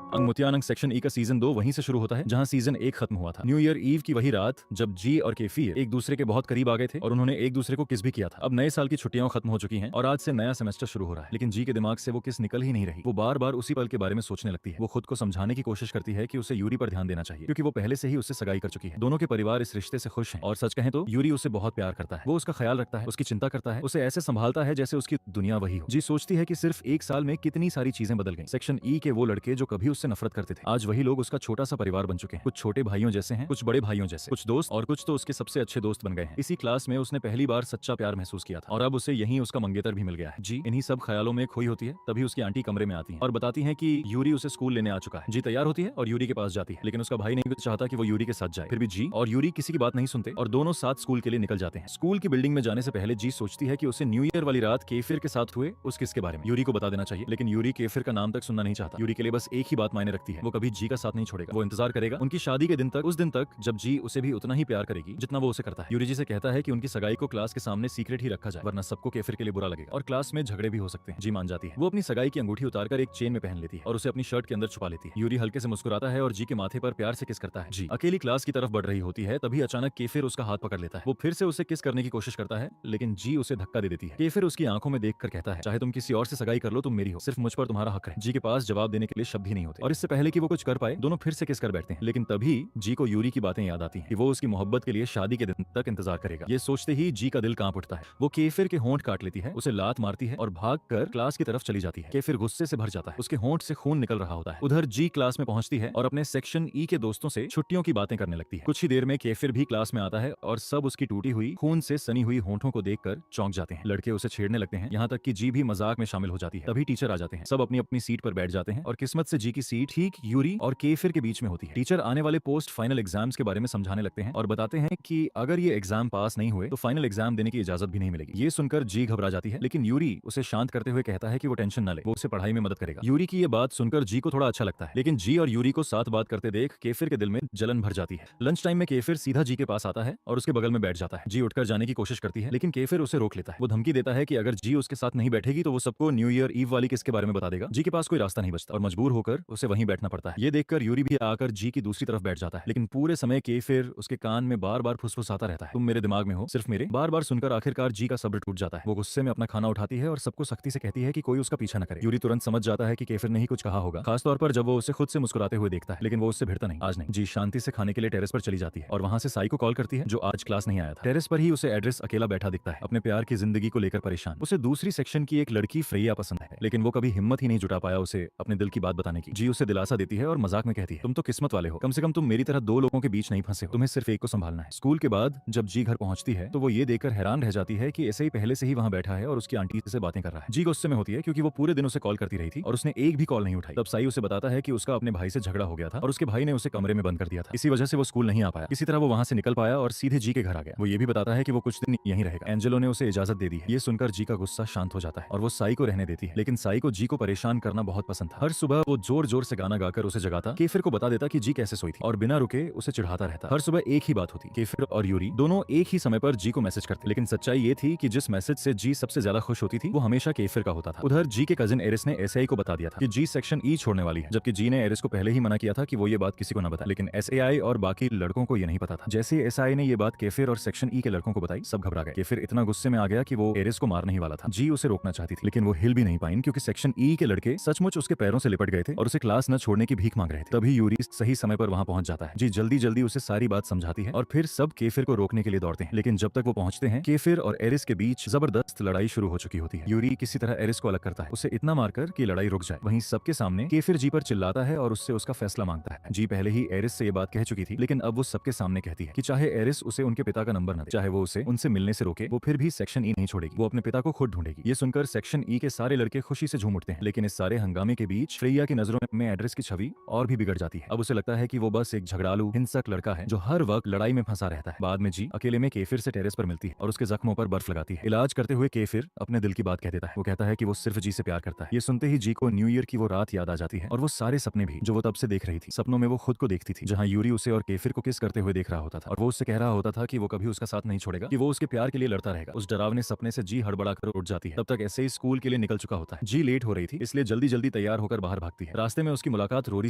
अंगमुतियानंग section E का season 2 वहीं से शुरू होता है जहां सीजन 1 खत्म हुआ था। न्यू ईयर ईव की वही रात जब जी और केफीर एक दूसरे के बहुत करीब आ गए थे और उन्होंने एक दूसरे को किस भी किया था। अब नए साल की छुट्टियां खत्म हो चुकी हैं और आज से नया सेमेस्टर शुरू हो रहा है, लेकिन जी के दिमाग से वो किस निकल ही नहीं रही। वो बार बार उसी पल के बारे में सोचने लगती है। वो खुद को समझाने की कोशिश करती है कि उसे यूरी पर ध्यान देना चाहिए क्योंकि वो पहले से ही उससे सगाई कर चुकी है। दोनों के परिवार इस रिश्ते से खुश हैं और सच कहें तो यूरी उसे बहुत प्यार करता है। वो उसका ख्याल रखता है, उसकी चिंता करता है, उसे ऐसे संभालता है जैसे उसकी दुनिया वही हो। जी सोचती है कि सिर्फ एक साल में कितनी सारी चीजें बदल गई। सेक्शन ई के वो लड़के जो कभी उससे नफरत करते थे, आज वही लोग उसका छोटा सा परिवार बन चुके हैं। कुछ छोटे भाइयों जैसे हैं, कुछ बड़े भाइयों जैसे, कुछ दोस्त और कुछ तो उसके सबसे अच्छे दोस्त बन गए हैं। इसी क्लास में उसने पहली बार सच्चा प्यार महसूस किया था और अब उसे यहीं उसका मंगेतर भी मिल गया है। जी इन्हीं सब ख्यालों में खोई होती है। तभी उसकी आंटी कमरे में आती है और बताती है कि यूरी उसे स्कूल लेने आ चुका है। जी तैयार होती है और यूरी के पास जाती है, लेकिन उसका भाई नहीं चाहता कि वो यूरी के साथ जाए। फिर भी जी और यूरी किसी की बात नहीं सुनते और दोनों साथ स्कूल के लिए निकल जाते हैं। स्कूल की बिल्डिंग में जाने से पहले जी सोचती है कि उसे न्यू ईयर वाली रात केफिर के साथ हुए उस किस के बारे में यूरी को बता देना चाहिए, लेकिन यूरी केफिर का नाम तक सुनना नहीं चाहता। यूरी के लिए बस एक ही बात मायने रखती है, वो कभी जी का साथ नहीं छोड़ेगा। वो इंतजार करेगा उनकी शादी के दिन तक, उस दिन तक जब जी उसे भी उतना ही प्यार करेगी जितना वो उसे करता है। यूरी जी से कहता है कि उनकी सगाई को क्लास के सामने सीक्रेट ही रखा जाए, वरना सबको केफिर के लिए बुरा लगेगा और क्लास में झगड़े भी हो सकते हैं। जी मान जाती है। वो अपनी सगाई की अंगूठी उतारकर एक चेन में पहन लेती है और उसे अपनी शर्ट के अंदर छुपा लेती है। यूरी हल्के से मुस्कुराता है और जी के माथे पर प्यार से किस करता है। जी अकेली क्लास की तरफ बढ़ रही होती है, तभी अचानक केफिर उसका हाथ पकड़ लेता है। वो फिर से उसे किस करने की कोशिश करता है, लेकिन जी उसे धक्का दे देती है। केफिर उसकी आंखों में देखकर कहता है, चाहे तुम किसी और से सगाई कर लो, तुम मेरी हो, सिर्फ मुझ पर तुम्हारा हक है। जी के पास जवाब देने के लिए शब्द ही नहीं होते और इससे पहले कि वो कुछ कर पाए, दोनों फिर से किस कर बैठते हैं। लेकिन तभी जी को यूरी की बातें याद आती हैं कि वो उसकी मोहब्बत के लिए शादी के दिन तक इंतजार करेगा। ये सोचते ही जी का दिल कांप उठता है। वो केफिर के होंठ काट लेती है, उसे लात मारती है और भागकर क्लास की तरफ चली जाती है। केफिर गुस्से से भर जाता है, उसके होंठ से खून निकल रहा होता है। उधर जी क्लास में पहुंचती है और अपने सेक्शन ई के दोस्तों से छुट्टियों की बातें करने लगती है। कुछ ही देर में केफिर भी क्लास में आता है और सब उसकी टूटी हुई खून से सनी हुई होंठों को देखकर चौंक जाते हैं। लड़के उसे छेड़ने लगते हैं, यहाँ तक कि जी भी मजाक में शामिल हो जाती है। तभी टीचर आ जाते हैं, सब अपनी अपनी सीट पर बैठ जाते हैं और किस्मत से जी की सीट ठीक यूरी और केफिर के बीच में होती है। टीचर आने वाले पोस्ट फाइनल एग्जाम्स के बारे में समझाने लगते हैं और बताते हैं कि अगर ये एग्जाम पास नहीं हुए तो फाइनल एग्जाम देने की इजाजत भी नहीं मिलेगी। ये सुनकर जी घबरा जाती है, लेकिन यूरी उसे शांत करते हुए कहता है कि वो टेंशन न ले, वो उसे पढ़ाई में मदद करेगा। यूरी की ये बात सुनकर जी को थोड़ा अच्छा लगता है, लेकिन जी और यूरी को साथ बात करते देख केफिर के दिल में जलन भर जाती है। लंच टाइम में केफिर सीधा जी के पास आता है और उसके बगल में बैठ जाता है। जी उठकर जाने की कोशिश करती है, लेकिन केफिर उसे रोक लेता है। वो धमकी देता है कि अगर जी उसके साथ नहीं बैठेगी तो वो सबको न्यू ईयर ईव वाली किसके बारे में बता देगा। जी के पास कोई रास्ता नहीं बचता और मजबूर होकर उसे वहीं बैठना पड़ता है। ये देखकर यूरी भी आकर जी की दूसरी तरफ बैठ जाता है, लेकिन पूरे समय केफिर उसके कान में बार बार फुसफुसाता रहता है, तुम मेरे दिमाग में हो, सिर्फ मेरे। बार बार सुनकर आखिरकार जी का सब्र टूट जाता है। वो गुस्से में अपना खाना उठाती है और सबको सख्ती से कहती है कि कोई उसका पीछा न करे। यूरी तुरंत समझ जाता है कि केफिर ने ही कुछ कहा होगा, खासतौर पर जब वो उसे खुद से मुस्कुराते हुए देखता है, लेकिन वो उससे भिड़ता नहीं। आज नहीं। जी शांति से खाने के लिए टेरेस पर चली जाती है और वहां से साई को कॉल करती है जो आज क्लास नहीं आया था। टेरेस पर ही उसे एड्रेस अकेला बैठा दिखता है, अपने प्यार की जिंदगी को लेकर परेशान। उसे दूसरी सेक्शन की एक लड़की फ्रेया पसंद है, लेकिन वो कभी हिम्मत ही नहीं जुटा पाया उसे अपने दिल की बात बताने की। जी उसे दिलासा देती है और मजाक में कहती है, तुम तो किस्मत वाले हो, कम से कम तुम मेरी तरह दो लोगों के बीच नहीं फंसे हो, तुम्हें सिर्फ एक को संभालना है। स्कूल के बाद जब जी घर पहुंचती है तो वो ये देखकर हैरान रह जाती है कि ऐसे ही पहले से ही वहां बैठा है और उसकी आंटी से बातें कर रहा है। जी गुस्से में होती है क्योंकि वो पूरे दिन उसे कॉल करती रही थी और उसने एक भी कॉल नहीं उठाई। तब साई उसे बताता है कि उसका अपने भाई से झगड़ा हो गया था और उसके भाई ने उसे कमरे में बंद कर दिया था, इसी वजह से वो स्कूल नहीं आ पाया। किसी तरह वो वहां से निकल पाया और सीधे जी के घर आ गया। वो ये भी बताता है कि वो कुछ दिन यहीं रहेगा। एंजेलो ने उसे इजाजत दे दी है। ये सुनकर जी का गुस्सा शांत हो जाता है और वो साई को रहने देती है, लेकिन साई को जी को परेशान करना बहुत पसंद था। हर सुबह वो जोर जोर से गाना गाकर उसे जगाता, केफिर को बता देता कि जी कैसे सोई थी और बिना रुके उसे चिढ़ाता रहता। हर सुबह एक ही बात होती, केफिर और यूरी दोनों एक ही समय पर जी को मैसेज करते, लेकिन सच्चाई ये थी कि जिस मैसेज से जी सबसे ज्यादा खुश होती थी वो हमेशा केफिर का होता था। उधर जी के कजिन एरिस ने एसएआई को बता दिया था कि जी सेक्शन ई छोड़ने वाली है, जबकि जी ने एरिस को पहले ही मना किया था कि वो ये बात किसी को न बताए, लेकिन एसएआई और बाकी लड़कों को ये नहीं पता था। जैसे एसआई ने ये बात केफिर और सेक्शन ई के लड़कों को बताई, सब घबरा गए। केफिर इतना गुस्से में आ गया कि वो एरिस को मारने ही वाला था। जी उसे रोकना चाहती थी, लेकिन वो हिल भी नहीं पाई क्योंकि सेक्शन ई के लड़के सचमुच उसके पैरों से लिपट गए थे और उसे क्लास न छोड़ने की भीख मांग रहे थे। तभी यूरी सही समय पर वहां पहुंच जाता है। जी जल्दी जल्दी उसे सारी बात समझाती है और फिर सब केफिर को रोकने के लिए दौड़ते हैं, लेकिन जब तक वो पहुंचते हैं केफिर और एरिस के बीच जबरदस्त लड़ाई शुरू हो चुकी होती है। यूरी किसी तरह एरिस को अलग करता है, उसे इतना मारकर कि लड़ाई रुक जाए। वहीं सबके सामने केफिर जी पर चिल्लाता है और उससे उसका फैसला मांगता है। जी पहले ही एरिस से ये बात कह चुकी थी, लेकिन अब वो सबके सामने कहती है कि चाहे एरिस उसे उनके पिता का नंबर न दे, चाहे वो उसे उनसे मिलने से रोके, वो फिर भी सेक्शन ई नहीं छोड़ेगी। वो अपने पिता को खुद ढूंढेगी। ये सुनकर सेक्शन ई के सारे लड़के खुशी से झूम उठते हैं, लेकिन इस सारे हंगामे के बीच फ्रेया की नजरों में एड्रेस की छवि और भी बिगड़ जाती है। अब उसे लगता है कि वो बस एक झगड़ालू हिंसक लड़का है जो हर वक्त लड़ाई में फंसा रहता है। बाद में जी अकेले में केफिर से टेरेस पर मिलती है और उसके जख्मों पर बर्फ लगाती है। इलाज करते हुए केफिर अपने दिल की बात कह देता है। वो कहता है कि वो सिर्फ जी से प्यार करता है। ये सुनते ही जी को न्यू ईयर की वो रात याद आ जाती है और वो सारे सपने भी जो वो तब से देख रही थी। सपनों में वो खुद को देखती थी जहां यूरी उसे और केफिर को किस करते हुए देख रहा होता था और वो उससे कह रहा होता था कि वो कभी उसका साथ नहीं छोड़ेगा, कि वो उसके प्यार के लिए लड़ता रहेगा। उस डरावने सपने से जी हड़बड़ा कर उठ जाती है। तब तक ऐसे ही स्कूल के लिए निकल चुका होता है। जी लेट हो रही थी, इसलिए जल्दी जल्दी तैयार होकर बाहर भागती है। रास्ते रास्ते में उसकी मुलाकात रोरी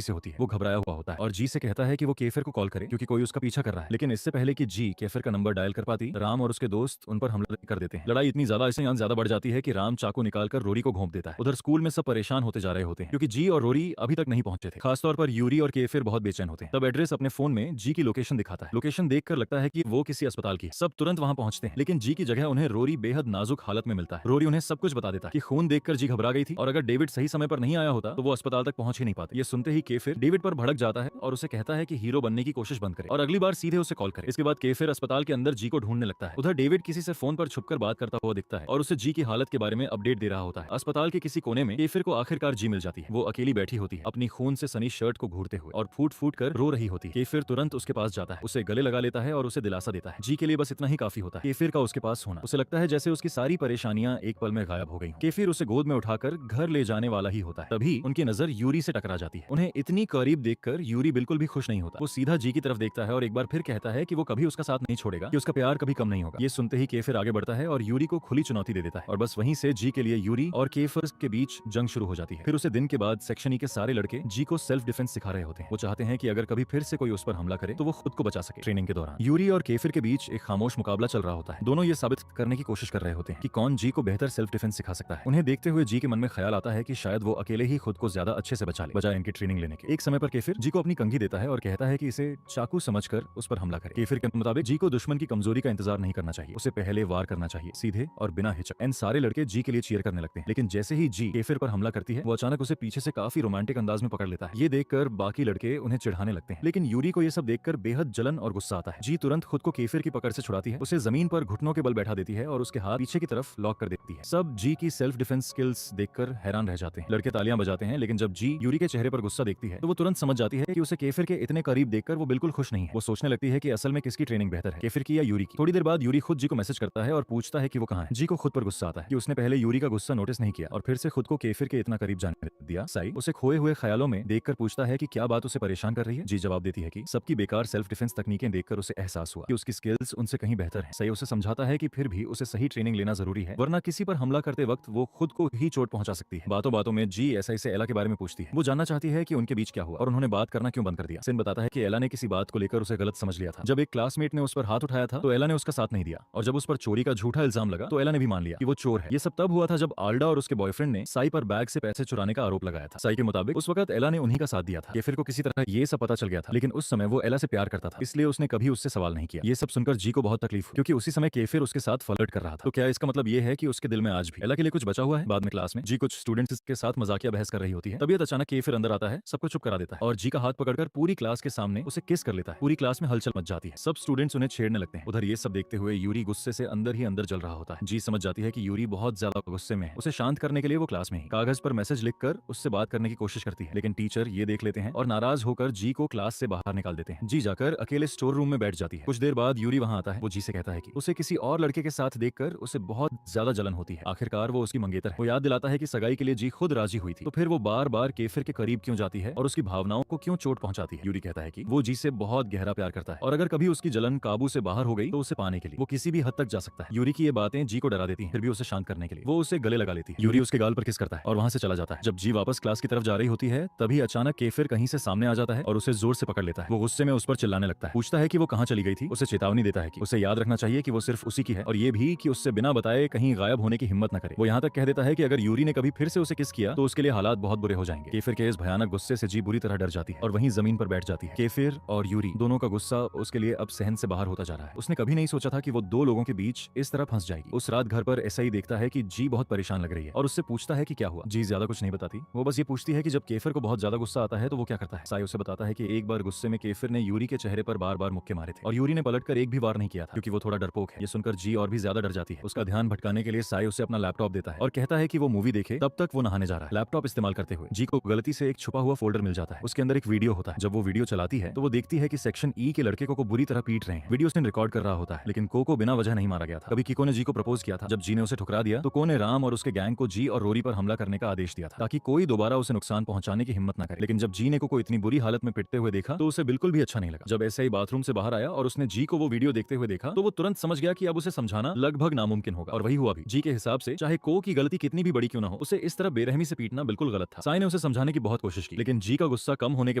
से होती है। वो घबराया हुआ होता है और जी से कहता है कि वो केफिर को कॉल करे क्योंकि कोई उसका पीछा कर रहा है। लेकिन इससे पहले कि जी केफिर का नंबर डायल कर पाती, राम और उसके दोस्त उन पर हमला कर देते हैं। लड़ाई इतनी ज्यादा बढ़ जाती है कि राम चाकू निकालकर रोरी को घोंप देता है। उधर स्कूल में सब परेशान होते जा रहे होते हैं क्योंकि जी और रोरी अभी तक नहीं पहुंचे थे। खासतौर पर यूरी और केफिर बहुत बेचैन होते हैं। तब एड्रेस अपने फोन में जी की लोकेशन दिखाता है। लोकेशन देखकर लगता है कि वो किसी अस्पताल की है। सब तुरंत वहां पहुंचते हैं, लेकिन जी की जगह उन्हें रोरी बेहद नाजुक हालत में मिलता है। रोरी उन्हें सब कुछ बता देता है कि खून देखकर जी घबरा गई थी और अगर डेविड सही समय पर नहीं आया होता तो वो अस्पताल तक पहुंच ही नहीं पाते। ये सुनते ही केफिर डेविड पर भड़क जाता है और उसे कहता है कि हीरो बनने की कोशिश बंद करे और अगली बार सीधे उसे कॉल करे। इसके बाद केफिर अस्पताल के अंदर जी को ढूंढने लगता है। उधर डेविड किसी से फोन पर छुपकर बात करता हुआ दिखता है और उसे जी की हालत के बारे में अपडेट दे रहा होता है। अस्पताल के किसी कोने में केफिर को आखिरकार जी मिल जाती है। वो अकेली बैठी होती है, अपनी खून से सनी शर्ट को घूरते हुए और फूट फूट कर रो रही होती है। केफिर तुरंत उसके पास जाता है, उसे गले लगा लेता है और उसे दिलासा देता है। जी के लिए बस इतना ही काफी होता है, केफिर का उसके पास होना। उसे लगता है जैसे उसकी सारी परेशानियां एक पल में गायब हो गई। केफिर उसे गोद में उठाकर घर ले जाने वाला ही होता है। तभी उनकी नजर यूरी से टकरा जाती है। उन्हें इतनी करीब देखकर यूरी बिल्कुल भी खुश नहीं होता। वो सीधा जी की तरफ देखता है और एक बार फिर कहता है कि वो कभी उसका साथ नहीं छोड़ेगा, कि उसका प्यार कभी कम नहीं होगा। ये सुनते ही केफिर आगे बढ़ता है और यूरी को खुली चुनौती दे देता है और बस वहीं से जी के लिए यूरी और केफिर के बीच जंग शुरू हो जाती है। फिर उसे दिन के बाद सेक्शन ई के सारे लड़के जी को सेल्फ डिफेंस सिखा रहे होते हैं। वो चाहते हैं कि अगर कभी फिर से कोई उस पर हमला करे तो वो खुद को बचा सके। ट्रेनिंग के दौरान यूरी और केफिर के बीच एक खामोश मुकाबला चल रहा होता है। दोनों ये साबित करने की कोशिश कर रहे होते हैं कि कौन जी को बेहतर सेल्फ डिफेंस सिखा सकता है। उन्हें देखते हुए जी के मन में ख्याल आता है कि शायद वो अकेले ही खुद को ज्यादा अच्छे से बचा ले, बजाय इनकी ट्रेनिंग लेने के। एक समय पर केफिर जी को अपनी कंघी देता है और कहता है कि इसे चाकू समझकर उस पर हमला करे। केफिर के मुताबिक जी को दुश्मन की कमजोरी का इंतजार नहीं करना चाहिए, उसे पहले वार करना चाहिए, सीधे और बिना हिचक। इन सारे लड़के जी के लिए चीयर करने लगते हैं, लेकिन जैसे ही जी केफिर पर हमला करती है वो अचानक उसे पीछे से काफी रोमांटिक अंदाज में पकड़ लेता है। ये देखकर बाकी लड़के उन्हें चिढ़ाने लगते हैं, लेकिन यूरी को ये सब देखकर बेहद जलन और गुस्सा आता है। जी तुरंत खुद को केफिर की पकड़ से छुड़ाती है, उसे जमीन पर घुटनों के बल बैठा देती है और उसके हाथ पीछे की तरफ लॉक कर देती है। सब जी की सेल्फ डिफेंस स्किल्स देखकर हैरान रह जाते हैं। लड़के तालियां बजाते हैं, लेकिन जब जी यूरी के चेहरे पर गुस्सा देखती है तो वो तुरंत समझ जाती है कि उसे केफिर के इतने करीब देखकर वो बिल्कुल खुश नहीं है। वो सोचने लगती है कि असल में किसकी ट्रेनिंग बेहतर है, केफिर की या यूरी की। थोड़ी देर बाद यूरी खुद जी को मैसेज करता है और पूछता है कि वो कहाँ है। जी को खुद पर गुस्सा आता है कि उसने पहले यूरी का गुस्सा नोटिस नहीं किया और फिर से खुद को केफिर के इतना करीब जाने दिया। साई उसे खोए हुए ख्यालों में देखकर पूछता है कि क्या बात उसे परेशान कर रही है। जी जवाब देती है कि सबकी बेकार सेल्फ डिफेंस तकनीकें देखकर उसे एहसास हुआ कि उसकी स्किल्स उनसे कहीं बेहतर है। सई उसे समझाता है कि फिर भी उसे सही ट्रेनिंग लेना जरूरी है, वरना किसी पर हमला करते वक्त वो खुद को ही चोट पहुंचा सकती है। बातों बातों में जी एसआई से एला के बारे में पूछती है। वो जानना चाहती है कि उनके बीच क्या हुआ और उन्होंने बात करना क्यों बंद कर दिया। सिन बताता है कि एला ने किसी बात को लेकर उसे गलत समझ लिया था। जब एक क्लासमेट ने उस पर हाथ उठाया था तो एला ने उसका साथ नहीं दिया और जब उस पर चोरी का झूठा इल्जाम लगा तो एला ने भी मान लिया कि वो चोर है। ये सब तब हुआ था जब आल्डा और उसके बॉयफ्रेंड ने साई पर बैग से पैसे चुराने का आरोप लगाया था। साई के मुताबिक उस वक्त एला ने उन्हीं का साथ दिया था। केफिर को किसी तरह ये सब पता चल गया था, लेकिन उस समय वो एला से प्यार करता था, इसलिए उसने कभी उससे सवाल नहीं किया। ये सब सुनकर जी को बहुत तकलीफ हुई क्योंकि उसी समय केफिर उसके साथ फ्लर्ट कर रहा था। तो क्या इसका मतलब ये है कि उसके दिल में आज भी एला के लिए कुछ बचा हुआ है। बाद में क्लास में जी कुछ स्टूडेंट्स के साथ मजाकिया बहस कर रही होती है। तबीयत अचानक केफिर अंदर आता है, सबको चुप करा देता है और जी का हाथ पकड़कर पूरी क्लास के सामने उसे किस कर लेता है। पूरी क्लास में हलचल मच जाती है, सब स्टूडेंट्स उन्हें छेड़ने लगते हैं। उधर ये सब देखते हुए यूरी गुस्से से अंदर ही अंदर जल रहा होता है। जी समझ जाती है कि यूरी बहुत ज्यादा गुस्से में है। उसे शांत करने के लिए वो क्लास में ही कागज पर मैसेज लिखकर उससे बात करने की कोशिश करती है, लेकिन टीचर ये देख लेते हैं और नाराज होकर जी को क्लास से बाहर निकाल देते हैं। जी जाकर अकेले स्टोर रूम में बैठ जाती है। कुछ देर बाद यूरी वहां आता है। वो जी से कहता है कि उसे किसी और लड़के के साथ देखकर उसे बहुत ज्यादा जलन होती है। आखिरकार वो उसकी मंगेतर है। वो याद दिलाता है कि सगाई के लिए जी खुद राजी हुई थी, तो फिर वो बार बार केफिर के करीब क्यों जाती है और उसकी भावनाओं को क्यों चोट पहुंचाती है। यूरी कहता है कि वो जी से बहुत गहरा प्यार करता है और अगर कभी उसकी जलन काबू से बाहर हो गई तो उसे पाने के लिए वो किसी भी हद तक जा सकता है। यूरी की ये बातें जी को डरा देती हैं, फिर भी उसे शांत करने के लिए वो उसे गले लगा लेती है। यूरी उसके गाल पर किस करता है और वहां से चला जाता है। जब जी वापस क्लास की तरफ जा रही होती है तभी अचानक केफिर कहीं से सामने आ जाता है और उसे जोर से पकड़ लेता है। वो गुस्से में उस पर चिल्लाने लगता है, पूछता है कि वो कहाँ चली गई थी। उसे चेतावनी देता है कि उसे याद रखना चाहिए कि वो सिर्फ उसी की है और ये भी कि उससे बिना बताए कहीं गायब होने की हिम्मत न करे। वो यहाँ तक कह देता है कि अगर यूरी ने कभी फिर से उसे किस किया तो उसके लिए हालात बहुत बुरे हो जाएंगे। केफिर के इस भयानक गुस्से से जी बुरी तरह डर जाती है और वहीं जमीन पर बैठ जाती है। केफिर और यूरी दोनों का गुस्सा उसके लिए अब सहन से बाहर होता जा रहा है। उसने कभी नहीं सोचा था कि वो दो लोगों के बीच इस तरह फंस जाएगी। उस रात घर पर ऐसा ही देखता है कि जी बहुत परेशान लग रही है और उससे पूछता है कि क्या हुआ। जी ज्यादा कुछ नहीं बताती, वो बस ये पूछती है कि जब केफिर को बहुत ज्यादा गुस्सा आता है तो वो क्या करता है। साई उसे बताता है कि एक बार गुस्से में केफिर ने यूरी के चेहरे पर बार बार मुक्के मारे थे और यूरी ने पलटकर एक भी वार नहीं किया था क्योंकि वो थोड़ा डरपोक है। ये सुनकर जी और भी ज्यादा डर जाती है। उसका ध्यान भटकाने के लिए साई उसे अपना लैपटॉप देता है और कहता है कि वो मूवी देखे, तब तक वो नहाने जा रहा है। लैपटॉप इस्तेमाल करते हुए जी को गलती से एक छुपा हुआ फोल्डर मिल जाता है। उसके अंदर एक वीडियो होता है। जब वो वीडियो चलाती है तो वो देखती है कि सेक्शन ई के लड़के को बुरी तरह पीट रहे हैं। वीडियो उसने रिकॉर्ड कर रहा होता है, लेकिन को बिना वजह नहीं मारा गया था। कभी किको ने जी को प्रपोज किया था। जब जी ने उसे ठुकरा दिया तो को ने राम और उसके गैंग को जी और रोरी पर हमला करने का आदेश दिया था ताकि कोई दोबारा उसे नुकसान पहुंचाने की हिम्मत न करे। लेकिन जब जी ने को इतनी बुरी हालत में पिटते हुए देखा तो उसे बिल्कुल भी अच्छा नहीं लगा। जब ऐसे ही बाथरूम से बाहर आया और उसने जी को वो वीडियो देखते हुए देखा तो वो तुरंत समझ गया कि अब उसे समझाना लगभग नामुमकिन होगा और वही हुआ भी। जी के हिसाब से चाहे को की गलती कितनी भी बड़ी क्यों ना हो, उसे इस तरह बेरहमी से पीटना बिल्कुल गलत था। साई ने उसे समझाया समझाने की बहुत कोशिश की, लेकिन जी का गुस्सा कम होने के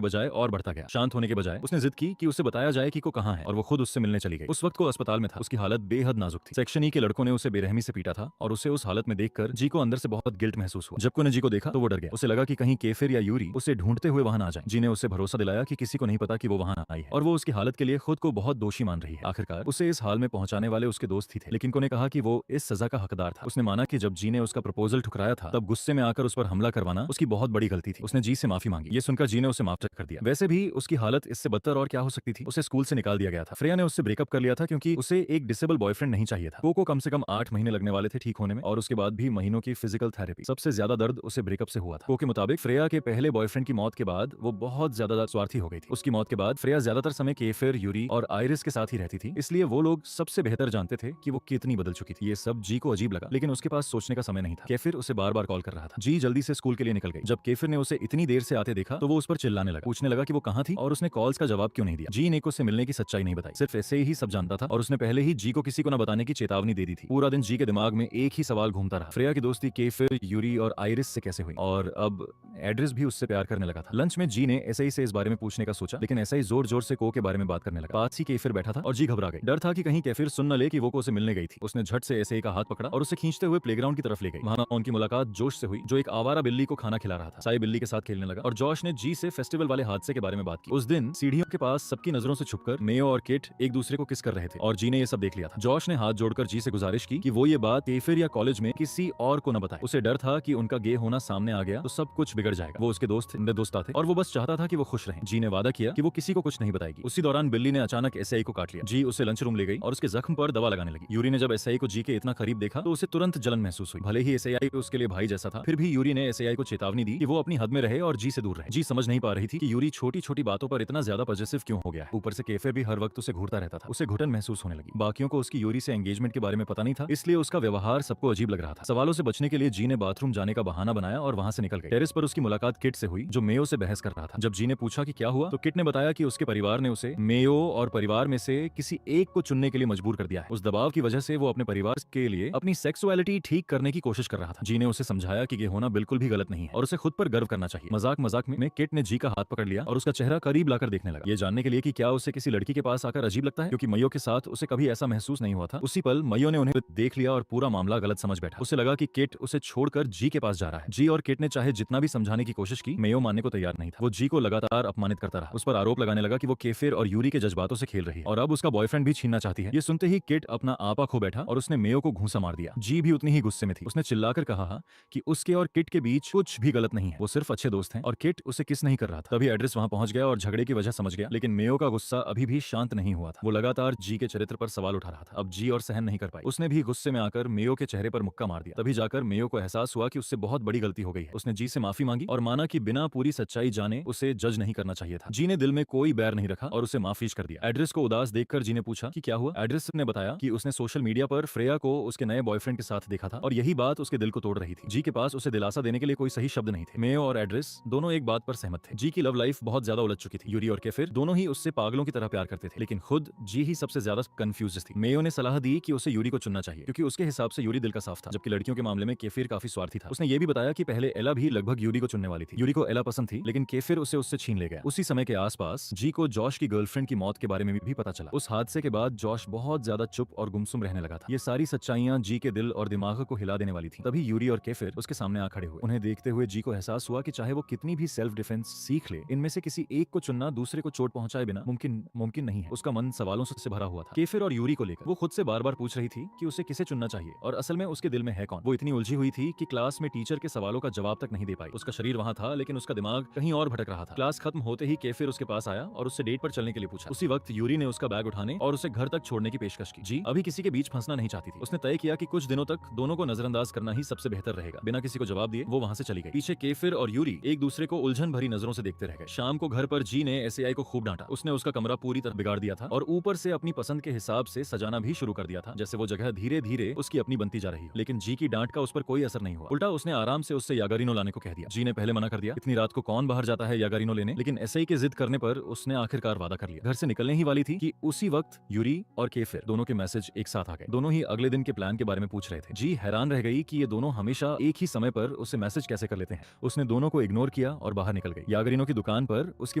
बजाय और बढ़ता गया। शांत होने के बजाय उसने जिद की कि उसे बताया जाए कि वो कहाँ है, और वो खुद उससे मिलने चली गई। उस वक्त वो अस्पताल में था, उसकी हालत बेहद नाजुक थी। सेक्शन ई के लड़कों ने उसे बेरहमी से पीटा था और उसे उस हालत में देखकर जी को अंदर से बहुत गिल्ट महसूस हुआ। जब कोने जी को देखा तो वो डर गया। उसे लगा कि कहीं केफिर या यूरी उसे ढूंढते हुए वहां ना आ जाए। जी ने उसे भरोसा दिलाया कि किसी को नहीं पता कि वो वहां आई है और वो उसकी हालत के लिए खुद को बहुत दोषी मान रही है। आखिरकार उसे इस हाल में पहुंचाने वाले उसके दोस्त ही थे, लेकिन को ने कहा कि वो इस सजा का हकदार था। उसने माना कि जब जी ने उसका प्रपोजल ठुकराया था तब गुस्से में आकर उस पर हमला करवाना उसकी बहुत बड़ी गलती थी। उसने जी से माफी मांगी। ये सुनकर जी ने उसे माफ कर दिया। वैसे भी उसकी हालत इससे बदतर और क्या हो सकती थी। उसे स्कूल से निकाल दिया गया था। फ्रेया ने उससे ब्रेकअप कर लिया था क्योंकि उसे एक डिसेबल बॉयफ्रेंड नहीं चाहिए था। को कम से कम 8 महीने लगने वाले थे ठीक होने में, और उसके बाद भी महीनों की फिजिकल थेरेपी। सबसे ज्यादा दर्द उसे ब्रेकअप से हुआ था। को के मुताबिक फ्रेया के पहले बॉयफ्रेंड की मौत के बाद वो बहुत ज्यादा स्वार्थी हो गई थी। उसकी मौत के बाद फ्रेया ज्यादातर समय केफिर, यूरी और आयरिस के साथ ही रहती थी, इसलिए वो लोग सबसे बेहतर जानते थे कि वो कितनी बदल चुकी थी। ये सब जी को अजीब लगा, लेकिन उसके पास सोचने का समय नहीं था। केफिर उसे बार बार कॉल कर रहा था। जी जल्दी से स्कूल के लिए निकल गई। जब केफिर ने उसे इतनी देर से आते देखा तो वो उस पर चिल्लाने लगा, पूछने लगा कि वो कहाँ थी और उसने कॉल्स का जवाब क्यों नहीं दिया। जी ने उससे मिलने की सच्चाई नहीं बताई, सिर्फ ऐसे ही सब जानता था और उसने पहले ही जी को किसी को न बताने की चेतावनी दे दी थी। पूरा दिन जी के दिमाग में एक ही सवाल घूमता रहा, फ्रेया की दोस्ती केफिर, यूरी और आयरिस से कैसे हुई, और अब एड्रेस भी उससे प्यार करने लगा था। लंच में जी ने ऐसे ही से इस बारे में पूछने का सोचा, लेकिन ऐसा ही जोर जोर से को के बारे में बात करने लगा। पास ही केफिर बैठा था और जी घबरा गई। डर था कि कहीं केफिर सुन न ले कि वो को उसे मिलने गई थी। उसने झट से ऐसे ही का हाथ पकड़ा और उसे खींचते हुए प्लेग्राउंड की तरफ ले गई। वहां उनकी मुलाकात जोश से हुई, जो एक आवारा बिल्ली को खाना खिला रहा था। साई बिल्ली के साथ खेलने लगा और जॉश ने जी से फेस्टिवल वाले हादसे के बारे में बात की। उस दिन सीढ़ियों के पास सबकी नजरों से छुपकर मेयो और किट एक दूसरे को किस कर रहे थे और जी ने ये सब देख लिया था। जॉश ने हाथ जोड़कर जी से गुजारिश की कि वो ये बात केफिर या कॉलेज में किसी और को न बताए। उसे डर था कि उनका गे होना सामने आ गया तो सब कुछ बिगड़ जाएगा। वो उसके दोस्त थे और वो बस चाहता था कि वो खुश रहें। जी ने वादा किया कि वो किसी को कुछ नहीं बताएगी। उसी दौरान बिल्ली ने अचानक एसआई को काट लिया। जी उसे लंच रूम ले गई और उसके जख्म पर दवा लगाने लगी। यूरी ने जब एसआई को जी के इतना करीब देखा तो उसे तुरंत जलन महसूस हुई। भले ही एसआई उसके लिए भाई जैसा था, फिर भी यूरी ने एसआई को चेतावनी दी कि वो अपनी हद में रहे और जी से दूर रहे। जी समझ नहीं पा रही थी कि यूरी छोटी छोटी बातों पर इतना ज्यादा पॉजिटिव क्यों हो गया है। ऊपर से केफिर भी हर वक्त उसे घूरता रहता था। उसे घुटन महसूस होने लगी। बाकियों को उसकी यूरी से एंगेजमेंट के बारे में पता नहीं था, इसलिए उसका व्यवहार सबको अजीब लग रहा था। सवालों से बचने के लिए जी ने बाथरूम जाने का बहाना बनाया और वहां से निकल गई। टेरेस पर उसकी मुलाकात किट से हुई, जो मेयो से बहस कर रहा था। जब जी ने पूछा कि क्या हुआ तो किट ने बताया कि उसके परिवार ने उसे मेयो और परिवार में से किसी एक को चुनने के लिए मजबूर कर दिया है। उस दबाव की वजह से वो अपने परिवार के लिए अपनी सेक्सुअलिटी ठीक करने की कोशिश कर रहा था। जी ने उसे समझाया कि ये होना बिल्कुल भी गलत नहीं है और उसे खुद पर गर्व करना चाहिए। मजाक मजाक में किट ने जी का हाथ पकड़ लिया और उसका चेहरा करीब लाकर देखने लगा, ये जानने के लिए कि क्या उसे किसी लड़की के पास आकर अजीब लगता है, क्योंकि मयो के साथ उसे कभी ऐसा महसूस नहीं हुआ था। उसी पल मयो ने उन्हें देख लिया और पूरा मामला गलत समझ बैठा। उसे लगा कि किट उसे छोड़कर जी के पास जा रहा है। जी और किट ने चाहे जितना भी समझाने की कोशिश की, मयो मानने को तैयार नहीं था। वो जी को लगातार अपमानित करता रहा। उस पर आरोप लगाने लगा कि वो केफिर और यूरी के जज्बातों से खेल रही है और अब उसका बॉयफ्रेंड भी छीनना चाहती है। ये सुनते ही किट अपना आपा खो बैठा और उसने मेयो को घूंसा मार दिया। जी भी उतनी ही गुस्से में थी। उसने चिल्लाकर कहा कि उसके और किट के बीच कुछ भी गलत नहीं है, वो सिर्फ अच्छे दोस्त हैं और किट उसे किस नहीं कर रहा था। तभी एड्रेस वहां पहुंच गया और झगड़े की वजह समझ गया, लेकिन मेयो का गुस्सा अभी भी शांत नहीं हुआ था। वो लगातार जी के चरित्र पर सवाल उठा रहा था। अब जी और सहन नहीं कर पाई। उसने भी गुस्से में आकर मेयो के चेहरे पर मुक्का मार दिया। तभी जाकर मेयो को एहसास हुआ कि उससे बहुत बड़ी गलती हो गई है। उसने जी से माफी मांगी और माना कि बिना पूरी सच्चाई जाने उसे जज नहीं करना चाहिए था। जी ने दिल में कोई बैर नहीं रखा और उसे माफीज कर दिया। एड्रेस को उदास देखकर जी ने पूछा कि क्या हुआ। एड्रेस ने बताया कि उसने सोशल मीडिया पर फ्रेया को उसके नए बॉयफ्रेंड के साथ देखा था और यही बात उसके दिल को तोड़ रही थी। जी के पास उसे दिलासा देने के लिए कोई सही शब्द नहीं थे। मेयो और एड्रेस दोनों एक बात पर सहमत थे। जी की लव लाइफ बहुत ज्यादा उलझ चुकी थी। यूरी और केफिर दोनों ही उससे पागलों की तरह प्यार करते थे, लेकिन खुद जी ही सबसे ज्यादा कंफ्यूज थी। मेयो ने सलाह दी कि उसे यूरी को चुनना चाहिए क्योंकि उसके हिसाब से यूरी दिल का साफ था, जबकि लड़कियों के मामले में केफिर काफी स्वार्थी था। उसने ये भी बताया कि पहले एला भी लगभग यूरी को चुनने वाली थी। यूरी को एला पसंद थी, लेकिन केफिर उसे उससे छीन ले गया। उसी समय के आसपास जी को जॉश की गर्लफ्रेंड की मौत के बारे में भी पता चला। उस हादसे के बाद जॉश बहुत ज्यादा चुप और गुमसुम रहने लगा था। ये सारी सच्चाइयां जी के दिल और दिमाग को हिला देने वाली थी। तभी यूरी और केफिर उसके सामने आ खड़े हुए। उन्हें देखते हुए जी को एहसास हुआ कि चाहे वो कितनी भी सेल्फ डिफेंस सीख ले, इनमें से किसी एक को चुनना दूसरे को चोट पहुंचाए बिना मुमकिन नहीं है। उसका मन सवालों से भरा हुआ था। केफिर और यूरी को लेकर वो खुद से बार बार पूछ रही थी कि उसे किसे चुनना चाहिए और असल में उसके दिल में है कौन। वो इतनी उलझी हुई थी कि क्लास में टीचर के सवालों का जवाब तक नहीं दे पाई। उसका शरीर वहां था, लेकिन उसका दिमाग कहीं और भटक रहा था। क्लास खत्म होते ही केफिर उसके पास आया और उससे डेट पर चलने के लिए पूछा। उसी वक्त यूरी ने उसका बैग उठाने और उसे घर तक छोड़ने की पेशकश की। जी अभी किसी के बीच फंसना नहीं चाहती थी। उसने तय किया कि कुछ दिनों तक दोनों को नजरअंदाज करना ही सबसे बेहतर रहेगा। बिना किसी को जवाब दिए वो वहां से चली गई। पीछे केफिर और यूरी एक दूसरे को उलझन भरी नजरों से देखते रह गए। शाम को घर पर जी ने एसआई को खूब डांटा। उसने उसका कमरा पूरी तरह बिगाड़ दिया था और ऊपर से अपनी पसंद के हिसाब से सजाना भी शुरू कर दिया था, जैसे वो जगह धीरे धीरे उसकी अपनी बनती जा रही हो। लेकिन जी की डांट का उस पर कोई असर नहीं हुआ। उल्टा उसने आराम से उससे यागारिनो लाने को कह दिया। जी ने पहले मना कर दिया, इतनी रात को कौन बाहर जाता है यागारिनो लेने, लेकिन एसआई के जिद करने पर उसने आखिरकार वादा कर लिया। घर से निकलने ही वाली थी कि उसी वक्त यूरी और केफिर दोनों के मैसेज एक साथ आ गए। दोनों ही अगले दिन के प्लान के बारे में पूछ रहे थे। जी हैरान रह गई कि ये दोनों हमेशा एक ही समय पर उससे मैसेज कैसे कर लेते हैं। उसने दोनों को इग्नोर किया और बाहर निकल गई। यागरिनो की दुकान पर उसकी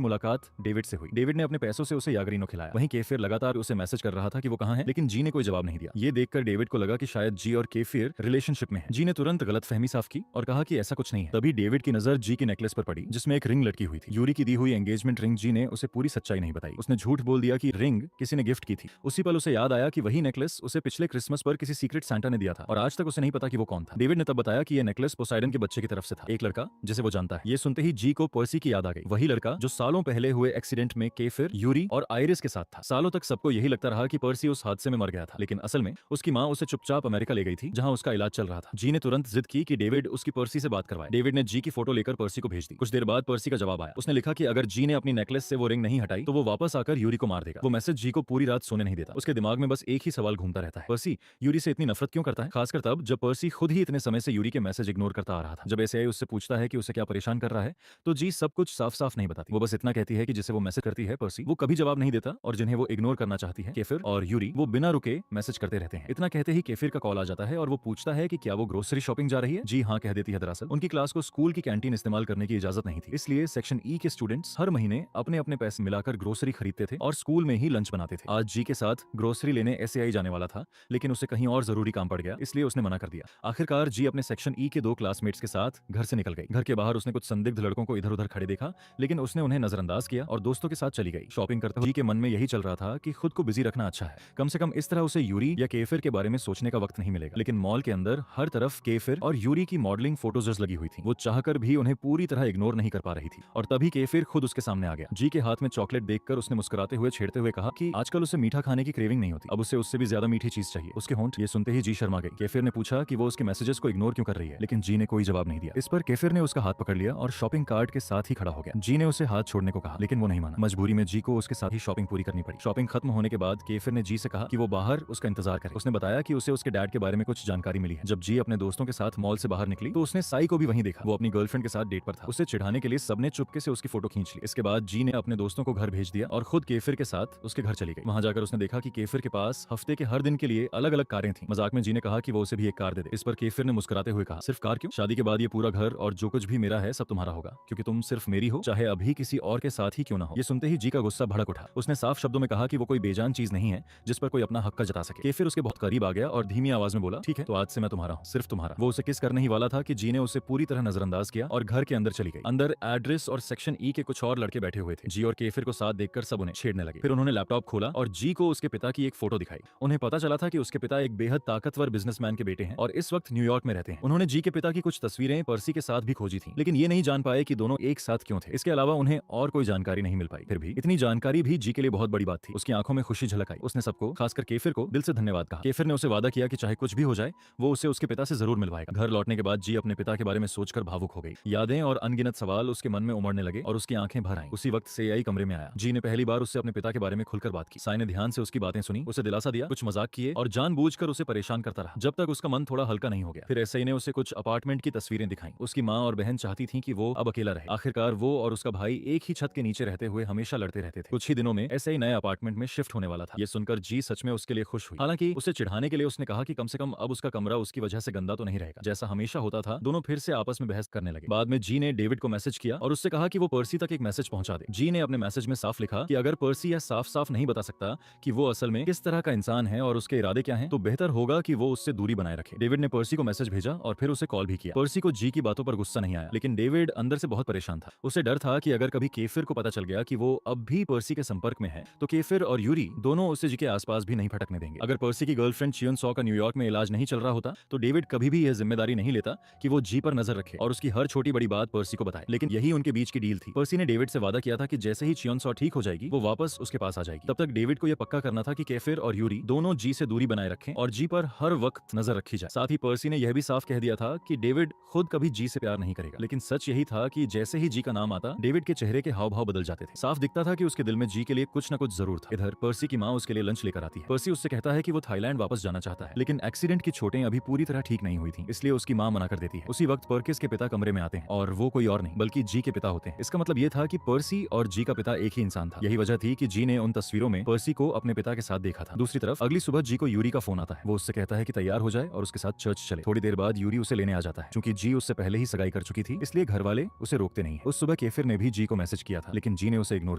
मुलाकात डेविड से हुई। डेविड ने अपने पैसों से उसे यागरिनो खिलाया। वहीं केफिर लगातार उसे मैसेज कर रहा था कि वो कहाँ है, लेकिन जी ने कोई जवाब नहीं दिया। ये देखकर डेविड को लगा कि शायद जी और केफिर रिलेशनशिप में है। जी ने तुरंत गलतफहमी साफ की और कहा कि ऐसा कुछ नहीं है। तभी डेविड की नजर जी की नेकलेस पर पड़ी जिसमें एक रिंग लटकी हुई थी। यूरी की दी हुई एंगेजमेंट रिंग जी ने उसे पूरी सच्चाई नहीं बताई। उसने झूठ बोल दिया कि रिंग किसी ने गिफ्ट की थी। उसी पल उसे याद आया कि वही नेकलेस उसे पिछले क्रिसमस पर किसी सीक्रेट सांता ने दिया था और आज तक उसे नहीं पता कि वो कौन था। डेविड ने तब बताया कि यह नेकलेस पोसाइडन के बच्चे की तरफ से था, एक लड़का जिसे वो जानता है। ये सुनते ही जी को पर्सी की याद आ गई, वही लड़का जो सालों पहले हुए एक्सीडेंट में केफिर, यूरी और आयरिस के साथ था। सालों तक सबको यही लगता रहा कि पर्सी उस हादसे में मर गया था, लेकिन असल में उसकी माँ उसे चुपचाप अमेरिका ले गई थी जहां उसका इलाज चल रहा था। जी ने तुरंत जिद की कि डेविड उसकी पर्सी से बात करवाए। डेविड ने जी की फोटो लेकर पर्सी को भेज दी। कुछ देर बाद पर्सी का जवाब आया। उसने लिखा कि अगर जी ने अपनी नेकलेस से वो रिंग नहीं हटाई तो वो वापस आकर यूरी को मार देगा। वो मैसेज जी को पूरी रात सोने नहीं देता। उसके दिमाग में बस एक ही सवाल घूमता रहता है, पर्सी यूरी से इतनी नफरत क्यों करता है, खासकर तब जब पर्सी खुद ही इतने समय से यूरी के मैसेज इग्नोर करता आ रहा था। जब एसआई उससे पूछता है कि उसे क्या परेशान कर रहा है तो जी सब कुछ साफ साफ नहीं बताती। वो बस इतना कहती है कि जिसे वो मैसेज करती है पर्सी वो कभी जवाब नहीं देता और जिन्हें वो इग्नोर करना चाहती है केफिर और यूरी वो बिना रुके मैसेज करते रहते हैं। इतना कहते ही केफिर का कॉल आ जाता है और वो पूछता है कि क्या वो ग्रोसरी शॉपिंग जा रही है। जी हाँ कह देती है। दरअसल उनकी क्लास को स्कूल की कैंटीन इस्तेमाल करने की इजाजत नहीं थी, इसलिए सेक्शन ई के स्टूडेंट्स हर महीने अपने अपने पैसे मिलाकर ग्रोसरी खरीदते थे और स्कूल में ही लंच बनाते थे। आज जी के साथ ग्रोसरी लेने एसएआई जाने वाला था, लेकिन उसे कहीं और जरूरी काम पड़ गया, इसलिए उसने मना कर दिया। आखिरकार जी अपने सेक्शन ई के 2 क्लासमेट्स के साथ घर से निकल गई। घर के बाहर उसने कुछ संदिग्ध लड़कों को इधर उधर खड़े देखा, लेकिन उसने उन्हें नजरअंदाज किया और दोस्तों के साथ चली गई। शॉपिंग करते हुए जी के मन में यही चल रहा था कि खुद को बिजी रखना अच्छा है, कम से कम इस तरह उसे यूरी या केफिर के बारे में सोचने का वक्त नहीं मिलेगा। लेकिन मॉल के अंदर हर तरफ केफिर और यूरी की मॉडलिंग फोटोज लगी हुई थी। वो चाहकर भी उन्हें पूरी तरह इग्नोर नहीं कर पा रही थी और तभी केफिर खुद उसके सामने आ गया। जी के हाथ में चॉकलेट देखकर उसने मुस्कुराते हुए छेड़ते हुए कहा कि आजकल उसे मीठा खाने की क्रेविंग नहीं होती, अब उसे उससे भी ज्यादा मीठी चीज चाहिए। उसके होंठ ये सुनते ही जी शर्मा गई। केफिर ने पूछा कि वो उसके मैसेजेस को इग्नोर क्यों कर रही है, लेकिन जी ने कोई जवाब नहीं दिया। इस पर केफिर ने उसका हाथ पकड़ लिया और शॉपिंग कार्ट के साथ ही खड़ा हो गया। जी ने उसे हाथ छोड़ने को कहा, लेकिन वो नहीं माना। मजबूरी में जी को उसके साथ ही शॉपिंग पूरी करनी पड़ी। शॉपिंग खत्म होने के बाद केफिर ने जी से कहा कि वो बाहर उसका इंतजार करे। उसने बताया कि उसे उसके डैड के बारे में कुछ जानकारी मिली है। जब जी अपने दोस्तों के साथ मॉल से बाहर निकली तो उसने साई को भी वहीं देखा। वो अपनी गर्लफ्रेंड के साथ डेट पर था। उसे चिढ़ाने के लिए सबने चुपके से उसकी फोटो खींच ली। इसके बाद जी ने अपने दोस्तों को घर भेज दिया और खुद केफिर के साथ उसके घर चली गई। वहां जाकर उसने देखा कि केफिर के पास हफ्ते के हर दिन के लिए अलग अलग कारें थी। मजाक में जी ने कहा कि वो उसे भी एक कार दे दे। इस पर केफिर ने मुस्कुराते हुए कहा, सिर्फ कार क्यों, शादी के बाद ये पूरा घर और जो कुछ भी मेरा है सब तुम्हारा होगा, क्योंकि तुम सिर्फ मेरी हो, चाहे अभी किसी और के साथ ही क्यों ना हो। ये सुनते ही जी का गुस्सा भड़क उठा। उसने साफ शब्दों में कहा कि वो कोई बेजान चीज नहीं है जिस पर कोई अपना हक जता सके। केफिर उसके बहुत करीब आ गया और धीमी आवाज में बोला, ठीक है तो आज से मैं तुम्हारा हूँ, सिर्फ तुम्हारा। वो उसे किस करने ही वाला था कि जी ने उसे पूरी तरह नजरअंदाज किया और घर के अंदर चली गई। अंदर एड्रेस और सेक्शन ई के कुछ और लड़के बैठे हुए थे। जी और केफिर को साथ देखकर सब उन्हें छेड़ने लगे। फिर उन्होंने लैपटॉप खोला और जी को उसके पिता की एक फोटो दिखाई। उन्हें पता चला था कि उसके पिता एक बेहद ताकतवर बिजनेसमैन के बेटे हैं और इस वक्त न्यूयॉर्क में रहते हैं। उन्होंने जी के पिता की कुछ तस्वीरें पर्सी के साथ भी खोजी थी, लेकिन ये नहीं जान पाए कि दोनों एक साथ क्यों थे। इसके अलावा उन्हें और कोई जानकारी नहीं मिल पाई। फिर भी इतनी जानकारी भी जी के लिए बहुत बड़ी बात थी। उसकी आंखों में खुशी झलक आई। उसने सबको, खासकर केफिर को, दिल से धन्यवाद कहा। केफिर ने उसे वादा किया कि चाहे कुछ भी हो जाए वो उसे उसके पिता से जरूर मिलवाएगा। घर लौटने के बाद जी अपने पिता के बारे में सोचकर भावुक हो गई। यादें और अनगिनत सवाल उसके मन में उमड़ने लगे और उसकी आंखें भर आईं। उसी वक्त सीआई कमरे में आया। जी ने पहली बार उससे अपने पिता के बारे में खुलकर बात की। साई ने ध्यान से उसकी बातें सुनी, उसे दिलासा दिया, कुछ मजाक किए और जानबूझकर उसे परेशान करता रहा जब तक उसका मन थोड़ा हल्का नहीं हो गया। फिर एसआई ने उसे कुछ अपार्टमेंट की तस्वीरें दिखाई। उसकी माँ और बहन चाहती थी कि वो अब अकेला रहे। आखिरकार वो और उसका भाई एक ही छत के नीचे रहते हुए हमेशा लड़ते रहते थे। कुछ ही दिनों में एसआई नए अपार्टमेंट में शिफ्ट होने वाला था। ये सुनकर जी सच में उसके लिए खुश हुई। हालांकि उसे चिढ़ाने के लिए उसने कहा कि कम से कम अब उसका कमरा उसकी वजह से गंदा तो नहीं रहेगा। जैसा हमेशा होता था, दोनों फिर से आपस में बहस करने लगे। बाद में जी ने डेविड को मैसेज किया और उससे कहा कि वो पर्सी तक एक मैसेज पहुंचा दे। जी ने अपने मैसेज में साफ लिखा कि अगर पर्सी यह साफ साफ नहीं बता सकता कि वो असल में किस तरह का इंसान है और उसके इरादे क्या हैं, तो बेहतर होगा कि वो उससे दूरी बनाए रखे। डेविड ने पर्सी को मैसेज भेजा और फिर उसे कॉल भी किया। पर्सी को जी की बातों पर गुस्सा नहीं आया, लेकिन डेविड अंदर से बहुत परेशान था। उसे डर था कि अगर कभी केफिर को पता चल गया कि वो अब भी पर्सी के संपर्क में है तो केफिर और यूरी दोनों उसे जी के आसपास भी नहीं भटकने देंगे। अगर पर्सी की गर्लफ्रेंड चियोन सॉ का न्यूयॉर्क में इलाज नहीं चल रहा होता तो डेविड कभी भी यह जिम्मेदारी नहीं लेता कि वो जी पर नजर रखे और उसकी हर छोटी बड़ी बात पर्सी को बताए। लेकिन यही उनके बीच की डील थी। पर्सी ने डेविड से वादा किया था कि जैसे ही चियोन सॉ ठीक हो जाएगी वो वापस उसके पास आ जाएगी। तब तक डेविड को यह पक्का करना था कि केफिर और यूरी दोनों जी से दूरी बनाए रखें और जी पर हर वक्त नजर रखी जाए। साथ ही पर्सी ने यह भी साफ कह दिया था कि डेविड खुद कभी जी से प्यार नहीं करेगा। लेकिन सच यही था कि जैसे ही जी का नाम आता डेविड के चेहरे के हाव भाव बदल जाते थे। साफ दिखता था कि उसके दिल में जी के लिए कुछ न कुछ जरूर था। इधर पर्सी की माँ उसके लिए लंच लेकर आती है। पर्सी उससे कहता है कि वो थाईलैंड वापस जाना चाहता है, लेकिन एक्सीडेंट की चोटें अभी पूरी तरह ठीक नहीं हुई थी, इसलिए उसकी माँ मना कर देती है। उसी वक्त पर्किस के पिता कमरे में आते हैं और वो कोई और नहीं बल्कि जी के पिता होते हैं। इसका मतलब ये था कि पर्सी और जी का पिता एक ही इंसान था। यही वजह थी कि जी ने उन तस्वीरों में पर्सी को अपने पिता के साथ देखा था। दूसरी तरफ अगली सुबह जी को यूरी का फोन आता है। वो उससे कहता है कि तैयार हो जाए और उसके साथ चर्च चले। थोड़ी देर बाद यूरी उसे लेने आ जाता है। चूंकि जी उससे पहले ही सगाई कर चुकी थी, इसलिए घर वाले उसे रोकते नहीं। उस सुबह केफिर ने भी जी को मैसेज किया था, लेकिन जी ने उसे इग्नोर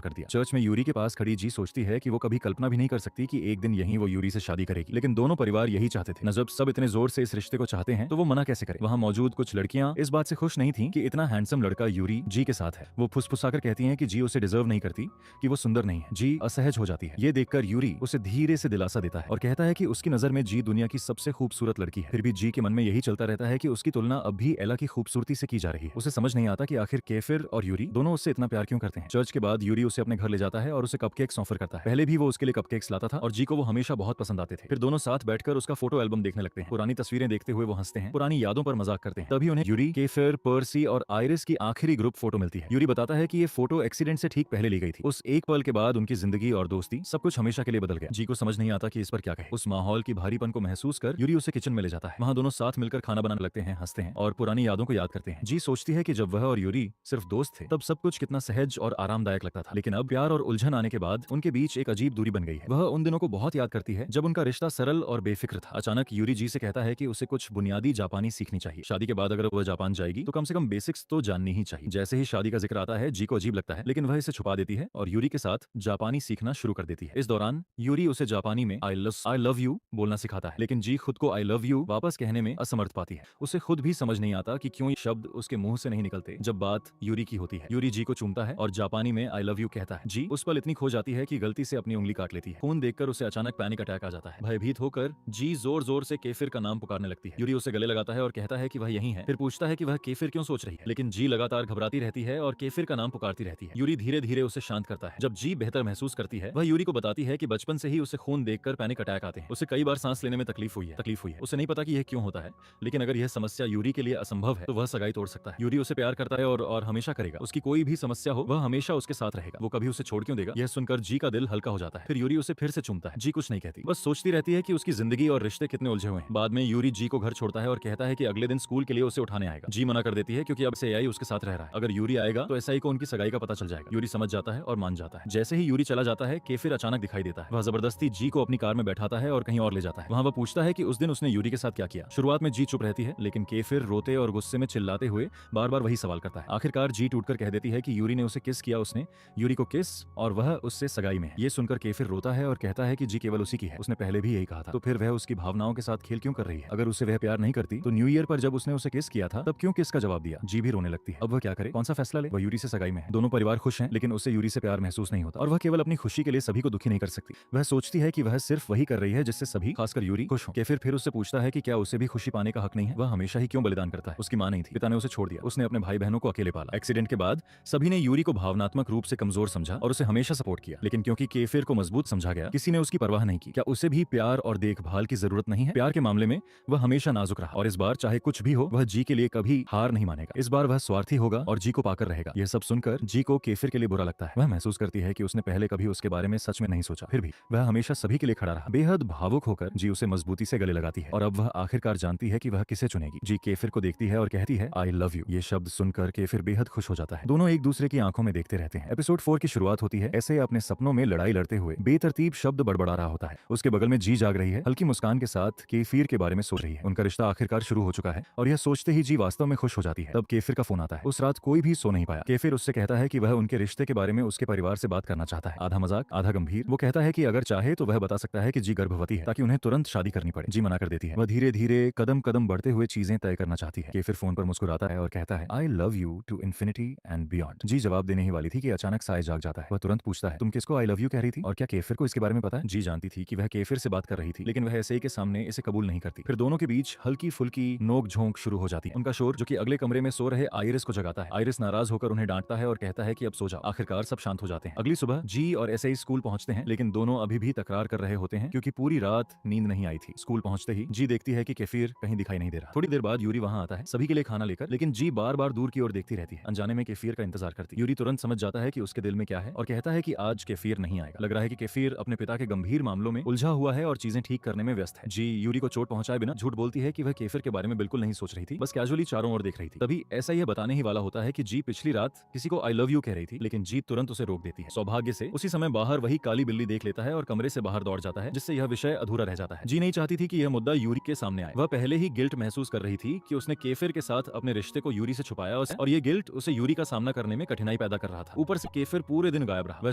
कर दिया। चर्च में यूरी के पास खड़ी जी सोचती है कि वो कभी कल्पना भी नहीं कर सकती कि एक दिन यहीं वो यूरी से शादी करेगी, लेकिन दोनों परिवार यही चाहते थे। न जब सब इतने जोर से इस रिश्ते को चाहते हैं तो वो मना कैसे करे। वहाँ मौजूद कुछ लड़कियां इस बात से खुश नहीं थी कि इतना हैंडसम लड़का यूरी जी के साथ है। वो फुसफुसाकर कहती हैं कि जी उसे डिजर्व नहीं करती, कि वो सुंदर नहीं है। जी असहज हो जाती है। ये देखकर यूरी उसे धीरे से दिलासा देता है और कहता है कि उसकी नजर में जी दुनिया की सबसे खूबसूरत लड़की है। फिर भी जी के मन में यही चलता रहता है कि उसकी तुलना अब भी एला की खूबसूरती से की जा रही है। उसे समझ नहीं आता कि आखिर केफिर और यूरी दोनों उससे इतना प्यार क्यों करते हैं। चर्च के बाद यूरी उसे अपने घर ले जाता है और उसे कपकेक्स ऑफर करता है। पहले भी वो उसके लिए कपकेक्स लाता था और जी को वो हमेशा बहुत पसंद आते थे। फिर दोनों साथ बैठकर उसका फोटो एल्बम देखने लगते हैं। पुरानी तस्वीरें देखते हुए वो हंसते हैं, पुरानी यादों पर मजाक करते हैं। तभी उन्हें यूरी, केफिर, पर्सी और आयरिस की आखिरी ग्रुप फोटो मिलती है। यूरी बताता है कि ये फोटो एक्सीडेंट से ठीक पहले ली गई थी। उस एक पल के बाद उनकी जिंदगी और दोस्ती सब कुछ हमेशा के लिए बदल गया। जी को समझ नहीं आता कि इस पर क्या कहे। उस माहौल की भारीपन को महसूस कर यूरी उसे किचन में ले जाता है। वहाँ दोनों साथ मिलकर खाना बनाने लगते हैं, हंसते हैं और पुरानी यादों को याद करते हैं। जी सोचती है कि जब वह और यूरी सिर्फ दोस्त थे तब सब कुछ कितना सहज और आरामदायक लगता था, लेकिन अब प्यार और उलझन आने के बाद उनके बीच एक अजीब दूरी बन गई है। वह उन दिनों को बहुत याद करती है जब उनका रिश्ता सरल और बेफिक्र था। अचानक यूरी जी से कहता है कि उसे कुछ बुनियादी जापानी सीखनी चाहिए। शादी के बाद अगर वह जापान जाएगी तो कम से कम बेसिक्स तो जाननी ही चाहिए। जैसे ही शादी का जिक्र आता है जी को अजीब लगता है, लेकिन वह इसे छुपा देती है और यूरी के साथ जापानी सीखना शुरू कर देती है। इस दौरान यूरी उसे जापानी में आई लव यू बोलना सिखाता है, लेकिन जी खुद को आई लव यू वापस कहने में असमर्थ पाती है। उसे खुद भी समझ नहीं आता कि क्यों ये शब्द उसके मुंह से नहीं निकलते जब बात यूरी की होती है। यूरी जी को चूमता है और जापानी में आई लव यू कहता है। जी उस पल इतनी खो जाती है कि गलती से अपनी उंगली काट लेती है। खून देखकर उसे अचानक पैनिक अटैक आ जाता है। भयभीत होकर जी जोर जोर से केफिर का नाम पुकारने लगती है। यूरी उसे गले लगाता है और कहता है कि वह यही है। फिर पूछता है कि वह केफिर क्यों सोच रही है, लेकिन जी लगातार घबराती रहती है और केफिर का नाम पुकारती रहती है। यूरी धीरे धीरे उसे शांत करता है। जब जी बेहतर महसूस करती है वह यूरी को बताती है कि बचपन से ही उसे खून देखकर पैनिक अटैक आते हैं। उसे कई बार सांस लेने में तकलीफ हुई है। उसे नहीं पता कि यह क्यों होता है, लेकिन अगर यह समस्या यूरी के लिए असंभव है तो वह सगाई तोड़ सकता है। यूरी उसे प्यार करता है और हमेशा करेगा। उसकी कोई भी समस्या हो वह हमेशा उसके साथ रहेगा। वो कभी उसे छोड़ क्यों देगा। यह सुनकर जी का दिल हल्का हो जाता है। फिर यूरी उसे फिर से चूमता है। जी कुछ नहीं कहती, बस सोचती रहती है कि उसकी जिंदगी और रिश्ते कितने उलझे हुए हैं। बाद में यूरी जी को घर छोड़ता है और कहता है कि अगले दिन स्कूल के लिए उसे उठाने आएगा। जी मना कर देती है क्योंकि अब से एआई उसके साथ रह रहा है। अगर यूरी आएगा तो एसआई को उनकी सगाई का पता चल जाएगा। यूरी समझ जाता है और मान जाता है। जैसे ही यूरी चला जाता है केफिर अचानक दिखाई देता है। वह जबरदस्ती जी को अपनी कार में बैठाता है और कहीं और ले जाता है। वहाँ वह पूछता है कि उस दिन उसने यूरी के साथ क्या किया। शुरुआत में जी चुप रहती है, लेकिन केफिर रोते और गुस्से में चिल्लाते हुए बार बार वही सवाल करता है। आखिरकार जी टूटकर कह देती है कि यूरी ने उसे किस किया, उसने यूरी को किस, और वह उससे सगाई में है। ये सुनकर केफिर रोता है और कहता है कि जी केवल उसी की है, उसने पहले भी यही कहा था। तो फिर वह उसकी भावनाओं के साथ खेल क्यों कर रही है। अगर उसे वह प्यार नहीं करती तो न्यू ईयर पर जब उसने उसे किस किया था तब क्यों किस का जवाब दिया। जी भी रोने लगती है। अब वह क्या करे, कौन सा फैसला ले। वह यूरी से सगाई में है, दोनों परिवार खुश हैं, लेकिन उसे यूरी से प्यार महसूस नहीं होता और वह केवल अपनी खुशी के लिए सभी को दुखी नहीं कर सकती। वह सोचती है कि वह सिर्फ वही कर रही है जिससे सभी, खासकर यूरी, खुश हो। केफिर फिर उससे पूछता है कि क्या उसे भी खुशी पाने का हक नहीं है। वह हमेशा ही क्यों बलिदान करता है। उसकी मां नहीं थी, पिता ने उसे छोड़ दिया, उसने अपने भाई बहनों को अकेले पाला। एक्सीडेंट के बाद सभी ने यूरी को भावनात्मक रूप से कमजोर समझा और उसे हमेशा सपोर्ट किया, लेकिन क्योंकि केफिर को मजबूत समझा गया किसी ने उसकी परवाह नहीं की। क्या उसे भी प्यार और देखभाल की जरूरत नहीं है। प्यार के मामले में वह हमेशा नाजुक रहा और इस बार चाहे कुछ भी हो वह जी के लिए कभी हार नहीं मानेगा। इस बार वह स्वार्थी होगा और जी को पाकर रहेगा। यह सब सुनकर जी को केफिर के लिए बुरा लगता है। वह महसूस करती है कि उसने पहले कभी उसके बारे में सच में नहीं सोचा, फिर भी वह हमेशा सभी के लिए खड़ा रहा। बेहद भावुक होकर जी उसे मजबूती से गले लगाती है और अब वह आखिरकार जानती है कि वह किसे चुनेगी। जी केफिर को देखती है और कहती है आई लव यू। ये शब्द सुनकर केफिर बेहद खुश हो जाता है। दोनों एक दूसरे की आंखों में देखते रहते हैं। एपिसोड 4 की शुरुआत होती है ऐसे अपने सपनों में लड़ाई लड़ते हुए बेतरतीब शब्द बड़बड़ा रहा होता है। उसके बगल में जी जाग रही है, हल्की मुस्कान के साथ केफिर के बारे में सोच रही है। उनका रिश्ता आखिरकार शुरू हो चुका है और यह सोचते ही जी वास्तव में खुश हो जाती है। तब केफिर का फोन आता है। उस रात कोई भी सो नहीं पाया। केफिर उससे कहता है कि वह उनके रिश्ते के बारे में उसके परिवार से बात करना चाहता है। आधा मजाक आधा गंभीर। वो कहता है कि अगर चाहे तो वह बता सकता है कि जी गर्भवती है ताकि उन्हें तुरंत शादी करनी पड़े। जी मना कर देती है। वह धीरे धीरे कदम कदम बढ़ते हुए चीजें तय करना चाहती है। केफिर फोन पर मुस्कुराता है और कहता है I love you to infinity and beyond. जी जवाब देने ही वाली थी कि अचानक साय जाग जाता है। वह तुरंत पूछता है तुम किसको आई लव यू कह रही थी और क्या केफिर को इसके बारे में पता है। जी जानती थी कि वह केफिर से बात कर रही थी, लेकिन वह ऐसे ही के सामने इसे कबूल नहीं करती। फिर दोनों के बीच हल्की फुल्की नोक झोंक शुरू हो जाती है। उनका शोर जो कि अगले कमरे में सो रहे आयरिस को जगाता है। आयरिस नाराज होकर उन्हें डांटता है और कहता है कि अब सो जाओ। आखिरकार सब शांत हो जाते हैं। अगली सुबह जी और एसआई स्कूल पहुंचते हैं, लेकिन दोनों अभी भी तकरार कर रहे होते हैं क्योंकि पूरी रात नींद नहीं आई थी। स्कूल पहुंचते ही जी देखती है कि केफिर कहीं दिखाई नहीं दे रहा। थोड़ी देर बाद यूरी वहां आता है सभी के लिए खाना लेकर, लेकिन जी बार बार दूर की ओर देखती रहती है, अनजाने में केफिर का इंतजार करती। यूरी तुरंत समझ जाता है कि उसके दिल में क्या है और कहता है कि आज केफिर नहीं आएगा। लग रहा है कि केफिर अपने पिता के गंभीर मामलों में उलझा हुआ है और चीजें ठीक करने में व्यस्त है। जी यूरी को चोट पहुंचाए बिना झूठ बोलती है कि वह केफिर के बारे में बिल्कुल नहीं सोच रही थी, बस कैजुअली चारों ओर देख रही थी। तभी ऐसा यह बताने ही वाला होता है कि जी पिछली रात किसी को आई लव यू कह रही थी, लेकिन जी तुरंत उसे रोक देती है। सौभाग्य से उसी समय बाहर वही काली बिल्ली देख लेता है और कमरे से बाहर दौड़ जाता है, जिससे यह विषय अधूरा रह जाता है। जी नहीं चाहती थी कि यह मुद्दा यूरी के सामने आए। वह पहले ही गिल्ट महसूस कर रही थी कि उसने केफिर के साथ अपने रिश्ते को यूरी से छुपाया और ये गिल्ट उसे यूरी का सामना करने में कठिनाई पैदा कर रहा था। ऊपर से केफिर पूरे दिन गायब रहा, वह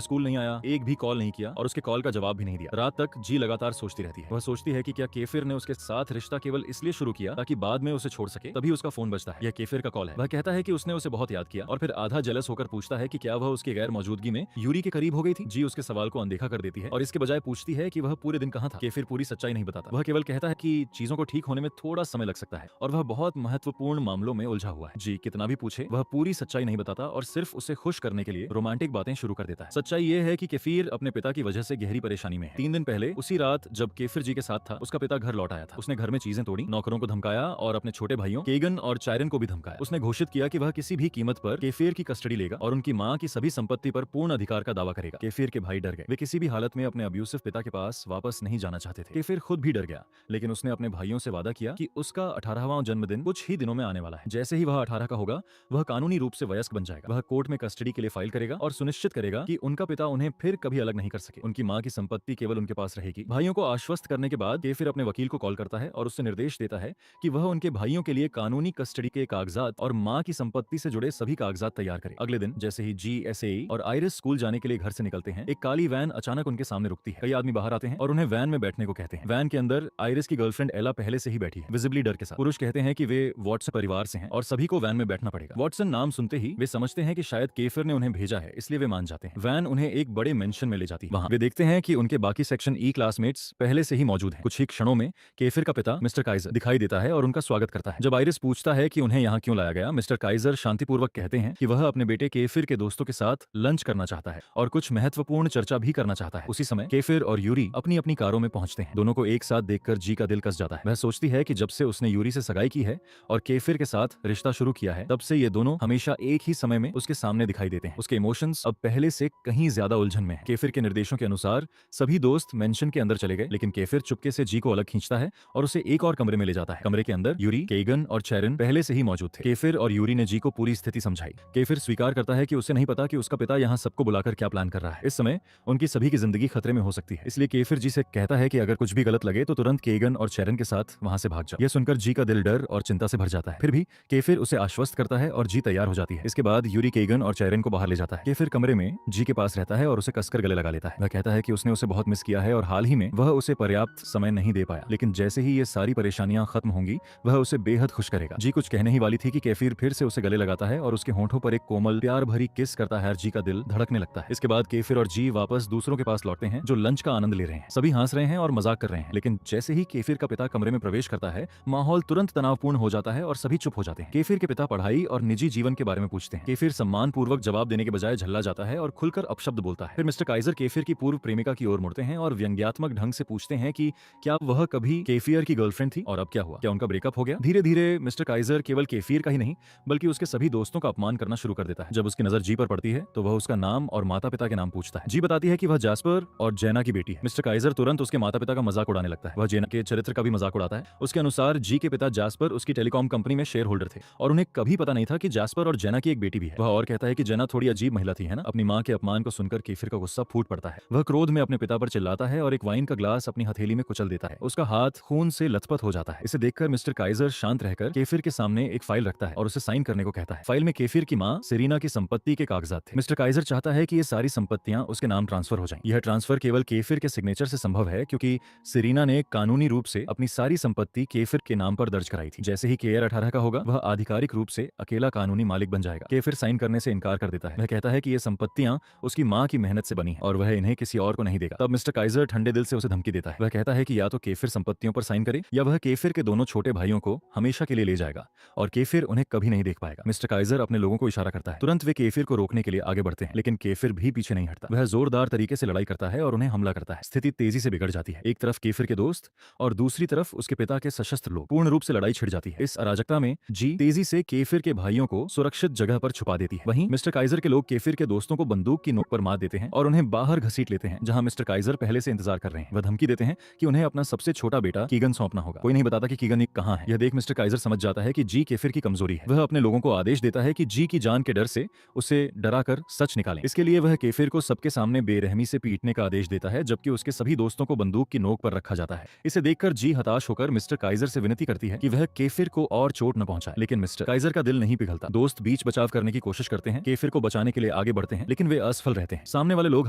स्कूल नहीं आया, एक भी कॉल नहीं किया और उसके कॉल का जवाब भी नहीं दिया। रात तक जी लगातार सोचती रहती है। वह सोचती है कि क्या केफिर ने उसके साथ रिश्ता केवल इसलिए शुरू किया ताकि बाद में उसे छोड़ सके। तभी उसका फोन बजता है। यह केफिर का कॉल है। वह कहता है कि उसने उसे बहुत याद किया और फिर आधा जेलस होकर पूछता है कि क्या वह उसकी गैर मौजूदगी में यूरी के करीब हो गई थी। जी उसके सवाल को अनदेखा कर देती है और इसके बजाय पूछती है कि वह पूरे दिन कहाँ था। केफिर पूरी सच्चाई नहीं बताता। वह केवल कहता है कि चीजों को ठीक होने में थोड़ा समय लग सकता है और वह बहुत महत्वपूर्ण मामलों में उलझा हुआ है। जी कितना भी पूछे वह पूरी सच्चाई नहीं बताता और सिर्फ उसे खुश करने के लिए रोमांटिक बातें शुरू कर देता है। सच्चाई ये है कि केफिर अपने पिता की वजह से गहरी परेशानी में है। 3 दिन पहले उसी रात जब केफिर जी के साथ था, उसका पिता घर लौट आया था। उसने घर में चीजें तोड़ी, नौकरों को धमकाया और अपने छोटे भाइयों केगन और चायरन को भी धमकाया। उसने घोषित किया कि वह किसी भी कीमत पर केफिर की कस्टडी लेगा और उनकी मां की सभी संपत्ति पर पूर्ण अधिकार का दावा करेगा। केफिर के भाई डर गए। वे किसी भी हालत में अपने अब्यूसिव पिता के पास वापस नहीं जाना चाहते थे। केफिर खुद भी डर गया, लेकिन उसने अपने भाइयों से वादा किया कि उसका 18वां जन्मदिन कुछ ही दिनों में आने वाला है। जैसे ही वह 18 का होगा, वह कानूनी रूप से वयस्क बन जाएगा। वह कोर्ट में कस्टडी के लिए फाइल करेगा और सुनिश्चित करेगा कि उनका पिता उन्हें फिर कभी अलग नहीं कर सके। उनकी मां की संपत्ति केवल उनके पास रहेगी। भाइयों को आश्वस्त करने के बाद केफिर अपने वकील को कॉल करता है और उससे निर्देश देता है कि वह उनके भाइयों के लिए कानूनी कस्टडी के कागजात और मां की संपत्ति से जुड़े सभी कागजात तैयार करे। अगले दिन जैसे ही जी, एसए और आइरिस स्कूल जाने के लिए घर से निकलते हैं, एक काली वैन अचानक उनके सामने रुकती है। कई आदमी बाहर आते हैं और उन्हें वैन में बैठने को कहते हैं। वैन के अंदर आइरिस की गर्लफ्रेंड एला पहले से ही बैठी है, विजिबली डर के साथ। पुरुष कहते हैं कि वे वॉटसन परिवार से हैं और सभी को वैन में बैठना पड़ेगा। वॉटसन नाम सुनते ही वे समझते हैं कि शायद केफिर ने उन्हें भेजा है, इसलिए वे मान जाते हैं। वैन उन्हें एक बड़े मेंशन में ले जाती है। वहां वे देखते हैं कि उनके बाकी सेक्शन ई क्लासमेट्स पहले से ही मौजूद हैं। कुछ ही क्षणों में केफिर का पिता मिस्टर काइजर दिखाई देता है और उनका स्वागत करता है। जब आइरिस पूछता है कि उन्हें यहाँ क्यों लाया गया, मिस्टर काइजर शांतिपूर्वक कहते हैं कि वह अपने बेटे केफिर के दोस्तों के साथ लंच करना चाहता है और कुछ महत्वपूर्ण चर्चा भी करना चाहता है। उसी समय केफिर और यूरी अपनी अपनी कारों में पहुंचते हैं। दोनों को एक साथ देखकर जी का दिल कस जाता है। वह सोचती है कि जब से उसने यूरी से सगाई की है और केफिर के साथ रिश्ता शुरू किया है, तब से ये दोनों हमेशा एक ही समय में उसके सामने दिखाई देते हैं। उसके इमोशंस अब पहले से कहीं ज्यादा उलझन में हैं। केफिर के निर्देशों के अनुसार सभी दोस्त मेंशन के अंदर चले गए, लेकिन केफिर चुपके से जी को अलग खींचता है और उसे एक और कमरे में ले जाता है। कमरे के अंदर यूरी, केगन और चैरन पहले से ही मौजूद थे। केफिर और यूरी ने जी को पूरी स्थिति समझाई। केफिर स्वीकार करता है कि उसे नहीं पता कि उसका पिता यहाँ सबको बुलाकर क्या प्लान कर रहा है। इस समय उनकी सभी की जिंदगी खतरे में हो सकती है, इसलिए केफिर जी से कहता है कि अगर कुछ भी गलत लगे तो तुरंत केगन और चैरन के साथ वहां से भाग जाओ। यह सुनकर जी का दिल डर और चिंता से भर जाता है। फिर भी केफिर उसे आश्वस्त करता है और जी तैयार हो जाती है। इसके बाद यूरी केगन और चैरन को बाहर ले जाता है। केफिर कमरे में जी के पास रहता है और उसे कसकर गले लगा लेता है। वह कहता है कि उसने उसे बहुत मिस किया है और हाल ही में वह उसे पर्याप्त समय नहीं दे पाया, लेकिन जैसे ही ये सारी परेशानियां खत्म होंगी वह उसे बेहद खुश करेगा। जी कुछ कहने ही वाली थी कि केफिर फिर से उसे गले लगाता है और उसके होंठों पर एक कोमल प्यार भरी किस करता है और जी का दिल धड़कने लगता है। इसके बाद केफिर और जी वापस दूसरों के पास लौटते हैं जो लंच का आनंद ले रहे हैं। सभी हंस रहे हैं और मजाक कर रहे हैं, लेकिन जैसे ही केफिर का पिता कमरे में प्रवेश करता है, माहौल तुरंत तनावपूर्ण हो जाता है और सभी चुप हो जाते हैं। केफिर के पिता पढ़ाई और निजी जीवन के बारे में पूछते हैं। केफिर सम्मान पूर्वक जवाब देने के बजाय झल्ला जाता है और खुलकर अपशब्द बोलता है। फिर मिस्टर काइजर केफिर की पूर्व प्रेमिका की ओर मुड़ते हैं और व्यंग्यात्मक ढंग से पूछते हैं कि क्या वह कभी केफिर की गर्लफ्रेंड थी और अब क्या हुआ, क्या उनका ब्रेकअप हो गया। धीरे धीरे मिस्टर काइजर केवल केफिर का ही नहीं बल्कि उसके सभी दोस्तों का अपमान करना शुरू कर देता है। जब उसकी नजर जी पर पड़ती है तो वह उसका नाम और माता पिता के नाम पूछता है। जी बताती है कि वह जैस्पर और जेना की बेटी है। मिस्टर काइजर तुरंत उसके माता पिता का मजाक उड़ाने लगता है। वह जेना के चरित्र का भी मजाक उड़ाता है। उसके अनुसार जी के पिता जैस्पर उसकी टेलीकॉम कंपनी में शेयर होल्डर थे और उन्हें कभी पता नहीं था कि जैस्पर और जेना की एक बेटी भी है। वह और कहता है कि जेना थोड़ी अजीब महिला थी, है ना। अपनी मां के अपमान को सुनकर केफिर का गुस्सा फूट पड़ता है। वह क्रोध में अपने पिता पर चिल्लाता है और एक वाइन का ग्लास अपनी हथेली में कुचल देता है। उसका हाथ खून से लथपथ हो जाता है। इसे देखकर मिस्टर काइजर शांत रहकर केफिर के सामने एक फाइल रखता है और उसे साइन करने को कहता है। फाइल में केफिर की मां सेरीना की संपत्ति के कागजात थे। मिस्टर काइजर चाहता है कि ये सारी संपत्तियां उसके नाम ट्रांसफर हो जाएं। यह ट्रांसफर केवल केफिर के सिग्नेचर से संभव है क्योंकि सेरीना ने कानूनी रूप से अपनी सारी संपत्ति केफिर के नाम पर दर्ज कराई थी। जैसे ही केयर 18 का होगा वह आधिकारिक रूप से अकेला कानूनी मालिक बन जाएगा। केफिर साइन करने से इनकार कर देता है। वह कहता है कि ये संपत्तियां उसकी मां की मेहनत से बनी है और वह इन्हें किसी और को नहीं देगा। तब मिस्टर काइजर ठंडे दिल से उसे धमकी देता है। वह कहता है कि या तो केफिर संपत्तियों पर साइन करे या वह केफिर के दोनों छोटे भाइयों को हमेशा के लिए ले जाएगा और केफिर उन्हें कभी नहीं देख पाएगा। मिस्टर काइजर अपने लोगों को इशारा करता है। तुरंत वे केफिर को रोकने के लिए आगे बढ़ते हैं, लेकिन केफिर भी पीछे नहीं हटता। वह जोरदार तरीके से लड़ाई करता है और उन्हें हमला करता है। स्थिति तेजी से बिगड़ जाती है। एक तरफ केफिर के दोस्त और दूसरी तरफ उसके पिता के सशस्त्र लोग। पूर्ण रूप से लड़ाई छिड़ जाती है। इस अराजकता में जी तेजी से केफिर के भाइयों को सुरक्षित जगह पर छुपा देती है। वहीं मिस्टर काइजर के लोग केफिर के दोस्तों को बंदूक की नोक पर मार देते हैं और उन्हें बाहर घसीट लेते हैं जहां मिस्टर काइजर पहले से इंतजार कर रहे हैं। वह धमकी देते हैं कि उन्हें अपना सबसे छोटा बेटा कीगन सौंपना होगा। कोई नहीं बताता कि कीगन कहां है। यह देख मिस्टर काइजर समझ जाता है कि जी केफिर की कमजोरी है। वह अपने लोगों को आदेश देता है कि जी की जान के डर से उसे डराकर सच निकालें। इसके लिए वह केफिर को सबके सामने बेरहमी से पीटने का आदेश देता है जबकि उसके सभी दोस्तों को बंदूक की नोक पर रखा जाता है। इसे देखकर जी हताश होकर मिस्टर काइजर से विनती करती है कि वह केफिर को और चोट न पहुंचाए, लेकिन मिस्टर काइजर का दिल नहीं पिघलता। दोस्त बीच बचाव करने की कोशिश करते हैं, केफिर को बचाने के लिए आगे बढ़ते हैं, लेकिन वे असफल रहते हैं। सामने वाले लोग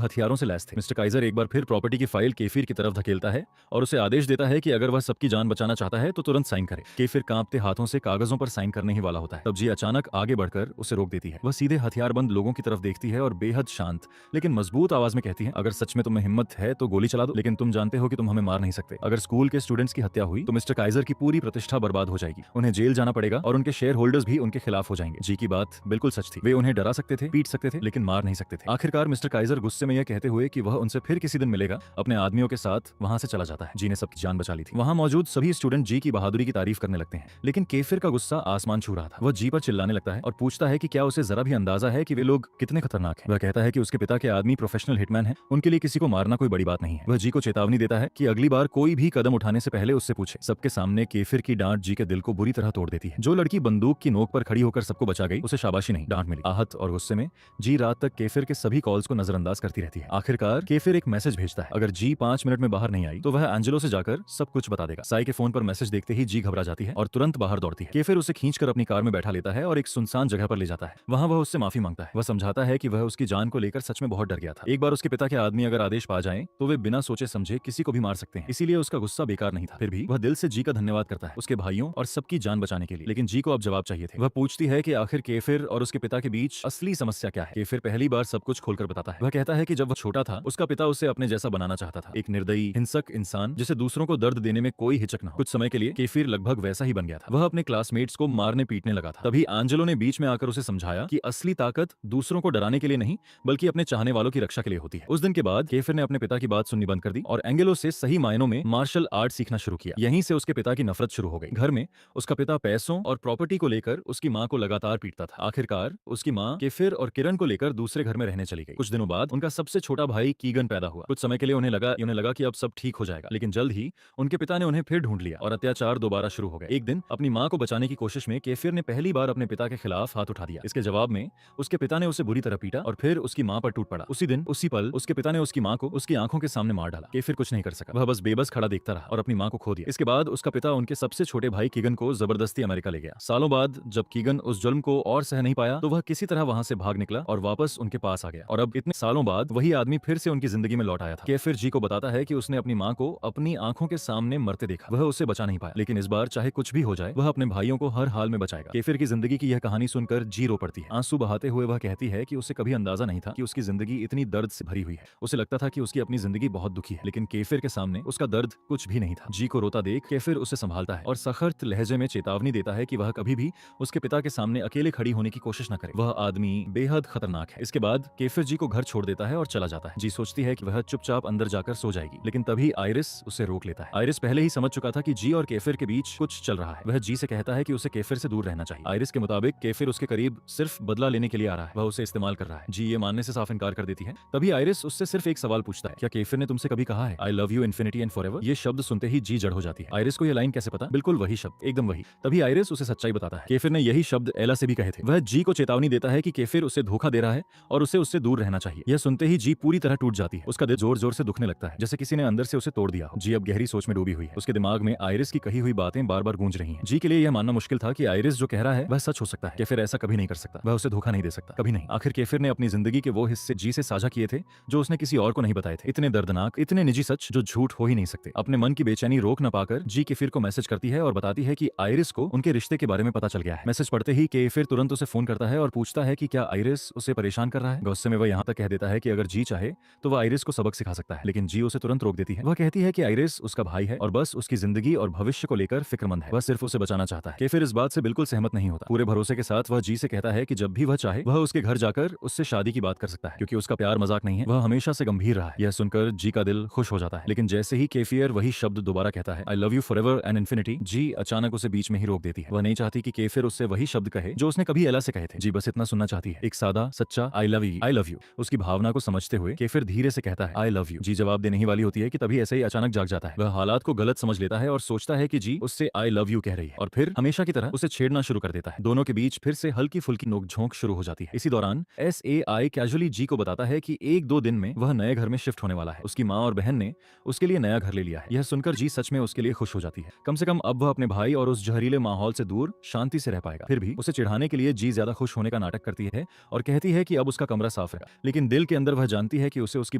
हथियारों से लैस थे। मिस्टर काइजर एक बार फिर प्रॉपर्टी की फाइल केफिर की तरफ धकेलता है और उसे आदेश देता है कि अगर वह सबकी जान बचाना चाहता है तो तुरंत साइन करे। केफिर कांपते हाथों से कागजों पर साइन करने ही वाला होता है। तब जी अचानक आगे बढ़कर उसे रोक देती है। वह सीधे हथियारबंद लोगों की तरफ देखती है और बेहद शांत लेकिन मजबूत आवाज में कहती है, अगर सच में तुम्हें हिम्मत है तो गोली चला दो, लेकिन तुम जानते हो कि तुम हमें मार नहीं सकते। अगर स्कूल के स्टूडेंट्स की हत्या हुई तो मिस्टर काइजर की पूरी प्रतिष्ठा बर्बाद हो जाएगी, उन्हें जेल जाना पड़ेगा और उनके शेयर होल्डर्स भी उनके खिलाफ हो जाएंगे। जी की बात बिल्कुल सच थी। वे उन्हें डरा सकते थे, पीट सकते थे, लेकिन मार नहीं सकते थे। आखिरकार मिस्टर काइजर गुस्से में यह कहते हुए कि वह उनसे फिर किसी दिन मिलेगा, अपने आदमियों के साथ वहां से चला जाता है। जी ने सबकी जान बचा ली थी। वहां मौजूद सभी स्टूडेंट जी की बहादुरी की तारीफ करने लगते हैं, लेकिन केफिर का गुस्सा आसमान छू रहा था। वह जी पर चिल्लाने लगता है और पूछता है कि क्या उसे जरा भी अंदाजा है कि वे लोग कितने खतरनाक हैं। वह कहता है कि उसके पिता के आदमी प्रोफेशनल हिटमैन है, उनके लिए किसी को मारना कोई बड़ी बात नहीं है। वह जी को चेतावनी देता है कि अगली बार कोई भी कदम उठाने से पहले उससे पूछे। सबके सामने केफिर की डांट जी के दिल को बुरी तरह तोड़ देती है। जो लड़की बंदूक की नोक पर खड़ी होकर सबको बचा गई, उसे शाबाशी नहीं, डांट मिली। आहत और गुस्से में जी रात तक केफिर के सभी कॉल्स को नजरअंदाज करती रहती है। आखिरकार केफिर एक मैसेज भेजता है, अगर जी 5 मिनट में बाहर नहीं आई तो वह एंजेलो से जाकर सब कुछ बता देगा। साई के फोन पर मैसेज देखते ही जी घबरा जाती है और तुरंत बाहर दौड़ती है। केफिर उसे खींचकर अपनी कार में बैठा लेता है और एक सुनसान जगह पर ले जाता है। वहां वह उससे माफी मांगता है। वह समझाता है कि वह उसकी जान को लेकर सच में बहुत डर गया था। एक बार उसके पिता के आदमी अगर आदेश पा जाएं तो वे बिना सोचे समझे किसी को भी मार सकते हैं, इसीलिए उसका गुस्सा बेकार नहीं था। फिर भी वह दिल से जी का धन्यवाद करता है, उसके भाइयों और सबकी जान बचाने के लिए। लेकिन जी को अब जवाब चाहिए थे। वह पूछती है कि आखिर केफिर और उसके पिता के बीच असली समस्या क्या है। केफिर पहली बार सब कुछ खोलकर बताता है। वह कहता है कि जब वह छोटा था उसका पिता उसे अपने जैसा बनाना चाहता था, एक निर्दयी हिंसक इंसान जिसे दूसरों को दर्द देने में कोई हिचक न हो। कुछ समय के लिए केफिर लगभग वैसा ही बन गया था। वह अपने क्लासमेट्स को मारने पीटने लगा था। तभी एंजेलो ने बीच में आकर उसे समझाया कि असली ताकत दूसरों को डराने के लिए नहीं बल्कि अपने चाहने वालों की रक्षा के लिए होती है। उस दिन के बाद केफिर ने अपने पिता की बात सुननी बंद कर दी और एंजेलो से सही मायनों में मार्शल आर्ट सीखना शुरू किया। यहीं से उसके पिता की नफरत शुरू हो गई। घर में उसका पिता पैसों और प्रॉपर्टी को लेकर उसकी मां को लगातार पीटता था। आखिरकार उसकी मां केफिर और किरण को लेकर दूसरे घर में रहने चली गई। कुछ दिनों बाद उनका सबसे छोटा भाई कीगन पैदा हुआ। कुछ समय के लिए उन्हें लगा कि अब सब ठीक हो जाएगा, लेकिन जल्द ही उनके पिता ने उन्हें फिर ढूंढ लिया और अत्याचार दोबारा शुरू हो गए। एक दिन अपनी मां को बचाने की कोशिश में केफिर ने पहली बार अपने पिता के खिलाफ हाथ उठा दिया। इसके जवाब में उसके पिता ने उसे बुरी तरह पीटा और फिर उसकी मां पर टूट पड़ा। उसी दिन उसी पल उसके पिता ने उसकी मां को उसकी आंखों के सामने मार डाला। केफिर कुछ नहीं कर सका, वह बस बेबस खड़ा देखता रहा और अपनी मां को खो दिया। इसके बाद उसका पिता उनके सबसे छोटे भाई कीगन को जबरदस्ती अमेरिका ले गया। सालों बाद जब कीगन उस जुल्म को और सह नहीं पाया तो वह किसी तरह वहां से भाग निकला और वापस उनके पास आ गया। और अब इतने सालों बाद वही आदमी फिर से उनकी जिंदगी में लौट आया था। केफिर जी को बताता है कि उसने अपनी मां को अपनी आंखों के सामने मरते देखा। वह उसे बचा नहीं पाया, लेकिन इस बार चाहे कुछ भी हो जाए वह अपने भाइयों को हर हाल में बचाएगा। केफिर की जिंदगी की यह कहानी सुनकर जी रो पड़ती है। आंसू बहाते हुए वह कहती है कि उसे कभी अंदाजा नहीं था कि उसकी जिंदगी इतनी दर्द से भरी हुई है। उसे लगता था कि उसकी अपनी जिंदगी बहुत दुखी है, लेकिन केफिर के सामने उसका दर्द कुछ भी नहीं था। जी को रोता देख केफिर उसे संभालता है और सख्त लहजे में चेतावनी देता है कि वह कभी भी उसके पिता के सामने अकेले खड़ी होने की कोशिश न करे। वह आदमी बेहद खतरनाक है। इसके बाद केफिर जी को घर छोड़ देता है और चला जाता है। जी सोचती है कि वह चुपचाप अंदर जाकर सो जाएगी, लेकिन तभी आइरिस उसे रोक लेता है। आइरिस पहले ही समझ चुका था कि जी और केफिर के बीच कुछ चल रहा है। वह जी से कहता है कि उसे केफिर से दूर रहना चाहिए। आइरिस के मुताबिक केफिर उसके करीब सिर्फ बदला लेने के लिए आ रहा है, वह उसे इस्तेमाल कर रहा है। जी ये मानने से साफ इनकार कर देती है। तभी आइरिस उससे सिर्फ एक सवाल पूछता है, क्या केफिर ने तुमसे कभी कहा है I love you infinity and forever? ये शब्द सुनते ही जी जड़ हो जाती है। आइरिस को यह लाइन कैसे पता? बिल्कुल वही शब्द, एकदम वही। तभी आइरिस उसे सच्चाई बताता है, केफिर ने यही शब्द एला से भी कहे थे। वह जी को चेतावनी देता है कि केफिर उसे धोखा दे रहा है और उसे उससे दूर रहना चाहिए। यह सुनते ही जी पूरी तरह टूट जाती है। उसका दिल जोर जोर से दुखने लगता है, जैसे किसी ने अंदर से उसे तोड़ दिया हो। जी अब गहरी सोच में डूबी हुई है। उसके दिमाग में आइरिस की कही हुई बातें बार बार गूंज रही हैं। जी के लिए यह मानना मुश्किल था कि आइरिस जो कह रहा है वह सच हो सकता है। केफिर ऐसा कभी नहीं कर सकता, वह उसे धोखा नहीं दे सकता, कभी नहीं। आखिर केफिर ने अपनी जिंदगी के वो हिस्से जी से साझा किए थे जो उसने किसी और को नहीं बताए थे। इतने दर्दनाक, इतने निजी सच जो झूठ हो ही नहीं सकते। अपने मन की बेचैनी रोक न पाकर जी केफिर को मैसेज करती है और बताती है कि आइरिस को उनके रिश्ते के बारे में पता चल गया है। मैसेज पढ़ते ही केफिर तुरंत उसे फोन करता है और पूछता है कि क्या आइरिस उसे परेशान कर रहा है। गुस्से में वह यहाँ तक कह देता है कि अगर जी चाहे तो वह आइरिस को सबक सिखा सकता है, लेकिन जी उसे तुरंत रोक देती है। वह कहती है कि आइरिस उसका भाई है और बस उसकी जिंदगी और भविष्य को लेकर फिक्रमंद है, वह सिर्फ उसे बचाना चाहता है। केफिर इस बात से बिल्कुल सहमत नहीं होता। पूरे भरोसे के साथ वह जी से कहता है कि जब भी वह चाहे वह उसके घर जाकर उससे शादी की बात कर सकता है, क्योंकि उसका प्यार मजाक नहीं है, वह हमेशा से गंभीर रहा है। यह सुनकर जी का दिल खुश हो जाता है, लेकिन जैसे ही केफिर वही शब्द दोबारा कहता है I love you forever and infinity, जी अचानक उसे बीच में ही रोक देती है। वह नहीं चाहती कि केफिर उससे वही शब्द कहे जो उसने कभी एला से कहे थे। जी बस इतना सुनना चाहती है, एक सादा सच्चा आई लव यू। उसकी भावना को समझते हुए केफिर धीरे से कहता है आई लव यू। जी जवाब देने ही वाली होती है कि तभी ऐसे ही अचानक जाग जाता है। वह हालात को गलत समझ लेता है और सोचता है कि जी उससे आई लव यू कह रही है और फिर हमेशा की तरह उसे छेड़ना शुरू कर देता है। दोनों के बीच फिर से हल्की फुल्की नोकझोंक शुरू हो जाती है। इसी दौरान SAI कैजुअली जी को बताता है कि 1-2 दिन में वह नए घर में शिफ्ट होने वाला है। उसकी माँ और बहन ने उसके लिए नया घर ले लिया है। यह सुनकर जी सच में उसके लिए खुश हो जाती है। कम से कम अब वह अपने भाई और उस जहरीले माहौल से दूर दूर शांति से रह पाएगा। फिर भी उसे चिढ़ाने के लिए जी ज्यादा खुश होने का नाटक करती है और कहती है कि अब उसका कमरा साफ रहेगा, लेकिन दिल के अंदर वह जानती है कि उसे उसकी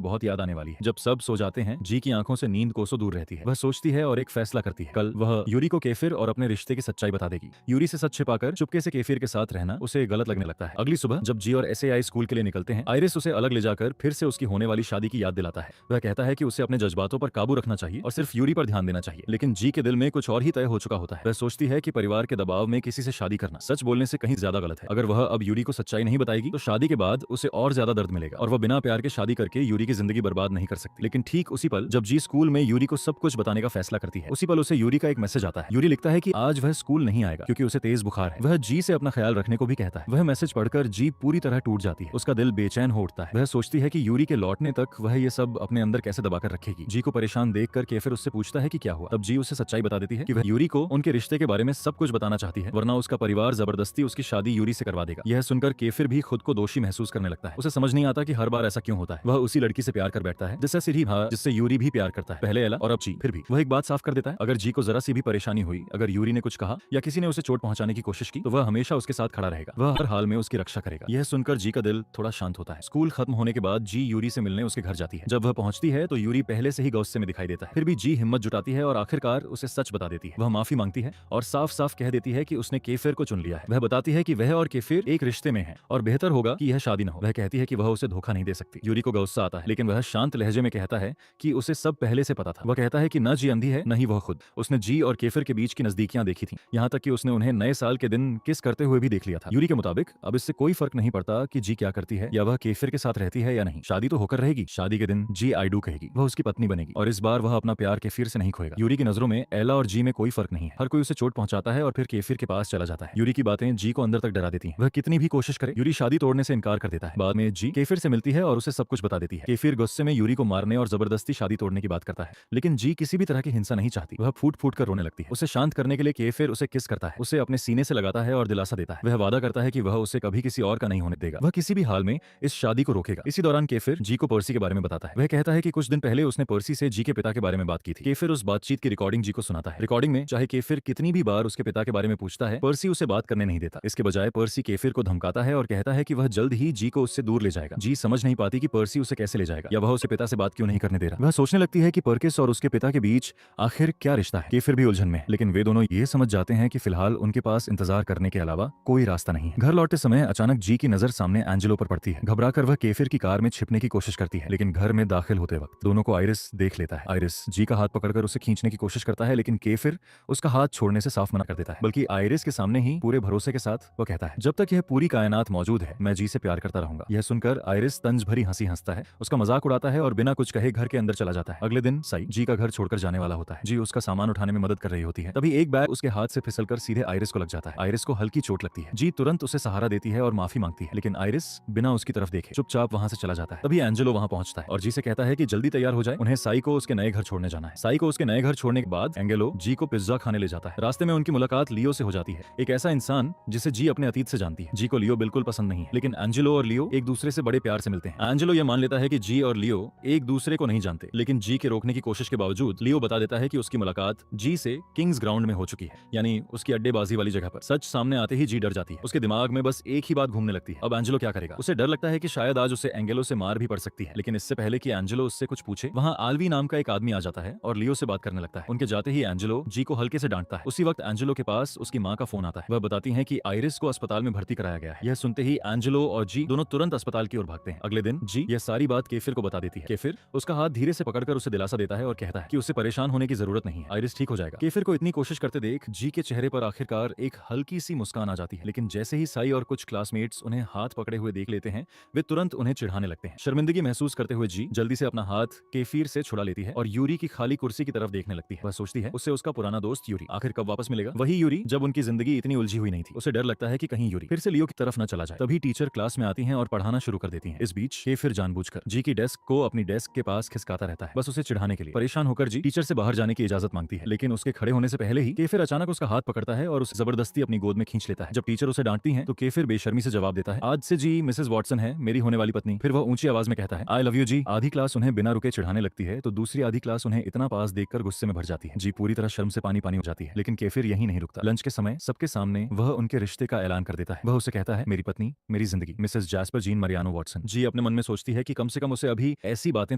बहुत याद आने वाली है। जब सब सो जाते हैं, जी की आंखों से नींद कोसों दूर रहती है। वह सोचती है और एक फैसला करती है, कल वह यूरी को केफिर और अपने रिश्ते की सच्चाई बता देगी। यूरी से सच छिपाकर चुपके से केफिर के साथ रहना उसे गलत लगने लगता है। अगली सुबह जब जी और एसएआई स्कूल के लिए निकलते हैं, आइरिस उसे अलग ले जाकर फिर से उसकी होने वाली शादी की याद दिलाता है। वह कहता है कि उसे अपने जज्बातों पर काबू रखना चाहिए और सिर्फ यूरी पर ध्यान देना चाहिए, लेकिन जी के दिल में कुछ और ही तय हो चुका होता है। वह सोचती है कि परिवार के दबाव में किसी से शादी करना सच बोलने से कहीं ज्यादा गलत है। अगर वह अब यूरी को सच्चाई नहीं बताएगी तो शादी के बाद उसे और ज्यादा दर्द मिलेगा और वह बिना प्यार के शादी करके यूरी की जिंदगी बर्बाद नहीं कर सकती। लेकिन ठीक उसी पल जब जी स्कूल में यूरी को सब कुछ बताने का फैसला करती है, उसी पल उसे यूरी का एक मैसेज आता है। यूरी लिखता है कि आज वह स्कूल नहीं आएगा क्योंकि उसे तेज बुखार है। वह जी से अपना ख्याल रखने को भी कहता है। वह मैसेज पढ़कर जी पूरी तरह टूट जाती है। उसका दिल बेचैन हो उठता है। वह सोचती है कि यूरी के लौटने तक वह ये सब अपने अंदर कैसे दबाकर रखेगी। जी को परेशान देखकर केफिर उससे पूछता है कि क्या हुआ। तब जी उसे सच्चाई बता देती है कि वह यूरी को उनके रिश्ते के बारे में सब कुछ बताना चाहती है, वरना उसका परिवार जबरदस्ती उसकी शादी यूरी से करवा देगा। यह सुनकर केफिर भी खुद को दोषी महसूस करने लगता है। उसे समझ नहीं आता कि हर बार ऐसा क्यों होता है। वह उसी लड़की से प्यार कर बैठता है जिससे यूरी भी प्यार करता है, पहले एला और अब जी। फिर भी वह एक बात साफ कर देता है, अगर जी को जरा सी भी परेशानी हुई, अगर यूरी ने कुछ कहा या किसी ने उसे चोट पहुंचाने की कोशिश की, तो वह हमेशा उसके साथ खड़ा रहेगा। वह हर हाल में उसकी रक्षा करेगा। यह सुनकर जी का दिल थोड़ा शांत होता है। स्कूल खत्म होने के बाद जी यूरी से मिलने उसके घर जाती है। जब वह पहुंचती है तो यूरी पहले से ही गुस्से में दिखाई देता है। फिर भी जी हिम्मत जुटाती है और आखिरकार उसे सच बता देती है। वह माफी मांगती है और साफ साफ कह देती है कि उसने केफिर को चुन लिया है। वह बताती है कि वह और केफिर एक रिश्ते में है और बेहतर होगा कि यह शादी न हो। वह कहती है कि वह उसे धोखा नहीं दे सकती। यूरी को गुस्सा आता है, लेकिन वह शांत लहजे में कहता है कि उसे सब पहले से पता था। वह कहता है कि न जी अंधी है न ही वह खुद। उसने जी और केफिर के बीच की नजदीकियां देखी थी, यहाँ तक कि उसने उन्हें नए साल के दिन किस करते हुए भी देख लिया था। यूरी के मुताबिक अब इससे कोई फर्क नहीं पड़ता कि जी क्या करती है या वह केफिर के साथ रहती है या नहीं, शादी तो होकर रहेगी। शादी के दिन जी आई डू कहेगी, वह उसकी पत्नी बनेगी और इस बार वह अपना प्यार केफिर से नहीं खोएगा। यूरी की नजरों में एला और जी में कोई फर्क नहीं है। हर कोई उसे चोट पहुंचाता है और फिर केफिर के पास चला जाता है। यूरी की बातें जी को अंदर तक डरा देती हैं। वह कितनी भी कोशिश करे, यूरी शादी तोड़ने से इनकार कर देता है। बाद में जी केफिर से मिलती है और उसे सब कुछ बता देती है। केफिर गुस्से में यूरी को मारने और जबरदस्ती शादी तोड़ने की बात करता है, लेकिन जी किसी भी तरह की हिंसा नहीं चाहती। वह फूट फूट कर रोने लगती है। उसे शांत करने के लिए केफिर उसे किस करता है, उसे अपने सीने से लगाता है और दिलासा देता है। वह वादा करता है कि वह उसे कभी किसी और का नहीं होने देगा। वह किसी भी हाल में इस शादी को रोकेगा। इसी दौरान केफिर जी को पर्सी के बारे में बताता है। वह कहता है कि कुछ दिन पहले उसने पर्सी से जी के पिता के बारे में बात की थी। केफिर उस बातचीत की रिकॉर्डिंग जी को सुनाता है। रिकॉर्डिंग में चाहे केफिर कितनी भी बार उसके पिता के बारे में पूछता है, पर्सी उसे बात करने नहीं देता। इसके बजाय पर्सी केफिर को धमकाता है और कहता है कि वह जल्द ही जी को उससे दूर ले जाएगा। जी समझ नहीं पाती कि पर्सी उसे कैसे ले जाएगा या वह उसे पिता से बात क्यों नहीं करने दे रहा। वह सोचने लगती है कि पर्किस और उसके पिता के बीच आखिर क्या रिश्ता है। केफिर भी उलझन में, लेकिन वे दोनों ये समझ जाते हैं कि फिलहाल उनके पास इंतजार करने के अलावा कोई रास्ता नहीं है। घर लौटते समय अचानक जी की नजर सामने एंजेलो पर पड़ती है। घबराकर वह केफिर की कार में छिपने की कोशिश करती है, लेकिन घर में दाखिल होते वक्त दोनों को आइरिस देख लेता है। आइरिस जी का हाथ पकड़कर उसे खींचने की कोशिश करता है, लेकिन केफिर उसका हाथ छोड़ने से साफ मना कर देता है। बल्कि आइरिस के सामने ही पूरे भरोसे के साथ वह कहता है, जब तक यह पूरी कायनात मौजूद है मैं जी से प्यार करता रहूंगा। यह सुनकर आइरिस तंज भरी हंसी हंसता है, उसका मजाक उड़ाता है और बिना कुछ कहे घर के अंदर चला जाता है। अगले दिन साई जी का घर छोड़कर जाने वाला होता है। जी उसका सामान उठाने में मदद कर रही होती है। तभी एक बैग उसके हाथ से फिसलकर सीधे आइरिस को लग जाता है। आइरिस को हल्की चोट लगती है। जी तुरंत उसे सहारा देती है और माफी मांगती है, लेकिन आइरिस बिना उसकी तरफ देखे चुपचाप वहां से चला जाता है। तभी एंजेलो वहां पहुंचता है और जी से कहता है कि जल्दी तैयार हो जाए, उन्हें साई को उसके नए घर छोड़ने जाना है। साई को उसके नए घर छोड़ने के बाद एंजेलो जी को पिज्जा खाने ले जाता है। रास्ते में उनकी मुलाकात लियो से हो जाती है, एक ऐसा इंसान जिसे जी अपने अतीत से जानती है। जी को लियो बिल्कुल पसंद नहीं है, लेकिन एंजेलो और लियो एक दूसरे से बड़े प्यार से मिलते हैं। एंजेलो यह मान लेता है कि जी और लियो एक दूसरे को नहीं जानते, लेकिन जी के रोकने की कोशिश के बावजूद लियो बता देता है कि उसकी मुलाकात जी से किंग्स ग्राउंड में हो चुकी है, यानी उसकी अड्डेबाजी वाली जगह पर। सच सामने आते ही जी डर जाती है। उसके दिमाग में बस एक ही बात घूमने लगती है, अब एंजेलो क्या करेगा। उसे डर लगता है कि शायद आज उसे एंजेलो से मार भी पड़ सकती है, लेकिन इससे पहले कि एंजेलो उससे कुछ पूछे, वहां आल्वी नाम का एक आदमी आ जाता है और लियो से बात करने लगता है। उनके जाते ही एंजेलो जी को हल्के से डांटता है। उसी वक्त एंजेलो के पास उसकी माँ का फोन आता है। वह बताती है कि आइरिस को अस्पताल में भर्ती कराया गया है। यह सुनते ही एंजेलो और जी दोनों तुरंत अस्पताल की ओर भागते हैं। अगले दिन जी यह सारी बात केफिर को बता देती है। केफिर उसका हाथ धीरे से पकड़कर उसे दिलासा देता है और कहता है कि उसे परेशान होने की जरूरत नहीं है, आइरिस ठीक हो जाएगा। केफिर को इतनी कोशिश करते देख जी के चेहरे पर आखिरकार एक हल्की सी मुस्कान आ जाती है, लेकिन जैसे ही साई और कुछ क्लासमेट्स उन्हें हाथ पकड़े हुए देख लेते हैं, वे तुरंत उन्हें चिढ़ाने लगते हैं। शर्मिंदगी महसूस करते हुए जी जल्दी से अपना हाथ केफिर से छुड़ा लेती है और यूरी की खाली कुर्सी की तरफ देखने लगती है। वह सोचती है उससे उसका पुराना दोस्त यूरी आखिर कब वापस मिलेगा, वही यूरी जब उनकी जिंदगी इतनी उलझी हुई नहीं थी। उसे डर लगता है कि कहीं यूरी फिर से लियो की तरफ न चला जाए। तभी टीचर क्लास में आती हैं और पढ़ाना शुरू कर देती हैं। इस बीच केफिर जानबूझकर जी की डेस्क को अपनी डेस्क के पास खिसकाता रहता है, बस उसे चिढ़ाने के लिए। परेशान होकर जी टीचर से बाहर जाने की इजाजत मांगती है, लेकिन उसके खड़े होने से पहले ही केफिर अचानक उसका हाथ पकड़ता है और उसे जबरदस्ती अपनी गोद में खींच लेता है। जब टीचर उसे डांटती हैं तो केफिर बेशर्मी से जवाब देता है, आज से जी मिसेस वॉटसन है, मेरी होने वाली पत्नी। फिर वह ऊंची आवाज में कहता है, आई लव यू जी। आधी क्लास उन्हें बिना रुके चिढ़ाने लगती है तो दूसरी आधी क्लास उन्हें इतना पास देखकर गुस्से में भर जाती है। जी पूरी तरह शर्म से पानी पानी हो जाती है, लेकिन केफिर यही नहीं रुकता। लंच के समय सबके सामने वह उनके रिश्ते का ऐलान कर देता है। वह उसे कहता है, मेरी पत्नी, मेरी जिंदगी, Mrs Jasper Jean Mariano Watson. जी अपने मन में सोचती है कि कम से कम उसे अभी ऐसी बातें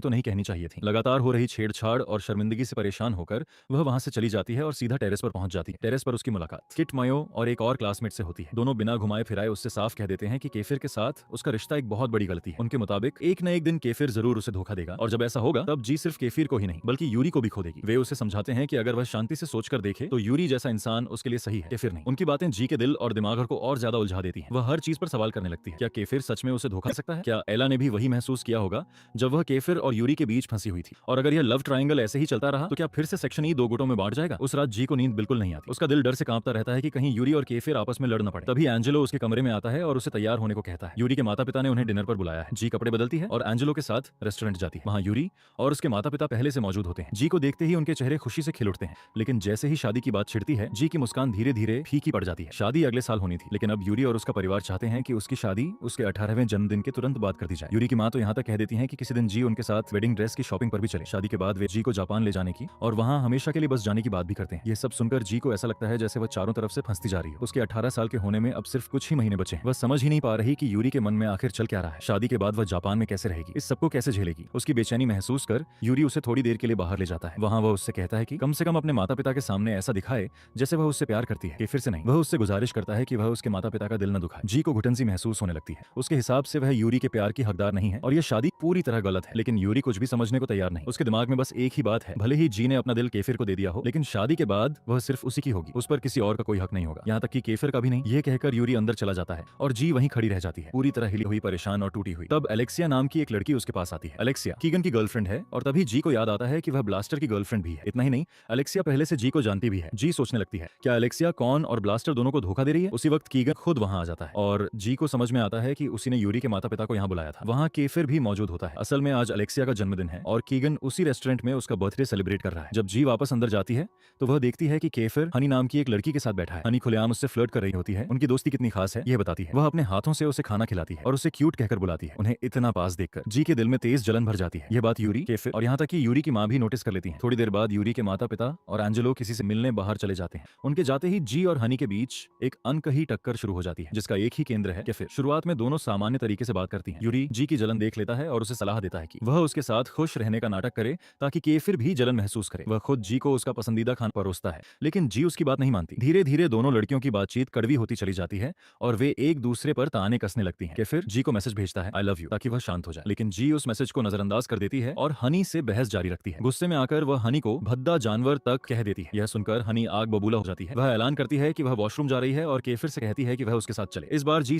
तो नहीं कहनी चाहिए थी। लगातार हो रही छेड़छाड़ और शर्मिंदगी से परेशान होकर वह वहां से चली जाती है और सीधा टेरेस पर पहुंच जाती है। टेरेस पर उसकी मुलाकात किट मायो और एक और क्लासमेट से होती है। दोनों बिना घुमाए फिराए उससे साफ कह देते हैं कि केफिर के साथ उसका रिश्ता एक बहुत बड़ी गलती है। उनके मुताबिक एक न एक दिन केफिर जरूर उसे धोखा देगा और जब ऐसा होगा तब जी सिर्फ केफिर को ही नहीं बल्कि यूरी को भी खो देगी। वे उसे समझाते हैं कि अगर वह शांति से सोचकर देखे तो यूरी जैसा इंसान उसके लिए सही है, केफिर नहीं। उनकी बातें जी के दिल और दिमाग को और ज्यादा उलझा देती हैं। वह हर चीज पर सवाल करने लगती है। क्या केफिर सच में उसे धोखा दे सकता है? क्या एला ने भी वही महसूस किया होगा जब वह केफिर और यूरी के बीच फंसी हुई थी? और अगर यह लव ट्रायंगल ऐसे ही चलता रहा तो क्या फिर से सेक्शन ई दो गुटों में बांट जाएगा? उस रात जी को नींद बिल्कुल नहीं आती। उसका दिल डर से कांपता रहता है कि कहीं यूरी और केफिर आपस में लड़ न पड़े। तभी एंजेलो उसके कमरे में आता है और उसे तैयार होने को कहता है। यूरी के माता पिता ने उन्हें डिनर पर बुलाया है। जी कपड़े बदलती है और एंजेलो के साथ रेस्टोरेंट जाती है। वहां यूरी और उसके माता पिता पहले से मौजूद होते हैं। जी को देखते ही उनके चेहरे खुशी से खिल उठते हैं, लेकिन जैसे ही शादी की बात छिड़ती है जी की मुस्कान धीरे धीरे फीकी पड़ जाती है। शादी अगले साल होनी थी, लेकिन अब यूरी और उसका परिवार चाहते हैं कि उसकी शादी उसके 18वें जन्मदिन के तुरंत बाद कर दी जाए। यूरी की मां तो यहाँ तक कह देती है कि किसी दिन जी उनके साथ वेडिंग ड्रेस की शॉपिंग पर भी चले। शादी के बाद वे जी को जापान ले जाने की और वहां हमेशा के लिए बस जाने की बात भी करते हैं। ये सब सुनकर जी को ऐसा लगता है जैसे वह चारों तरफ से फंसती जा रही है। उसके 18 साल के होने में अब सिर्फ कुछ ही महीने बचे हैं। वह समझ ही नहीं पा रही कि यूरी के मन में आखिर चल क्या रहा है। शादी के बाद वह जापान में कैसे रहेगी, इस सबको कैसे झेलेगी? उसकी बेचैनी महसूस कर यूरी उसे थोड़ी देर के लिए बाहर ले जाता है। वहां वह उससे कहता है कि कम से कम अपने माता पिता के सामने ऐसा दिखाए जैसे वह उससे प्यार करती है, फिर से नहीं। वह उससे गुजारिश करता है कि वह उसके माता पिता का दिल न दुखाए। जी को घुटन सी महसूस होने लगती है। उसके हिसाब से वह यूरी के प्यार की हकदार नहीं है और यह शादी पूरी तरह गलत है, लेकिन यूरी कुछ भी समझने को तैयार नहीं। उसके दिमाग में बस एक ही बात है, भले ही जी ने अपना दिल केफिर को दे दिया हो, लेकिन शादी के बाद वह सिर्फ उसी की होगी, उस पर किसी और का कोई हक नहीं होगा, यहाँ तक कि केफिर का भी नहीं। यह कहकर यूरी अंदर चला जाता है और जी वहीं खड़ी रह जाती है, पूरी तरह हिली हुई, परेशान और टूटी हुई। तब एलेक्सिया नाम की एक लड़की उसके पास आती है। एलेक्सिया कीगन की गर्लफ्रेंड है और तभी जी को याद आता है कि वह ब्लास्टर की गर्लफ्रेंड भी है। इतना ही नहीं, एलेक्सिया पहले से जी को जानती भी है। जी सोचने लगती है, क्या एलेक्सिया कॉन और ब्लास्टर दोनों को धोखा दे रही है? उसी वक्त कीगन खुद वहां आ जाता है और जी को समझ में आता है कि उसी ने यूरी के माता पिता को यहाँ बुलाया था। वहां केफिर भी मौजूद होता है। असल में आज एलेक्सिया का जन्मदिन है और कीगन उसी रेस्टोरेंट में उसका बर्थडे सेलिब्रेट कर रहा है। जब जी वापस अंदर जाती है तो वह देखती है कि केफिर हनी नाम की एक लड़की के साथ बैठा है। हनी खुलेआम उससे फ्लर्ट कर रही होती है। उनकी दोस्ती कितनी खास है यह बताती है। वह अपने हाथों से उसे खाना खिलाती है और उसे क्यूट कहकर बुलाती है। उन्हें इतना पास देखकर जी के दिल में तेज जलन भर जाती है। यह बात यूरी, केफिर और यहाँ तक कि यूरी की मां भी नोटिस कर लेती है। थोड़ी देर बाद यूरी के माता पिता और एंजेलो किसी से मिलने बाहर चले जाते हैं। उनके जाते ही जी और हनी के बीच एक अनकही टक्कर शुरू हो जाती है, जिसका एक ही केंद्र है केफिर। शुरुआत में दोनों सामान्य तरीके से बात करती हैं। यूरी जी की जलन देख लेता है और उसे सलाह देता है कि वह उसके साथ खुश रहने का नाटक करे ताकि केफिर भी जलन महसूस करे। वह खुद जी को उसका पसंदीदा खाना परोसता है, लेकिन जी उसकी बात नहीं मानती। धीरे धीरे दोनों लड़कियों की बातचीत कड़वी होती चली जाती है और वे एक दूसरे पर ताने कसने लगती हैं। केफिर जी को मैसेज भेजता है, आई लव यू, ताकि वह शांत हो जाए, लेकिन जी उस मैसेज को नजरअंदाज कर देती है और हनी से बहस जारी रखती है। गुस्से में आकर वह हनी को भद्दा जानवर तक कह देती है। यह सुनकर हनी आग बबूला हो जाती है। वह ऐलान करती है कि वह वॉशरूम जा रही है और केफिर से कहती है कि वह उसके साथ चले। इस बार जी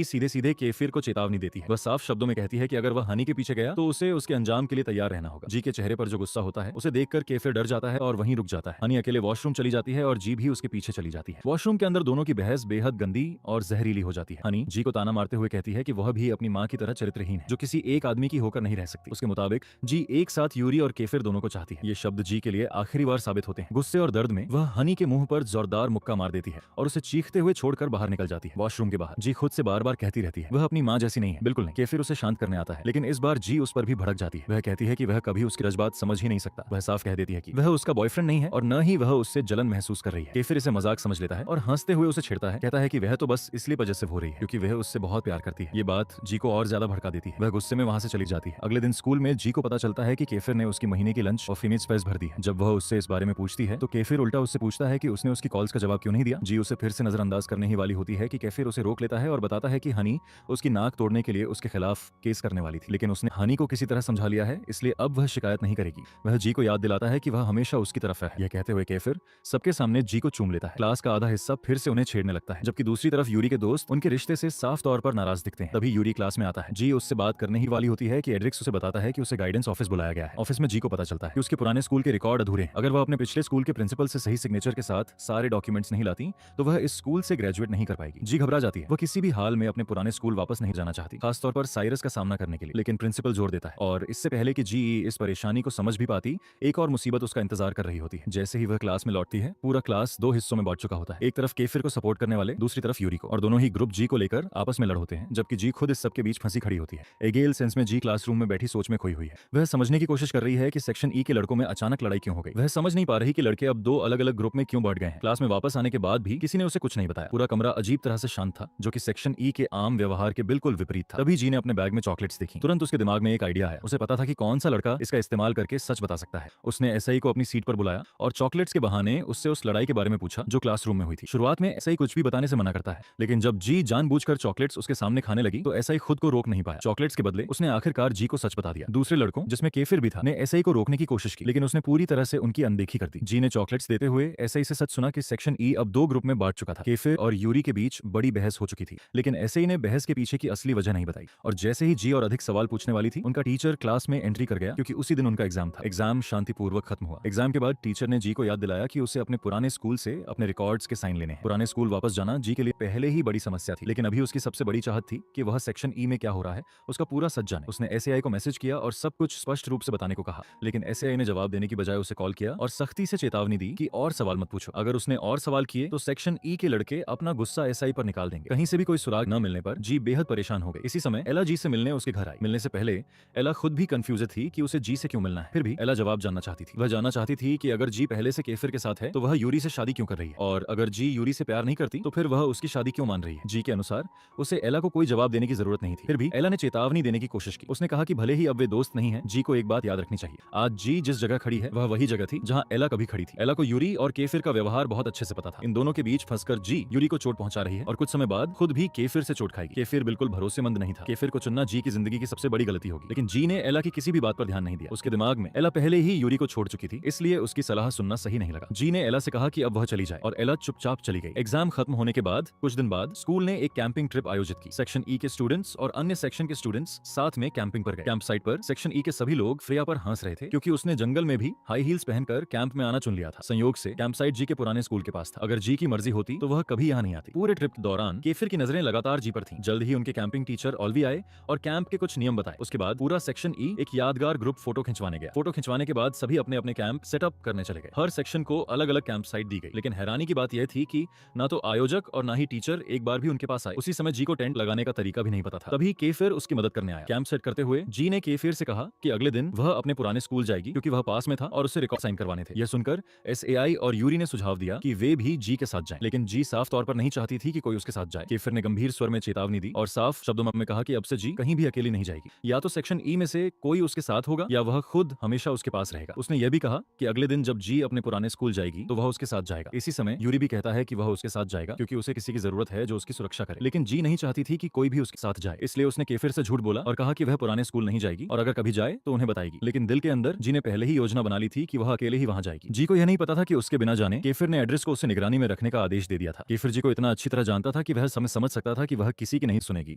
सीधे सीधे केफिर को चेतावनी देती है। वह साफ शब्दों में कहती है कि अगर वह हनी के पीछे गया तो उसे उसके अंजाम के लिए तैयार रहना होगा। जी के चेहरे पर जो गुस्सा होता है उसे देखकर केफिर डर जाता है और वहीं रुक जाता है। हनी अकेले वॉशरूम चली जाती है और जी भी उसके पीछे चली जाती है। वॉशरूम के अंदर दोनों की बहस बेहद गंदी और जहरीली हो जाती है। हनी जी को ताना मारते हुए कहती है कि वह भी अपनी मां की तरह चरित्रहीन है, जो किसी एक आदमी की होकर नहीं रह सकती। उसके मुताबिक जी एक साथ यूरी और केफिर दोनों को चाहती है। ये शब्द जी के लिए आखिरी बार साबित होते हैं। गुस्से और दर्द में वह हनी के मुंह पर जोरदार मुक्का मार देती है और उसे चीखते हुए छोड़कर बाहर निकल जाती है। वॉशरूम के बाहर जी खुद से बार बार कहती रहती है, वह अपनी मां जैसी नहीं है, बिल्कुल नहीं। केफिर उसे शांत करने आता है, लेकिन इस बार जी उस पर भी भड़क जाती है। वह कहती है कि वह कभी उसके जज्बात समझ ही नहीं सकता। वह साफ कह देती है कि वह उसका बॉयफ्रेंड नहीं है और न ही वह उससे जलन महसूस कर रही है। केफिर इसे मजाक समझ लेता है और हंसते हुए उसे छेड़ता है। कहता है कि वह तो बस इसलिए पजेसिव हो रही है क्योंकि वह उससे बहुत प्यार करती है। ये बात जी को और ज्यादा भड़का देती है। वह गुस्से में वहां से चली जाती है। अगले दिन स्कूल में जी को पता चलता है कि केफिर ने उसकी महीने की लंच और फीमेज फेस भर दी है। जब वह उससे इस बारे में पूछती है तो केफिर उल्टा उससे पूछता है कि उसने उसकी कॉल्स का जवाब क्यों नहीं दिया। जी उसे फिर से नजरअंदाज करने ही वाली होती है कि केफिर उसे रोक लेता है और बताता है कि हनी उसकी नाक तोड़ने के लिए उसके खिलाफ केस करने वाली थी, लेकिन उसने हनी को किसी तरह समझा लिया है, इसलिए अब वह शिकायत नहीं करेगी। वह जी को याद दिलाता है कि वह हमेशा उसकी तरफ है। यह कहते हुए केफिर सबके सामने जी को चूम लेता है। क्लास का आधा हिस्सा फिर से उन्हें छेड़ने लगता है, जबकि दूसरी तरफ यूरी के दोस्त उनके रिश्ते से साफ तौर पर नाराज दिखते हैं। तभी यूरी क्लास में आता है। जी उससे बात करने ही वाली होती है कि एड्रिक्स उसे बताता है कि उसे गाइडेंस ऑफिस बुलाया गया है। ऑफिस में जी को पता चलता है कि उसके पुराने स्कूल के रिकॉर्ड अधूरे हैं। अगर वह अपने पिछले स्कूल के प्रिंसिपल से सही सिग्नेचर के साथ सारे डॉक्यूमेंट्स नहीं लाती तो वह इस स्कूल से ग्रेजुएट नहीं कर पाएगी। जी घबरा जाती है। वह किसी भी हाल में अपने पुराने स्कूल वापस नहीं जाना चाहती, खासतौर पर साइरस का सामना करने के लिए, लेकिन प्रिंसिपल जोर देता है और इससे पहले कि जी इस परेशानी को समझ भी पाती, एक और मुसीबत उसका इंतजार कर रही होती है। जैसे ही वह क्लास में लौटती है, पूरा क्लास दो हिस्सों में बांट चुका होता है। एक तरफ केफिर को सपोर्ट करने वाले, दूसरी तरफ यूरी को, और दोनों ही ग्रुप जी को लेकर आपस में लड़ होते हैं, जबकि जी खुद इस सबके बीच फंसी खड़ी होती है। एगेल सेंस में जी क्लासरूम में बैठी सोच में खोई हुई है। वह समझने की कोशिश कर रही है कि सेक्शन ई के लड़कों में अचानक लड़ाई क्यों हो गई। वह समझ नहीं पा रही कि लड़के अब दो अलग अलग ग्रुप में क्यों बढ़ गए हैं। क्लास में वापस आने के बाद भी किसी ने उसे कुछ नहीं बताया। पूरा कमरा अजीब तरह से शांत था, जो कि सेक्शन ई के आम व्यवहार के बिल्कुल विपरीत था। तभी जी ने अपने बैग में चॉकलेट्स देखी। तुरंत उसके दिमाग में एक आइडिया आया। उसे पता था कि कौन सा लड़का इसका इस्तेमाल करके सच बता सकता है। उसने एसआई को अपनी सीट पर बुलाया और चॉकलेट्स के बहाने उससे उस लड़ाई के बारे में पूछा जो क्लासरूम में हुई थी। शुरुआत में एसआई कुछ भी बताने से मना करता है, लेकिन जब जी जानबूझकर चॉकलेट्स उसके सामने खाने लगी तो एसआई खुद को रोक नहीं पाया। चॉकलेट्स के बदले उसने आखिरकार जी को सच बता दिया। दूसरे लड़कों, जिसमें केफिर भी था, ने एसआई को रोकने की कोशिश की, लेकिन उसने पूरी तरह से उनकी अनदेखी कर दी। जी ने चॉकलेट्स देते हुए एसआई से सच सुना कि सेक्शन ई अब 2 ग्रुप में बांट चुका था। केफिर और यूरी के बीच बड़ी बहस हो चुकी थी, लेकिन एसआई ने बहस के पीछे की असली वजह नहीं बताई। और जैसे ही जी और अधिक सवाल पूछने वाली थी, उनका टीचर क्लास में एंट्री कर गया, क्योंकि उसी दिन उनका एग्जाम था। एग्जाम शांतिपूर्वक खत्म हुआ। एग्जाम के बाद टीचर ने जी को याद दिलाया कि उसे अपने पुराने स्कूल से अपने रिकॉर्ड्स के साइन लेने हैं। पुराने स्कूल वापस जाना जी के लिए पहले ही बड़ी समस्या थी, लेकिन अभी उसकी सबसे बड़ी चाहत थी कि वह सेक्शन ई में क्या हो रहा है उसका पूरा सच जाने। उसने एसएआई को मैसेज किया और सब कुछ स्पष्ट रूप से बताने को कहा, लेकिन एसएआई ने जवाब देने की बजाय उसे कॉल किया और सख्ती से चेतावनी दी कि और सवाल मत पूछो। अगर उसने और सवाल किए तो सेक्शन ई के लड़के अपना गुस्सा एसआई पर निकाल देंगे। कहीं से भी कोई सुराग न मिलने पर जी बेहद परेशान हो गई। इसी समय एला जी से मिलने उसके घर आई। मिलने से पहले एला खुद भी कंफ्यूज थी कि उसे जी से क्यों मिलना है। फिर भी एला जवाब जानना चाहती थी। वह जानना चाहती थी कि अगर जी पहले से केफिर के साथ है तो वह यूरी से शादी क्यों कर रही है, और अगर जी यूरी से प्यार नहीं करती तो फिर वह उसकी शादी क्यों मान रही है। जी के अनुसार उसे एला को कोई जवाब देने की जरूरत नहीं थी। फिर भी एला ने चेतावनी देने की कोशिश की। उसने कहा कि भले ही अब वे दोस्त नहीं है, जी को एक बात याद रखनी चाहिए। आज जी जिस जगह खड़ी है वह वही जगह थी जहां एला कभी खड़ी थी। एला को यूरी और केफिर का व्यवहार बहुत अच्छे से पता था। इन दोनों के बीच फंसकर जी यूरी को चोट पहुंचा रही है और कुछ समय बाद खुद भी केफिर से चोट खाएगी। केफिर बिल्कुल भरोसेमंद नहीं था। केफिर को चुनना जी की जिंदगी की सबसे बड़ी गलती होगी, लेकिन जी ने एला की किसी भी बात पर ध्यान नहीं दिया। उसके दिमाग में एला पहले ही यूरी को छोड़ चुकी थी, इसलिए उसकी सलाह सुनना सही नहीं लगा। जी ने एला से कहा कि अब वह चली जाए और एला चुपचाप चली गई। एग्जाम खत्म होने के बाद कुछ दिन बाद स्कूल ने एक कैंपिंग ट्रिप आयोजित की। सेक्शन ई के स्टूडेंट्स और अन्य सेक्शन के स्टूडेंट्स साथ में कैंपिंग पर गए। कैंप साइट पर सेक्शन ई के सभी लोग फ्रेया पर हंस रहे थे, क्योंकि उसने जंगल में भी हाई हील्स पहनकर कैंप में आना चुन लिया था। संयोग से कैंप साइट जी के पुराने स्कूल के पास था। अगर जी की मर्जी होती तो वह कभी यहाँ नहीं आती। पूरे ट्रिप दौरान केफिर की नजरें लगातार जी पर थीं। जल्द ही उनके कैंपिंग टीचर ऑल्वी आए और कैंप के कुछ नियम बताए। उसके बाद पूरा सेक्शन ई एक यादगार ग्रुप फोटो खिंचवाने गया। फोटो खिंचवाने के बाद सभी अपने अपने कैंप सेटअप करने चले गए। हर सेक्शन को अलग अलग कैंप साइट दी गई, लेकिन हैरानी की बात यह थी कि ना तो आयोजक और ना ही टीचर एक बार भी उनके पास आए। उसी समय जी को टेंट लगाने का तरीका भी नहीं पता था। तभी केफिर उसकी मदद करने आया। कैंप सेट करते हुए जी ने केफिर से कहा कि अगले दिन वह अपने पुराने स्कूल जाएगी, क्योंकि वह पास में था और उसे रिकॉर्ड साइन करवाने थे। यह सुनकर एसएआई और यूरी ने सुझाव दिया कि वे भी जी के साथ जाएं, लेकिन जी साफ तौर पर नहीं चाहती थी कि कोई उसके साथ जाए। केफिर ने गंभीर स्वर में चेतावनी दी और साफ शब्दों में कहा कि अब से जी कहीं भी अकेली नहीं जाएगी। या तो सेक्शन ई में से कोई उसके साथ होगा या वह खुद हमेशा उसके पास रहेगा। उसने यह भी कहा कि अगले दिन जब जी अपने पुराने स्कूल जाएगी तो वह उसके साथ जाएगा। इसी समय यूरी भी कहता है कि वह उसके साथ जाएगा क्योंकि उसे किसी की जरूरत है जो उसकी सुरक्षा करे, लेकिन जी नहीं चाहती थी कि कोई भी उसके साथ जाए। इसलिए उसने केफिर से झूठ बोला और कहा कि वह पुराने स्कूल नहीं जाएगी और अगर कभी जाए तो उन्हें बताएगी। लेकिन दिल के अंदर जी ने पहले ही योजना बना ली थी कि वह अकेले ही वहां जाएगी। जी को यह नहीं पता था कि उसके बिना जाने केफिर ने एड्रेस को उसे निगरानी में रखने का आदेश दे दिया था। केफिर जी को इतना अच्छी तरह जानता था कि वह समझ सकता था कि वह किसी की नहीं सुनेगी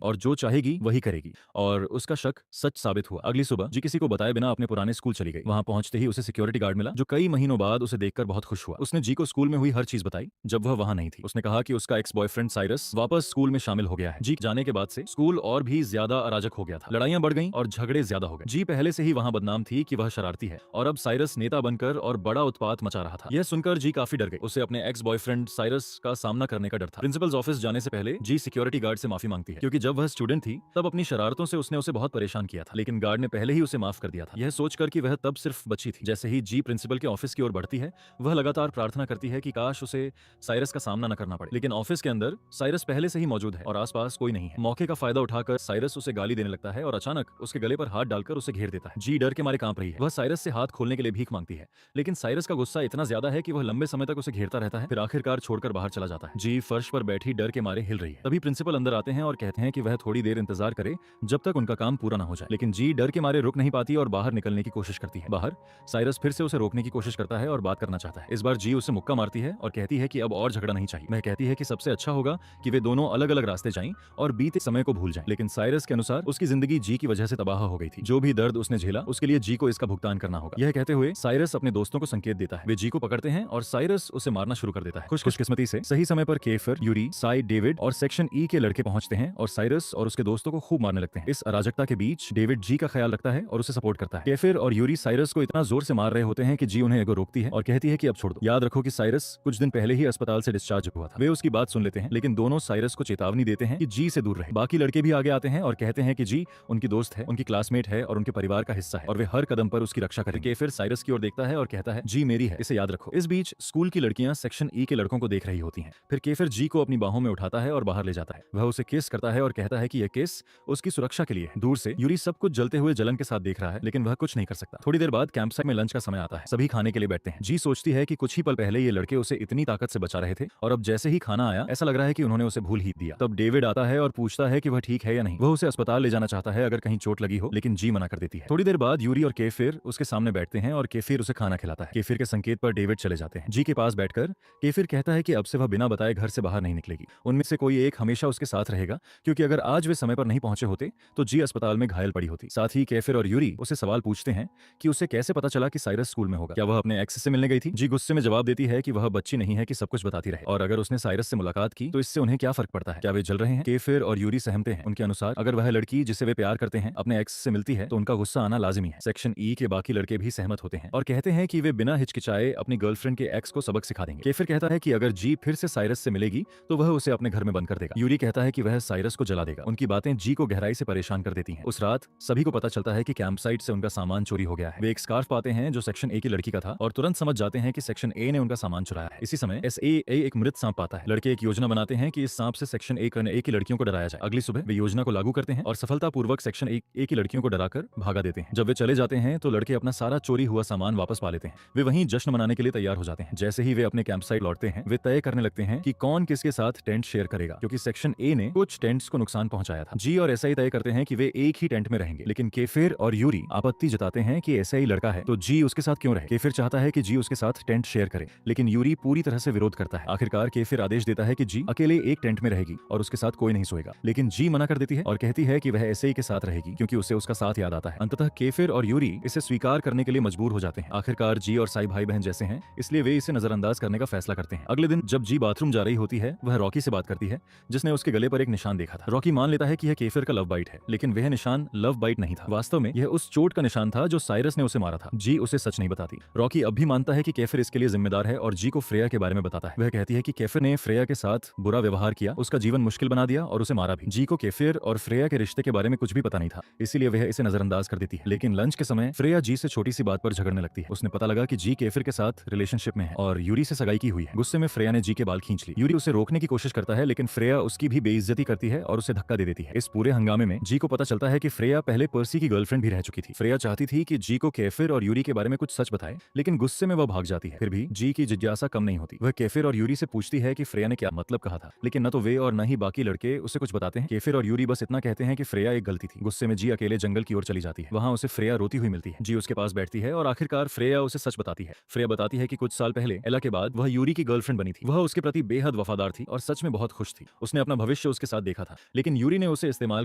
और जो चाहेगी वही करेगी, और उसका शक सच साबित हुआ। अगली सुबह जी किसी को बताए बिना अपने पुराने स्कूल चली गई। वहां पहुंचते ही उसे सिक्योरिटी गार्ड मिला, जो कई महीनों बाद उसे देखकर बहुत खुश हुआ। उसने जी को स्कूल में हुई हर चीज बताई जब वह वहां नहीं थी। उसने कहा कि उसका एक्स बॉयफ्रेंड साइरस वापस स्कूल में शामिल हो गया है। जी जाने के बाद से स्कूल और भी ज्यादा अराजक हो गया था। लड़ाइयां बढ़ गईं और झगड़े ज्यादा हो गए। जी पहले से ही वहां बदनाम थी कि वह शरारती है और अब साइरस नेता बनकर और बड़ा उत्पात मचा रहा था। यह सुनकर जी काफी डर गई। उसे अपने एक्स बॉयफ्रेंड साइरस का सामना करने का डर था। प्रिंसिपल्स ऑफिस जाने से पहले जी सिक्योरिटी गार्ड से माफी मांगती है, क्योंकि जब वह स्टूडेंट थी तब अपनी शरारतों से उसने उसे बहुत परेशान किया था, लेकिन गार्ड ने पहले ही उसे माफ कर दिया था। यह सोचकर कि वह तब सिर्फ बच्ची थी। जैसे ही जी प्रिंसिपल के ऑफिस की ओर बढ़ती है, वह लगातार प्रार्थना करती है कि काश उसे साइरस का सामना न करना पड़े। लेकिन ऑफिस के अंदर साइरस पहले से ही मौजूद है और आसपास कोई नहीं है। मौके का फायदा उठाकर साइरस उसे गाली देने लगता है और अचानक उसके गले पर हाथ डालकर उसे घेर देता है। जी डर के मारे कांप रही है। वह साइरस से हाथ खोलने के लिए भीख मांगती है, लेकिन साइरस का गुस्सा इतना ज्यादा है कि वह लंबे समय तक उसे घेरता रहता है, फिर आखिरकार छोड़कर बाहर चला जाता है। जी फर्श पर बैठी डर के मारे हिल रही है। तभी प्रिंसिपल अंदर आते हैं और कहते हैं कि वह थोड़ी देर इंतजार करे जब तक उनका काम पूरा ना हो जाए, लेकिन जी डर के मारे रुक नहीं पाती और बाहर निकलने की कोशिश करती है। बाहर साइरस फिर से उसे रोकने की कोशिश करता है और बात करना चाहता है। इस बार जी उसे मुक्का मारती है और कहती है कि अब और झगड़ा नहीं चाहिए। वह कहती है कि सबसे अच्छा होगा कि वे दोनों अलग अलग रास्ते जाएं और बीते समय को भूल जाएं। लेकिन साइरस के अनुसार उसकी जिंदगी जी की वजह से तबाह हो गई थी। जो भी दर्द उसने झेला उसके लिए जी को इसका भुगतान करना होगा। यह कहते हुए साइरस अपने दोस्तों को संकेत देता है। वे जी को पकड़ते हैं और साइरस उसे मारना शुरू कर देता है। खुशकिस्मती से सही समय पर केफर, यूरी, साई, डेविड और सेक्शन ई के लड़के पहुंचते हैं और साइरस और उसके दोस्तों को खूब मारने लगते हैं। इस अराजकता के बीच डेविड जी का ख्याल रखता है और उसे सपोर्ट करता है। केफिर और यूरी साइरस को इतना जोर से मार रहे होते हैं कि जी उन्हें एगो रोकती है और कहती है कि अब छोड़ दो। याद रखो कि साइरस कुछ दिन पहले ही अस्पताल से डिस्चार्ज हुआ था। वे उसकी बात सुन लेते हैं, लेकिन दोनों साइरस को चेतावनी देते हैं कि जी से दूर रहे। बाकी लड़के भी आगे आते हैं और कहते हैं कि जी उनकी दोस्त है, उनकी क्लासमेट है और उनके परिवार का हिस्सा है और वे हर कदम पर उसकी रक्षा करेंगे। केफिर साइरस की ओर देखता है और कहता है जी मेरी है, इसे याद रखो। इस बीच स्कूल की लड़कियां सेक्शन ई के लड़कों को देख रही होती हैं। फिर केफिर जी को अपनी बाहों में उठाता है और बाहर ले जाता है। वह उसे किस करता है और कहता है कि यह किस उसकी सुरक्षा के लिए है। दूर से यूरी सब कुछ जलते हुए जलन के साथ देख रहा है, लेकिन वह कुछ नहीं कर सकता। थोड़ी देर बाद कैंपसाइट में लंच का समय आता है। सभी खाने के लिए बैठते हैं। जी सोचती है कि कुछ ही पल पहले ये लड़के उसे इतनी ताकत से बचा रहे थे और अब जैसे ही खाना आया ऐसा लग रहा है कि उन्होंने उसे भूल ही दिया। तब डेविड आता है और पूछता है कि वह ठीक है या नहीं। वह उसे अस्पताल ले जाना चाहता है अगर कहीं चोट लगी हो, लेकिन जी मना कर देती है। थोड़ी देर बाद यूरी और केफिर उसके सामने बैठते हैं और केफिर उसे खाना खिलाता है। केफिर के संकेत पर डेविड चले जाते हैं। जी के पास बैठकर केफिर कहता है कि अब से वह बिना बताए घर से बाहर नहीं निकलेगी। उनमें से कोई एक हमेशा उसके साथ रहेगा, क्योंकि अगर आज वे समय पर नहीं पहुंचे होते तो जी अस्पताल में घायल पड़ी होती। साथ ही केफिर और यूरी उसे सवाल पूछते हैं कि उसे कैसे पता चला कि साइरस स्कूल में होगा। क्या वह अपने एक्स से मिलने गई थी? जी गुस्से में जवाब देती है कि वह बच्ची नहीं है कि सब कुछ बताती रहे, और अगर उसने साइरस से मुलाकात की तो इससे उन्हें क्या फर्क पड़ता है? क्या वे जल रहे हैं? केफिर और यूरी सहमते हैं। उनके अनुसार अगर वह लड़की जिसे वे प्यार करते हैं अपने एक्स से मिलती है तो उनका गुस्सा आना लाजिमी है। सेक्शन ई के बाकी लड़के भी सहमत होते हैं और कहते हैं कि वे बिना हिचकिचाए अपनी गर्लफ्रेंड के एक्स को सबक सिखा देंगे। केफिर कहता है कि अगर जी फिर से साइरस से मिलेगी तो वह उसे अपने घर में बंद कर देगा। यूरी कहता है कि वह साइरस को जला देगा। उनकी बातें जी को गहराई से परेशान कर देती हैं। उस रात सभी को पता चलता है कि कैंपसाइट से उनका सामान चोरी हो गया है। वे एक स्कार्फ पाते हैं जो सेक्शन ए की लड़की का था और तुरंत समझ जाते हैं कि सेक्शन ए ने उनका सामान चुराया है। इसी समय SAA एक मृत सांप पाता है। लड़के एक योजना बनाते हैं कि इस सांप से सेक्शन ए की लड़कियों को डराया जाए। अगली सुबह वे योजना को लागू करते हैं और सफलतापूर्वक सेक्शन ए की लड़कियों को डराकर भागा देते हैं। जब वे चले जाते हैं तो लड़के अपना सारा चोरी हुआ सामान वापस पा लेते हैं। वे वहीं जश्न मनाने के लिए तैयार हो जाते हैं। जैसे ही वे अपने कैंपसाइट लौटते हैं वे तय करने लगते हैं कि कौन किसके साथ टेंट शेयर करेगा, क्योंकि सेक्शन ए ने कुछ टेंट्स को नुकसान पहुंचाया था। जी और SI तय करते हैं कि वे एक ही टेंट में रहेंगे, लेकिन केफिर और यूरी आपत्ति जताते हैं कि SI लड़का है तो जी उसके साथ क्यों रहे। केफिर चाहता है कि जी उसके साथ टेंट शेयर करे, लेकिन यूरी पूरी तरह से विरोध करता है। आखिरकार केफिर आदेश देता है कि जी अकेले एक टेंट में रहेगी और उसके साथ कोई नहीं सोएगा, लेकिन जी मना कर देती है और कहती है कि वह SI के साथ रहेगी क्योंकि उसे उसका साथ याद आता है। अंततः केफिर और यूरी इसे स्वीकार करने के लिए मजबूर हो जाते हैं। आखिरकार जी और साई भाई बहन जैसे हैं, इसलिए वे इसे नजरअंदाज करने का फैसला करते हैं। अगले दिन जब जी बाथरूम जा रही होती है वह रॉकी से बात करती है, जिसने उसके गले पर एक निशान देखा था। रॉकी मान लेता है कि यह केफिर का लव बाइट है, लेकिन वह निशान लव बाइट नहीं था। वास्तव में यह उस चोट का निशान था जो साइरस ने उसे मारा था। जी उसे सच नहीं बताती। रॉकी अब भी मानता है कि केफिर इसके लिए जिम्मेदार है और जी को फ्रेया के बारे में बताता है। वह कहती है कि केफिर ने फ्रेया के साथ बुरा व्यवहार किया, उसका जीवन मुश्किल बना दिया और उसे मारा भी। जी को केफिर और फ्रेया के रिश्ते के बारे में कुछ भी पता नहीं था, इसीलिए वह इसे नजरअंदाज कर देती है। लेकिन लंच के समय फ्रेया जी से छोटी सी बात पर झगड़ने लगती है। उसने पता लगा कि जी केफिर के साथ रिलेशनशिप में है और यूरी से सगाई की हुई है। गुस्से में फ्रेया ने जी के बाल खींच ली। यूरी उसे रोकने की कोशिश करता है, लेकिन फ्रेया उसकी भी बेइज्जती करती है और उसे धक्का दे देती है। इस पूरे हंगामे में जी को पता चलता है कि फ्रेया पहले पर्सी की गर्लफ्रेंड भी रह चुकी थी। फ्रेया चाहती थी कि जी को केफिर और यूरी के बारे में कुछ सच बताए, लेकिन गुस्से में वह भाग जाती है। फिर भी जी की जिज्ञासा कम नहीं होती। वह केफिर और यूरी से पूछती है कि फ्रेया ने क्या मतलब कहा था, लेकिन न तो वे और न ही बाकी लड़के उसे कुछ बताते हैं। केफिर और यूरी बस इतना कहते हैं कि फ्रेया एक गलती थी। गुस्से में जी अकेले जंगल की ओर चली जाती है। वहां उसे फ्रेया रोती हुई मिलती है। जी उसके पास बैठती है और आखिरकार फ्रेया उसे सच बताती है। फ्रेया बताती है कि कुछ साल पहले एला के बाद वह यूरी की गर्लफ्रेंड बनी थी। वह उसके प्रति बेहद वफादार थी और सच में बहुत खुश थी। उसने अपना भविष्य उसके साथ देखा था, लेकिन यूरी ने उसे इस्तेमाल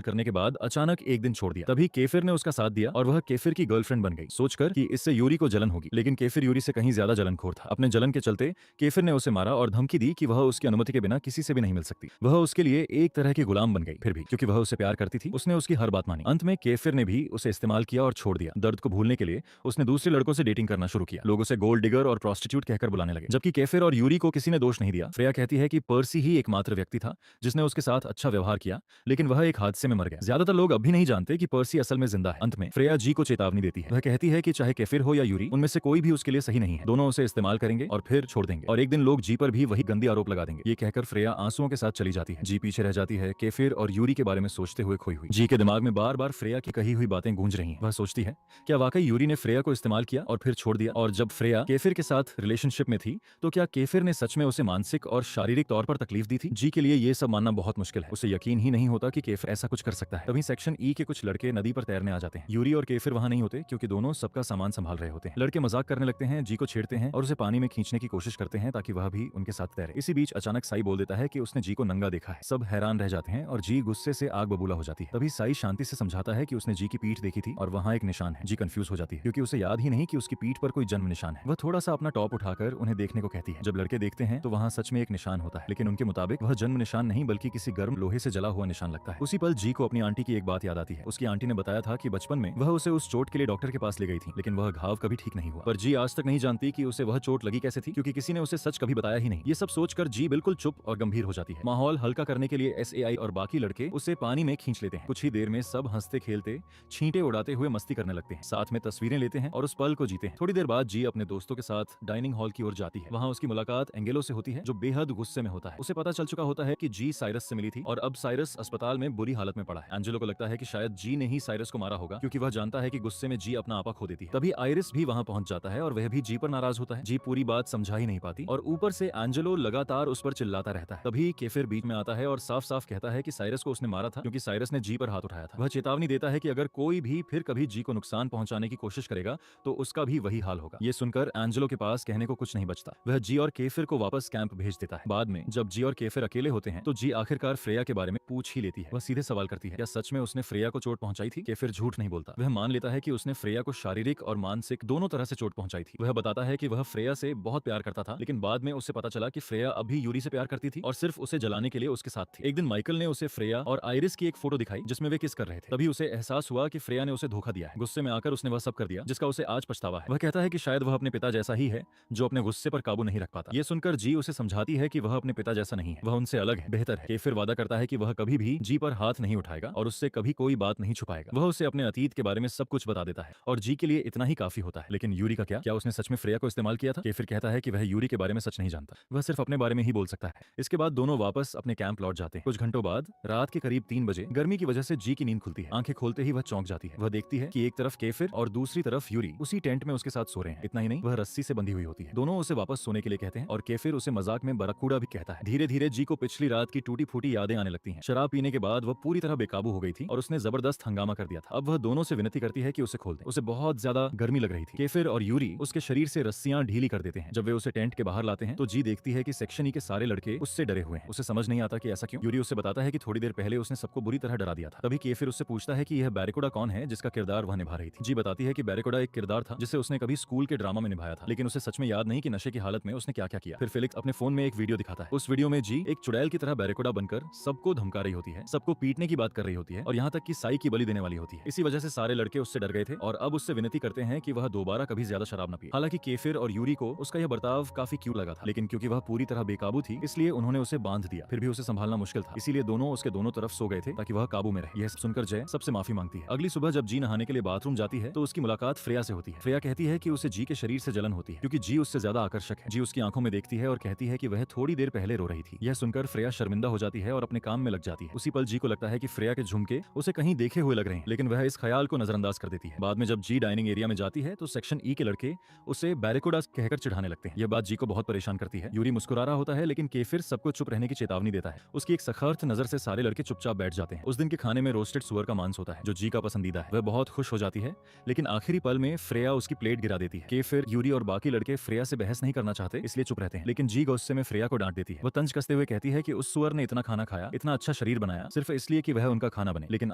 करने के बाद अचानक एक दिन छोड़ दिया। तभी केफिर ने उसका साथ दिया और वह केफिर की गर्लफ्रेंड बन गई, सोचकर कि इससे यूरी को जलन होगी। लेकिन केफिर यूरी से कहीं ज्यादा जलनखोर था। अपने जलन के चलते केफिर ने उसे मारा और धमकी दी कि वह उसकी अनुमति के बिना किसी से भी नहीं मिल सकती। वह उसके लिए एक तरह की गुलाम बन गई। फिर भी क्योंकि वह उसे प्यार करती थी, उसने उसकी हर बात मानी। अंत में केफिर ने भी उसे इस्तेमाल किया और छोड़ दिया। दर्द को भूलने के लिए उसने दूसरे लड़कों से डेटिंग करना शुरू किया। लोग उसे गोल्ड डिगर और प्रोस्टिट्यूट कहकर बुलाने लगे। जबकि केफिर और यूरी को किसी ने दोष नहीं दिया। फ्रेया कहती है कि पर्सी ही एकमात्र व्यक्ति था जिसने उसके साथ अच्छा व्यवहार किया, लेकिन वह एक हादसे में मर गया। ज्यादातर लोग अब भी नहीं जानते कि पर्सी असल में जिंदा है। अंत में फ्रेया जी को चेतावनी देती है। वह कहती है कि चाहे केफिर हो या यूरी, उनमें से कोई भी उसके लिए सही नहीं है। दोनों उसे इस्तेमाल करेंगे और फिर छोड़ देंगे, और एक दिन लोग जी पर भी वही गंदी आरोप लगा देंगे। ये कहकर फ्रेया आंसुओं के साथ चली जाती है। जी पीछे रह जाती है, केफिर और यूरी के बारे में सोचते हुए खोई हुई। जी के दिमाग में बार बार फ्रेया की कही हुई बातें गूंज रही हैं। वह सोचती है, क्या वाकई यूरी ने फ्रेया को इस्तेमाल किया और फिर छोड़ दिया? और जब फ्रेया केफिर के साथ रिलेशनशिप में थी तो क्या केफिर ने सच में उसे मानसिक और शारीरिक तौर पर तकलीफ दी थी? जी के लिए ये सब मानना बहुत मुश्किल है। उसे यकीन ही नहीं होता कि केफिर ऐसा कुछ कर सकता है। तभी सेक्शन ई के कुछ लड़के नदी पर तैरने आ जाते हैं। यूरी और केफिर वहां नहीं होते क्योंकि दोनों सबका सामान संभाल रहे होते हैं। लड़के मजाक करने लगते हैं, जी को छेड़ते हैं और उसे पानी में खींचने की कोशिश करते हैं ताकि वह भी उनके साथ तैरे। इसी बीच अचानक साई बोल देता है कि उसने जी को नंगा देखा है। सब हैरान रह जाते हैं और जी गुस्से से आग बबूला हो जाती है। तभी साई शांति से समझाता है कि उसने जी की पीठ देखी थी और वहां एक निशान है। जी कंफ्यूज हो जाती है क्योंकि उसे याद ही नहीं कि उसकी पीठ पर कोई जन्म निशान है। वह थोड़ा सा अपना टॉप उठाकर उन्हें देखने को कहती है। जब लड़के देखते हैं तो वहां सच में एक निशान होता है, लेकिन उनके मुताबिक वह जन्म निशान नहीं बल्कि किसी गर्म लोहे से जला हुआ निशान लगता है। उसी पल जी को अपनी आंटी की एक बात याद आती है। उसकी आंटी ने बताया था कि बचपन में वह उसे उस चोट के लिए डॉक्टर के पास ले गई थी, लेकिन वह घाव कभी ठीक नहीं हुआ। पर जी आज तक नहीं जानती कि उसे वह चोट लगी कैसे थी, क्योंकि किसी ने उसे सच कभी बताया ही नहीं। ये सब सोचकर जी बिल्कुल चुप और गंभीर हो जाती है। माहौल हल्का करने के लिए SAI और बाकी लड़के उसे पानी में खींच लेते हैं। कुछ ही देर में सब हंसते खेलते छींटे उड़ाते हुए मस्ती करने लगते हैं, साथ में तस्वीरें लेते हैं और उस पल को जीते हैं। थोड़ी देर बाद जी अपने दोस्तों के साथ डाइनिंग हॉल की ओर जाती है। वहाँ उसकी मुलाकात एंगेलो से होती है जो बेहद गुस्से में होता है। उसे पता चल चुका होता है कि जी साइरस से मिली थी और अब साइरस अस्पताल में बुरी हालत में पड़ा है। एंजेलो को लगता है कि शायद जी ने ही साइरस को मारा होगा क्योंकि वह जानता है कि गुस्से में जी अपना आपा खो देती है। तभी आइरिस भी वहाँ पहुंच जाता है और वह भी जी पर नाराज होता है। जी पूरी बात समझा ही नहीं पाती और ऊपर से एंजेलो लगातार उस पर चिल्लाता रहता है। तभी केफिर बीच में आता है और साफ साफ कहता है कि साइरस को उसने मारा था क्योंकि साइरस ने जी पर हाथ उठाया था। वह चेतावनी देता है कि अगर कोई भी फिर कभी जी को नुकसान पहुंचाने की कोशिश करेगा तो उसका भी वही हाल होगा। ये सुनकर एंजेलो के पास कहने को कुछ नहीं बचता। वह जी और केफिर को वापस कैंप भेज देता है। बाद में जब जी और केफिर अकेले होते हैं तो जी आखिरकार फ्रेया के बारे में पूछ ही लेती है। वह सीधे सवाल करती है, क्या सच में उसने फ्रेया को चोट पहुंचाई थी? केफिर झूठ नहीं बोलता। वह मान लेता है कि उसने फ्रेया को शारीरिक और मानसिक दोनों तरह से चोट पहुंचाई थी। वह बताता है कि वह फ्रेया से बहुत प्यार करता था, लेकिन बाद में उसे पता चला कि फ्रेया अब भी यूरी से प्यार करती थी और सिर्फ उसे जलाने के लिए उसके साथ थी। एक दिन माइकल ने उसे फ्रेया और आइरिस की एक फोटो दिखाई जिसमें वे किस कर रहे थे। तभी उसे एहसास हुआ कि फ्रेया ने उसे धोखा दिया है। गुस्से में आकर उसने वह सब कर दिया जिसका उसे आज पछतावा है। वह कहता है कि शायद वह अपने पिता जैसा ही है जो अपने गुस्से पर काबू नहीं रख पाता। ये सुनकर जी उसे समझाती है कि वह अपने पिता जैसा नहीं है, वह उनसे अलग है, बेहतर है। केफिर वादा करता है कि वह कभी भी जी पर हाथ नहीं उठाएगा और उससे कभी कोई बात नहीं छुपाएगा। वह उसे अपने अतीत के बारे में सब कुछ बता देता है और जी के लिए इतना ही काफी होता है। लेकिन यूरी का क्या उसने सच में फ्रेया को इस्तेमाल किया था? केफिर कहता है कि वह यूरी के बारे में सच नहीं जानता, वह सिर्फ अपने बारे में ही बोल सकता है। इसके बाद दोनों वापस अपने कैंप लौट जाते हैं। कुछ घंटों बाद रात के करीब 3 बजे गर्मी की वजह से जी की नींद खुलती है। आंखें खोलते ही वह चौंक जाती है। वह देखती है कि एक तरफ केफिर और दूसरी तरफ यूरी उसी टेंट में उसके साथ सो रहे हैं। इतना ही नहीं, वह रस्सी से बंधी हुई होती है। दोनों उसे वापस सोने के लिए कहते हैं और केफिर उसे मजाक में बरकूड़ा भी कहता है। धीरे धीरे जी को पिछली रात की टूटी फूटी यादें आने लगती हैं। शराब पीने के बाद वह पूरी तरह बेकाबू हो गई थी और उसने जबरदस्त हंगामा कर दिया था। अब वह दोनों से विनती करती है कि उसे खोल दे। उसे बहुत ज्यादा गर्मी लग रही थी। केफिर और यूरी उसके शरीर से रस्सियां ढीली कर देते हैं। जब वे उसे टेंट के बाहर लाते हैं तो जी देखती है कि सेक्शन ई के सारे लड़के उससे डरे हुए हैं। उसे समझ नहीं आता कि ऐसा क्यों। यूरी उससे बताता है कि थोड़ी देर पहले उसने सबको बुरी तरह डरा दिया था। तभी केफिर उससे पूछता है कि यह बैरिकोडा कौन है जिसका किरदार वह निभा रही थी। जी बताती है कि बैरिकोडा एक किरदार था जिसे उसने कभी स्कूल के ड्रामा में निभाया था, लेकिन उसे सच में याद नहीं कि नशे की हालत में उसने क्या क्या किया। फिर फिलिक्स अपने फोन में एक वीडियो दिखाता है। उस वीडियो में जी एक चुड़ैल की तरह बैरिकोडा बनकर सबको धमका रही होती है, सबको पीटने की बात कर रही होती है और यहाँ तक कि साई की बलि देने वाली होती है। इसी वजह से सारे लड़के उससे डर गए थे और अब उससे विनती करते हैं कि वह दोबारा कभी ज्यादा शराब न पिए। हालांकि केफिर और यूरी को उसका यह बर्ताव काफी क्यूट लगा था, लेकिन क्योंकि वह पूरी तरह बेकाबू थी इसलिए उन्होंने उसे बांध दिया। फिर भी उसे संभालना मुश्किल था, इसीलिए दोनों उसके दोनों तरफ सो गए थे ताकि वह काबू में रहे। यह सुनकर जय सबसे माफी मांगती है। अगली सुबह जब जी नहाने के लिए बाथरूम जाती है तो उसकी मुलाकात फ्रेया से होती है। फ्रेया कहती है कि उसे जी के शरीर से जलन होती है क्योंकि जी उससे ज्यादा आकर्षक है। जी उसकी आंखों में देखती है और कहती है कि वह थोड़ी देर पहले रो रही थी। यह सुनकर फ्रेया शर्मिंदा हो जाती है और अपने काम में लग जाती है। उसी पल जी को लगता है कि फ्रेया के झुमके उसे कहीं देखे हुए लग रहे हैं, लेकिन वह इस ख्याल को नजरअंदाज कर देती है। बाद में जब जी डाइनिंग एरिया में जाती है तो सेक्शन ई के लड़के उसे बैरिकोडा कहकर चिढ़ाने लगते हैं। यह बात जी को बहुत परेशान करती है। यूरी मुस्कुरा रहा होता है लेकिन केफिर सबको चुप रहने की चेतावनी देता है। उसकी एक सखत नजर से सारे लड़के चुपचाप बैठ जाते हैं। उस दिन के खाने में रोस्टेड सुअर का मांस होता है जो जी का पसंदीदा है। वह बहुत खुश हो जाती है, लेकिन आखिरी पल में फ्रेया उसकी प्लेट गिरा देती है। केफिर, यूरी और बाकी लड़के फ्रेया से बहस नहीं करना चाहते इसलिए चुप रहते हैं, लेकिन जी गुस्से में फ्रेया को डांट देती है। वह तंज कसते हुए कहती है कि उस सुअर ने इतना खाना खाया, इतना अच्छा शरीर बनाया सिर्फ इसलिए कि वह उनका खाना बने, लेकिन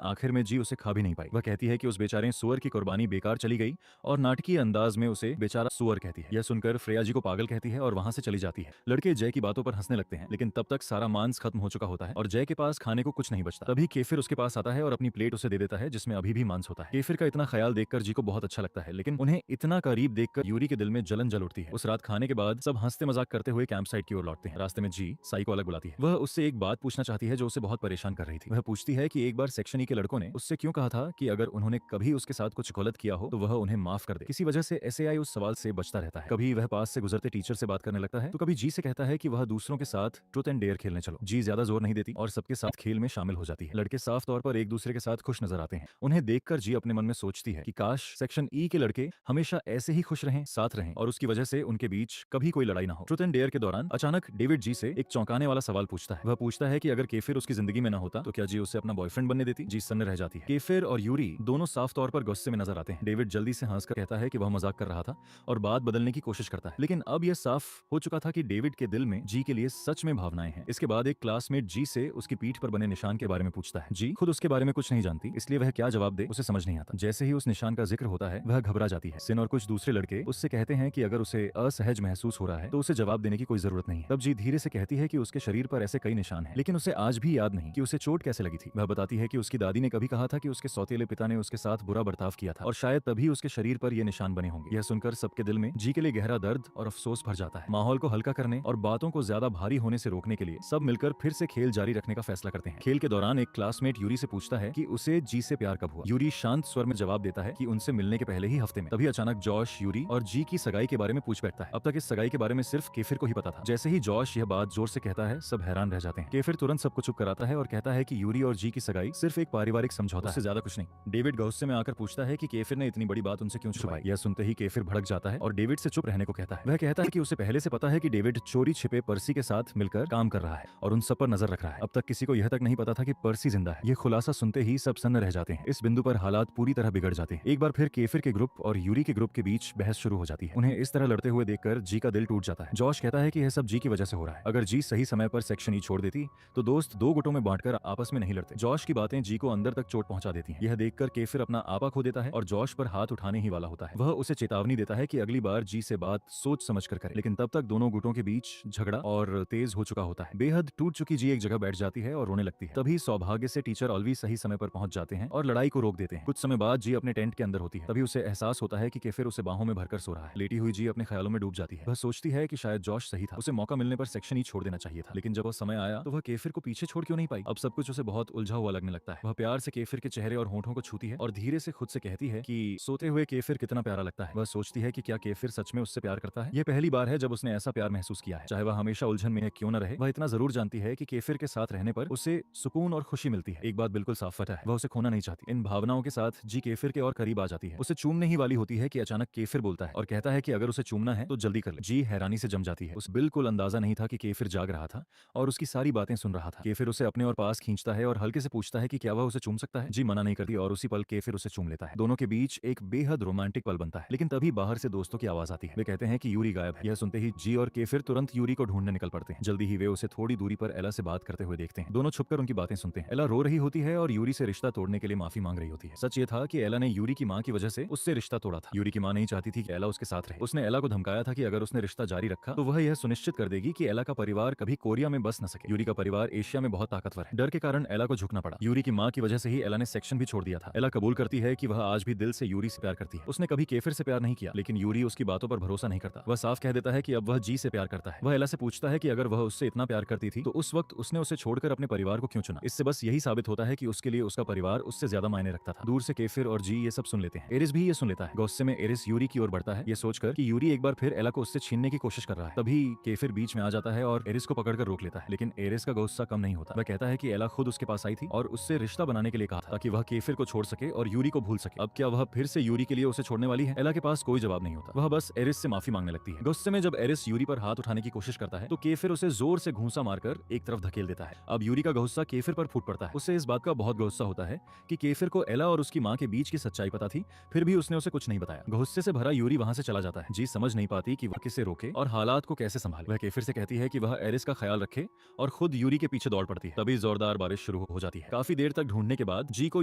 आखिर में जी उसे खा भी नहीं पाई। वह कहती है कि उस बेचारे सुअर की कुर्बानी बेकार चली गई और नाटकीय अंदाज में उसे बेचारा सुअर कहती है। यह सुनकर फ्रेया जी को पागल कहती है और वहां से चली जाती है। लड़के जय की बातों पर हंसने लगते हैं, लेकिन तब तक सारा मांस खत्म हो चुका होता है और जय के पास खाने को कुछ नहीं बचता। तभी केफिर उसके पास आता है और अपनी प्लेट उसे दे देता है जिसमें अभी भी मांस होता है। केफिर का इतना ख्याल देखकर जी को बहुत अच्छा लगता है, लेकिन उन्हें इतना करीब देखकर यूरी के दिल में जलन जल उठती है। उस रात खाने के बाद सब हंसते मजाक करते हुए कैंप साइट की ओर लौटते हैं। रास्ते में जी साई को अलग बुलाती है। वह उससे एक बात पूछना चाहती है जो उसे बहुत परेशान कर रही थी। वह पूछती है कि एक बार सेक्शन ई के लड़कों ने उससे क्यों कहा था कि अगर उन्होंने कभी उसके साथ कुछ गलत किया हो तो वह उन्हें माफ कर दे। किसी वजह से एसएआई उस सवाल से बचता रहता है। कभी वह पास से गुजरते टीचर से बात करने लगता है तो कभी जी से कहता है कि वह दूसरों के साथ ट्रुथ एंड डेयर खेलने चलो। जी ज्यादा जोर नहीं देती और सबके साथ खेल में शामिल हो जाती है। लड़के साफ तौर पर एक दूसरे के साथ खुश नजर आते हैं। उन्हें देखकर जी अपने मन में सोचती है कि काश सेक्शन ई के लड़के हमेशा ऐसे ही खुश रहें, साथ रहें और उसकी वजह से उनके बीच कभी कोई लड़ाई ना हो। ट्रुथ एंड डेयर के दौरान अचानक डेविड जी से एक चौंकाने वाला सवाल पूछता है। वह पूछता है कि अगर केफिर उसकी जिंदगी में ना होता तो क्या जी उसे अपना बॉयफ्रेंड बनने देती। जी सन्न रह जाती है। केफिर और यूरी दोनों साफ तौर पर गुस्से में नजर आते हैं। डेविड जल्दी से हंसकर कहता है कि वह मजाक कर रहा था और बात बदलने की कोशिश करता है, लेकिन अब यह साफ हो चुका था कि डेविड के दिल में जी के लिए सच में भावनाएं हैं। इसके बाद एक क्लासमेट जी से उसकी पीठ पर बने निशान के बारे में पूछता है। जी खुद उसके बारे में कुछ नहीं जानती, इसलिए वह क्या जवाब दे उसे समझ नहीं आता। जैसे ही उस निशान का जिक्र होता है वह घबरा जाती है। सिन और कुछ दूसरे लड़के उससे कहते हैं कि अगर उसे असहज महसूस हो रहा है तो उसे जवाब देने की कोई जरूरत नहीं है। तब जी धीरे से कहती है कि उसके शरीर पर ऐसे कई निशान हैं, लेकिन उसे आज भी याद नहीं कि उसे चोट कैसे लगी थी। वह बताती है कि उसकी दादी ने कभी कहा था कि उसके सौतेले पिता ने उसके साथ बुरा बर्ताव किया था और शायद तभी उसके शरीर पर ये निशान बने होंगे। यह सुनकर सबके दिल में जी के लिए गहरा दर्द और अफसोस भर जाता है। माहौल को हल्का करने और बातों को ज्यादा भारी होने से रोकने के लिए सब मिलकर फिर से खेल जारी रखने का फैसला करते हैं। खेल के दौरान एक क्लासमेट यूरी से पूछता है कि उसे जी से प्यार कब हुआ। यूरी शांत स्वर में जवाब देता है कि उनसे मिलने के पहले ही हफ्ते में। तभी अचानक जॉश यूरी और जी की सगाई के बारे में पूछ बैठता बैठता है। अब तक इस सगाई के बारे में सिर्फ केफिर को ही पता था। जैसे ही जॉश यह बात जोर से कहता है, सब हैरान रह जाते हैं। केफिर तुरंत सबको चुप कराता है और कहता है कि यूरी और जी की सगाई सिर्फ एक पारिवारिक समझौता है, उससे ज्यादा कुछ नहीं। डेविड गुस्से में आकर पूछता है कि केफिर ने इतनी बड़ी बात उनसे क्यों छुपाई। यह सुनते ही केफिर भड़क जाता है और डेविड से चुप रहने को कहता है। वह कहता है कि उसे पहले से पता है कि डेविड चोरी छिपे पर्सी के साथ मिलकर काम कर रहा है और उन सब पर नजर रख रहा है। अब तक किसी को यह तक नहीं पता था कि पर्सी जिंदा है। यह खुलासा सुनते ही सब सन्न रह जाते हैं। इस बिंदु पर हालात पूरी तरह बिगड़ जाते हैं। एक बार फिर केफिर के ग्रुप और यूरी के ग्रुप के बीच बहस शुरू हो जाती है। उन्हें इस तरह लड़ते हुए देखकर जी का दिल टूट जाता है। जॉश कहता है कि यह सब जी की वजह से हो रहा है। अगर जी सही समय पर सेक्शन ई छोड़ देती तो दोस्त दो गुटों में बांटकर आपस में नहीं लड़ते। जॉश की बातें जी को अंदर तक चोट पहुंचा देती हैं। यह देखकर केफिर अपना आपा खो देता है और जॉश पर हाथ उठाने ही वाला होता है। वह उसे चेतावनी देता है कि अगली बार जी से बात सोच समझ कर करे, लेकिन तब तक दोनों गुटों के बीच झगड़ा और तेज हो चुका होता है। बेहद टूट चुकी जी एक जगह बैठ जाती है और रोने लगती है। तभी सौभाग्य से टीचर ऑलवी सही समय पर पहुंच जाते हैं और लड़ाई को रोक देते हैं। कुछ समय बाद जी अपने टेंट के अंदर होती है। तभी उसे एहसास होता है कि केफिर उसे बाहों में भरकर सो रहा है। लेटी हुई जी अपने ख्यालों में डूब जाती है। वह सोचती है कि शायद जॉश सही था, उसे मौका मिलने पर सेक्शन ही छोड़ देना चाहिए था। लेकिन जब वह समय आया तो वह केफिर को पीछे छोड़ क्यों नहीं पाई। अब सब कुछ उसे बहुत उलझा हुआ लगने लगता है। वह प्यार से केफिर के चेहरे और होठों को छूती है और धीरे से खुद से कहती है कि सोते हुए केफिर कितना प्यारा लगता है। वह सोचती है कि क्या केफिर सच में उससे प्यार करता है। यह पहली बार है जब उसने ऐसा प्यार महसूस किया है। चाहे वह हमेशा उलझन में क्यों न रहे, वह इतना जरूर जानती है कि केफिर के साथ रहने पर उसे सुकून और खुशी मिलती है। एक बात बिल्कुल साफ पता है, वह उसे खोना नहीं चाहती। इन भावनाओं के साथ जी केफिर के और करीब आ जाती है। उसे चूमने ही वाली होती है कि अचानक केफिर बोलता है और कहता है कि अगर उसे चूमना है तो जल्दी कर ले। जी हैरानी से जम जाती है। उसे बिल्कुल अंदाजा नहीं था कि केफिर जाग रहा था और उसकी सारी बातें सुन रहा था। केफिर उसे अपने और पास खींचता है और हल्के से पूछता है कि क्या वह उसे चूम सकता है। जी मना नहीं करती और उसी पल केफिर उसे चूम लेता है। दोनों के बीच एक बेहद रोमांटिक पल बनता है। लेकिन तभी बाहर से दोस्तों की आवाज आती है। वे कहते हैं कि यूरी गायब है। यह सुनते ही जी और केफिर तुरंत यूरी को ढूंढने निकल पड़ते हैं। जल्दी ही वे उसे थोड़ी दूरी पर एला से बात करते हुए देखते हैं। दोनों छुपकर उनकी बातें सुनते हैं। एला रो रही होती है और यूरी से रिश्ता तोड़ने के लिए माफी मांग रही होती है। सच ये था कि एला ने यूरी की मां की वजह से उससे रिश्ता तोड़ा था। यूरी की मां नहीं चाहती थी कि एला उसके साथ रहे। उसने एला को धमकाया था कि अगर उसने रिश्ता जारी रखा तो वह यह सुनिश्चित कर देगी कि एला का परिवार कभी कोरिया में बस न सके। यूरी का परिवार एशिया में बहुत ताकतवर है। डर के कारण एला को झुकना पड़ा। यूरी की मां की वजह से ही एला ने सेक्शन भी छोड़ दिया था। एला कबूल करती है कि वह आज भी दिल से यूरी से प्यार करती है। उसने कभी केफिर से प्यार नहीं किया, लेकिन यूरी उसकी बातों पर भरोसा नहीं करता। वह साफ कह देता है कि अब वह जी से प्यार करता है। वह एला से पूछता है कि अगर वह उससे इतना प्यार करती थी तो उस वक्त उसने उसे छोड़कर अपने परिवार को क्यों चुना। इससे बस यही साबित होता है कि उसके लिए उसका परिवार उससे ज्यादा मायने रखता था। दूर से केफिर और जी ये सब सुन लेते हैं। एरिस भी ये सुन लेता है। गुस्से में एरिस यूरी की ओर बढ़ता है, ये सोचकर कि यूरी एक बार फिर एला को उससे छीनने की कोशिश कर रहा है। तभी केफिर बीच में आ जाता है और एरिस को पकड़कर रोक लेता है। लेकिन एरिस का गुस्सा कम नहीं होता। वह कहता है कि एला खुद उसके पास आई थी और उससे रिश्ता बनाने के लिए कहा था ताकि वह केफिर को छोड़ सके और यूरी को भूल सके। अब क्या वह फिर से यूरी के लिए उसे छोड़ने वाली है? एला के पास कोई जवाब नहीं होता। वह बस एरिस से माफी मांगने लगती है। गुस्से में जब एरिस यूरी पर हाथ उठाने की कोशिश करता है तो केफिर उसे जोर से घूंसा मारकर एक तरफ धकेल देता है। अब यूरी का गुस्सा केफिर पर फूट पड़ता है। उसे इस बात का बहुत गुस्सा होता है कि केफिर को एला और उसकी मां के बीच की सच्चाई पता थी, फिर भी उसने उसे कुछ नहीं बताया। गुस्से से भरा यूरी वहां से चला जाता है। जी समझ नहीं पाती कि वह किसे रोके और हालात को कैसे संभाले। वह केफिर से कहती है कि वह एरिस का ख्याल रखे और खुद यूरी के पीछे दौड़ पड़ती है। तभी जोरदार बारिश शुरू हो जाती है। काफी देर तक ढूंढने के बाद जी को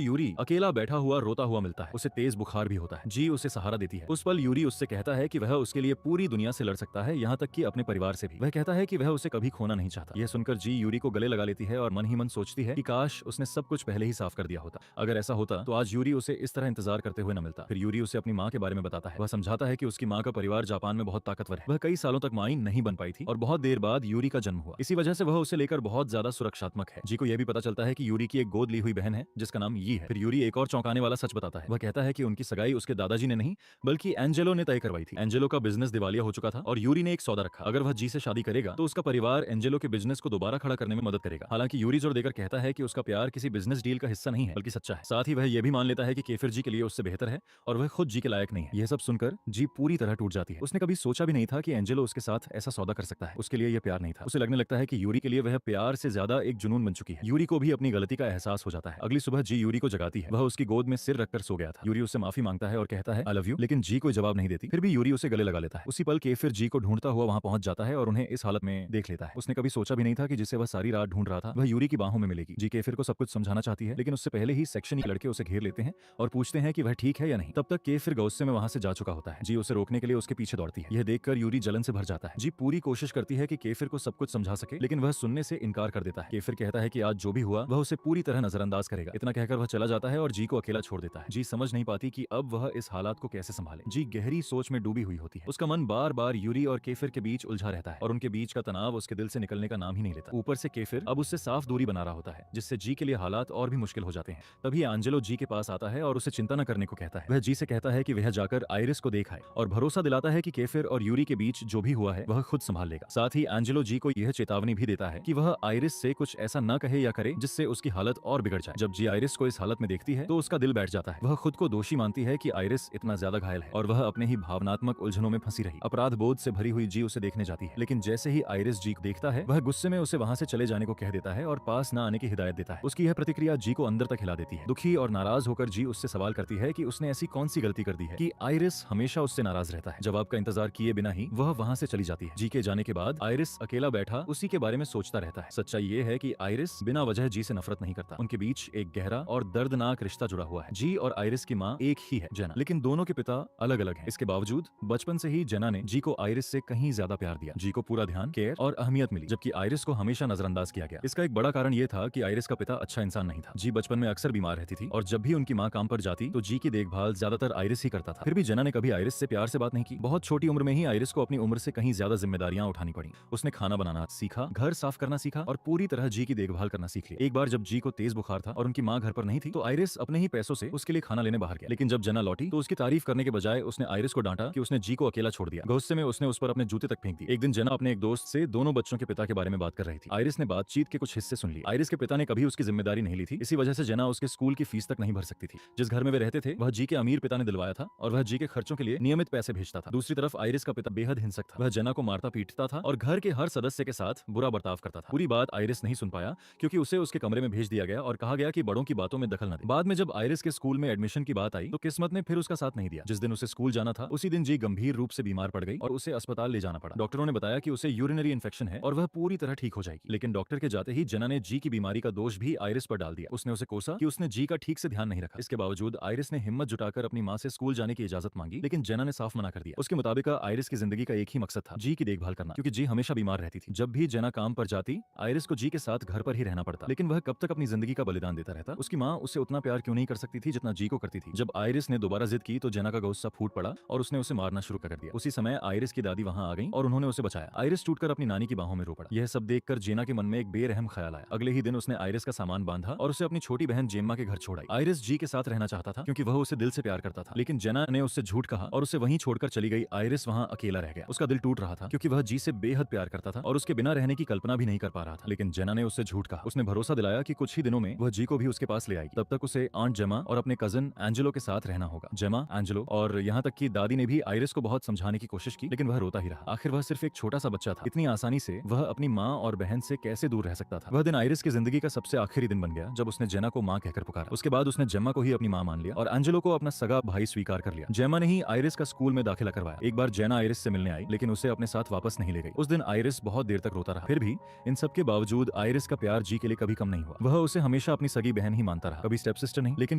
यूरी अकेला बैठा हुआ रोता हुआ मिलता है। उसे तेज बुखार भी होता है। जी उसे सहारा देती है। उस पल यूरी उससे कहता है कि वह उसके लिए पूरी दुनिया से लड़ सकता है, यहाँ तक कि अपने परिवार से भी। वह कहता है कि वह उसे कभी खोना नहीं चाहता। यह सुनकर जी यूरी को गले लगा लेती है और मन ही मन सोचती है कि काश उसने सब कुछ पहले ही साफ कर दिया होता। अगर ऐसा होता तो आज यूरी उसे इस तरह इंतजार करते हुए न मिलता। फिर यूरी उसे अपनी मां के बारे में बताता है। वह समझाता है कि उसकी मां का परिवार जापान में बहुत ताकतवर है। वह कई सालों तक मां नहीं बन पाई थी और बहुत देर बाद यूरी का जन्म हुआ। इसी वजह से वह उसे लेकर बहुत ज्यादा सुरक्षात्मक है। जी को यह भी पता चलता है कि यूरी की एक गोद ली हुई बहन है जिसका नाम यी है। फिर यूरी एक और चौंकाने वाला सच बताता है। वह कहता है कि उनकी सगाई उसके दादाजी ने नहीं बल्कि एंजेलो ने तय करवाई थी। एंजेलो का बिजनेस दिवालिया हो चुका था और यूरी ने एक सौदा रखा। अगर वह जी से शादी करेगा तो उसका परिवार एंजेलो के बिजनेस को दोबारा खड़ा करने में मदद करेगा। हालांकि यूरी जोर देकर कहता है कि उसका प्यार किसी बिजनेस डील का हिस्सा नहीं है बल्कि सच्चा है। साथ ही वह यह भी मान लेता है कि केफिर जी के लिए उससे बेहतर है और वह खुद जी के लायक नहीं है। यह सब सुनकर जी पूरी तरह टूट जाती है। उसने कभी सोचा भी नहीं था कि एंजेलो उसके साथ ऐसा सौदा कर सकता है। उसके लिए यह प्यार नहीं था। उसे लगने लगता है कि यूरी के लिए वह प्यार से ज्यादा एक जुनून बन चुकी है। यूरी को भी अपनी गलती का एहसास हो जाता है। अगली सुबह जी यूरी को जगाती है। वह उसकी गोद में सिर रखकर सो गया था। यूरी उससे माफी मांगता है और कहता है आई लव यू, लेकिन जी कोई जवाब नहीं देती। फिर भी यूरी उसे गले लगा लेता है। उसी पल केफिर जी को ढूंढता हुआ वहां पहुंच जाता है और उन्हें इस हालत में देख लेता है। उसने कभी सोचा भी नहीं था कि जिसे वह सारी रात ढूंढ रहा था वह यूरी की बाहों में मिलेगी। जी केफिर को सब कुछ समझाना चाहती है, लेकिन उससे पहले ही सेक्शन के लड़के उसे घेर लेते हैं और पूछते हैं कि वह ठीक है या नहीं। तब तक केफिर गुस्से में वहां से जा चुका होता है। जी उसे रोकने के लिए उसके पीछे दौड़ती है। यह देखकर यूरी जलन से भर जाता है। जी पूरी कोशिश करती है कि केफिर को सब कुछ समझा सके, लेकिन वह सुनने से इनकार कर देता है। केफिर कहता है कि आज जो भी हुआ वह उसे पूरी तरह नजरअंदाज करेगा। इतना कहकर वह चला जाता है और जी को अकेला छोड़ देता है। जी समझ नहीं पाती कि अब वह इस हालात को कैसे संभाले। जी गहरी सोच में डूबी हुई होती है। उसका मन बार बार यूरी और केफिर के बीच उलझा रहता है और उनके बीच का तनाव उसके दिल से निकलने का नाम ही नहीं लेता। ऊपर से केफिर अब उससे साफ दूरी बना रहा होता है, जिससे जी के लिए हालात और भी मुश्किल हो जाते हैं। तभी एंजेलो जी के पास आता है और उसे चिंता न करने को कहता है। वह जी से कहता है कि वह जाकर आइरिस को देख आए और भरोसा दिलाता है कि केफिर और यूरी के बीच जो भी हुआ है वह खुद संभाल लेगा। साथ ही एंजेलो जी को यह चेतावनी भी देता है कि वह आइरिस से कुछ ऐसा न कहे या करे जिससे उसकी हालत और बिगड़ जाए। जब जी आइरिस को इस हालत में देखती है तो उसका दिल बैठ जाता है। वह खुद को दोषी मानती है कि आइरिस इतना ज्यादा घायल है और वह अपने ही भावनात्मक उलझनों में फंसी रही। अपराध बोध से भरी हुई जी उसे देखने जाती है, लेकिन जैसे ही आइरिस जी को देखता है वह गुस्से में उसे वहां से चले जाने को कह देता है और पास न आने की हिदायत देता है। उसकी यह प्रतिक्रिया जी को अंदर तक हिला देती है। दुखी और नाराज होकर जी उससे सवाल करती है कि उसने ऐसी कौन सी गलती कर दी है कि आइरिस हमेशा उससे नाराज रहता है। जवाब का इंतजार किए बिना ही वह वहां से चली जाती है। जी के जाने के बाद आइरिस अकेला बैठा उसी के बारे में सोचता रहता है। सच्चाई ये है कि आइरिस बिना वजह जी से नफरत नहीं करता। उनके बीच एक गहरा और दर्दनाक रिश्ता जुड़ा हुआ है। जी और आइरिस की माँ एक ही है, जेना, लेकिन दोनों के पिता अलग अलग हैं। इसके बावजूद बचपन से ही जेना ने जी को आइरिस से कहीं ज्यादा प्यार दिया। जी को पूरा ध्यान, केयर और अहमियत मिली, जबकि आइरिस को हमेशा नजरअंदाज किया गया। इसका एक बड़ा कारण ये था कि आइरिस का पिता अच्छा इंसान नहीं था। जी बचपन में अक्सर बीमार रहती थी और जब भी उनकी माँ काम पर जाती तो जी की देखभाल ज्यादातर आइरिस ही करता था। फिर भी जेना ने कभी आइरिस से प्यार से बात नहीं की। बहुत छोटी उम्र में ही आइरिस को अपनी उम्र से कहीं ज्यादा जिम्मेदारियां उठानी पड़ी। उसने खाना बनाना सीखा, घर साफ करना सीखा और पूरी तरह जी की देखभाल करना सीख लिया। एक बार जब जी को तेज बुखार था और उनकी माँ घर पर नहीं थी तो आइरिस अपने ही पैसों से उसके लिए खाना लेने बाहर गया। लेकिन जब जेना लौटी तो उसकी तारीफ करने के बजाय उसने आइरिस को डांटा कि उसने जी को अकेला छोड़ दिया। गुस्से में उसने उस पर अपने जूते तक फेंक दिए। एक दिन जेना अपने एक दोस्त से दोनों बच्चों के पिता के बारे में बात कर रही थी। आइरिस ने बातचीत के कुछ हिस्से सुन लिए। आइरिस के पिता ने कभी उसकी जिम्मेदारी नहीं ली थी, इसी वजह से जेना उसके स्कूल की फीस तक नहीं भर सकती थी। जिस घर में वे रहते थे वह जी के अमीर पिता ने दिलवाया था और वह जी के खर्चों के लिए नियमित पैसे भेजता था। दूसरी तरफ आइरिस का पिता बेहद हिंसक था। वह जेना को मारता पीटता था और घर के हर सदस्य के साथ बुरा बर्ताव करता था। पूरी बात आइरिस नहीं सुन पाया क्योंकि उसे उसके कमरे में भेज दिया गया और कहा गया कि बड़ों की बातों में दखल न दे। बाद में जब आइरिस के स्कूल में एडमिशन की बात आई तो किस्मत ने फिर उसका साथ नहीं दिया। जिस दिन उसे स्कूल जाना था उसी दिन जी गंभीर रूप से बीमार पड़ गई और उसे अस्पताल ले जाना पड़ा। डॉक्टरों ने बताया कि उसे यूरिनरी इन्फेक्शन है और वह पूरी तरह ठीक हो जाएगी। लेकिन डॉक्टर के जाते ही जेना ने जी की बीमारी का दोष भी आइरिस पर डाल दिया। उसने उसे कोसा कि उसने जी का ठीक से ध्यान नहीं रखा। इसके बावजूद आइरिस ने हिम्मत जुटाकर अपनी माँ से स्कूल जाने की इजाजत मांगी, लेकिन जेना ने साफ मना कर दिया। उसके मुताबिक आइरिस की जिंदगी का एक ही मकसद था, जी की देखभाल करना, क्योंकि जी हमेशा बीमार रहती थी। जब भी जेना काम पर जाती आइरिस को जी के साथ घर पर ही रहना पड़ता। लेकिन वह कब तक अपनी जिंदगी का बलिदान देता रहता। उसकी माँ उससे उतना प्यार क्यों नहीं कर सकती थी जितना जी को करती थी। जब आइरिस ने दोबारा जिद की तो जेना का गुस्सा फूट पड़ा और उसने उसे मारना शुरू कर दिया। उसी समय आइरिस की दादी वहां आ गई और उन्होंने उसे बचाया। आइरिस टूटकर अपनी नानी की बाहों में रो पड़ा। यह सब देखकर जेना के मन में एक बेरहम ख्याल आया। अगले ही दिन उसने आइरिस का सामान बांधा और उसे अपनी छोटी बहन जेम्मा के घर छोड़ आई। आइरिस जी के साथ रहना चाहता था क्योंकि वह उसे दिल से प्यार करता था, लेकिन जेना ने उससे झूठ कहा और उसे वहीं छोड़कर चली गई। आइरिस वहां अकेला रह गया। उसका दिल टूट रहा था क्योंकि वह जी से बेहद प्यार करता था और उसके बिना रहने की कल्पना भी नहीं कर पा रहा था। लेकिन जेना ने उससे झूठ कहा। उसने भरोसा दिलाया कि कुछ ही दिनों में वह जी को भी उसके पास ले आएगी। तब तक उसे आंट जेमा और अपने कजन एंजेलो के साथ रहना होगा। जेमा, एंजेलो और यहाँ तक कि दादी ने भी आइरिस को बहुत समझाने की कोशिश की, लेकिन वह रोता ही रहा। आखिर वह सिर्फ एक छोटा सा बच्चा था। इतनी आसानी से वह अपनी माँ और बहन से कैसे दूर रह सकता था। वह दिन आइरिस की जिंदगी का सबसे आखिरी दिन बन गया जब उसने जेना को माँ कहकर पुकारा। उसके बाद उसने जेमा को ही अपनी माँ मान लिया और एंजेलो को अपना सगा भाई स्वीकार कर लिया। जेमा ने ही आइरिस का स्कूल में दाखिला करवाया। एक बार जेना आइरिस से मिलने आई, लेकिन उसे अपने साथ वापस नहीं ले गई। उस दिन आइरिस बहुत देर तक रोता रहा। फिर भी इन सब के बावजूद आइरिस का प्यार जी के लिए कभी कम नहीं हुआ। वह उसे हमेशा अपनी सगी बहन ही मानता रहा, कभी स्टेप सिस्टर नहीं। लेकिन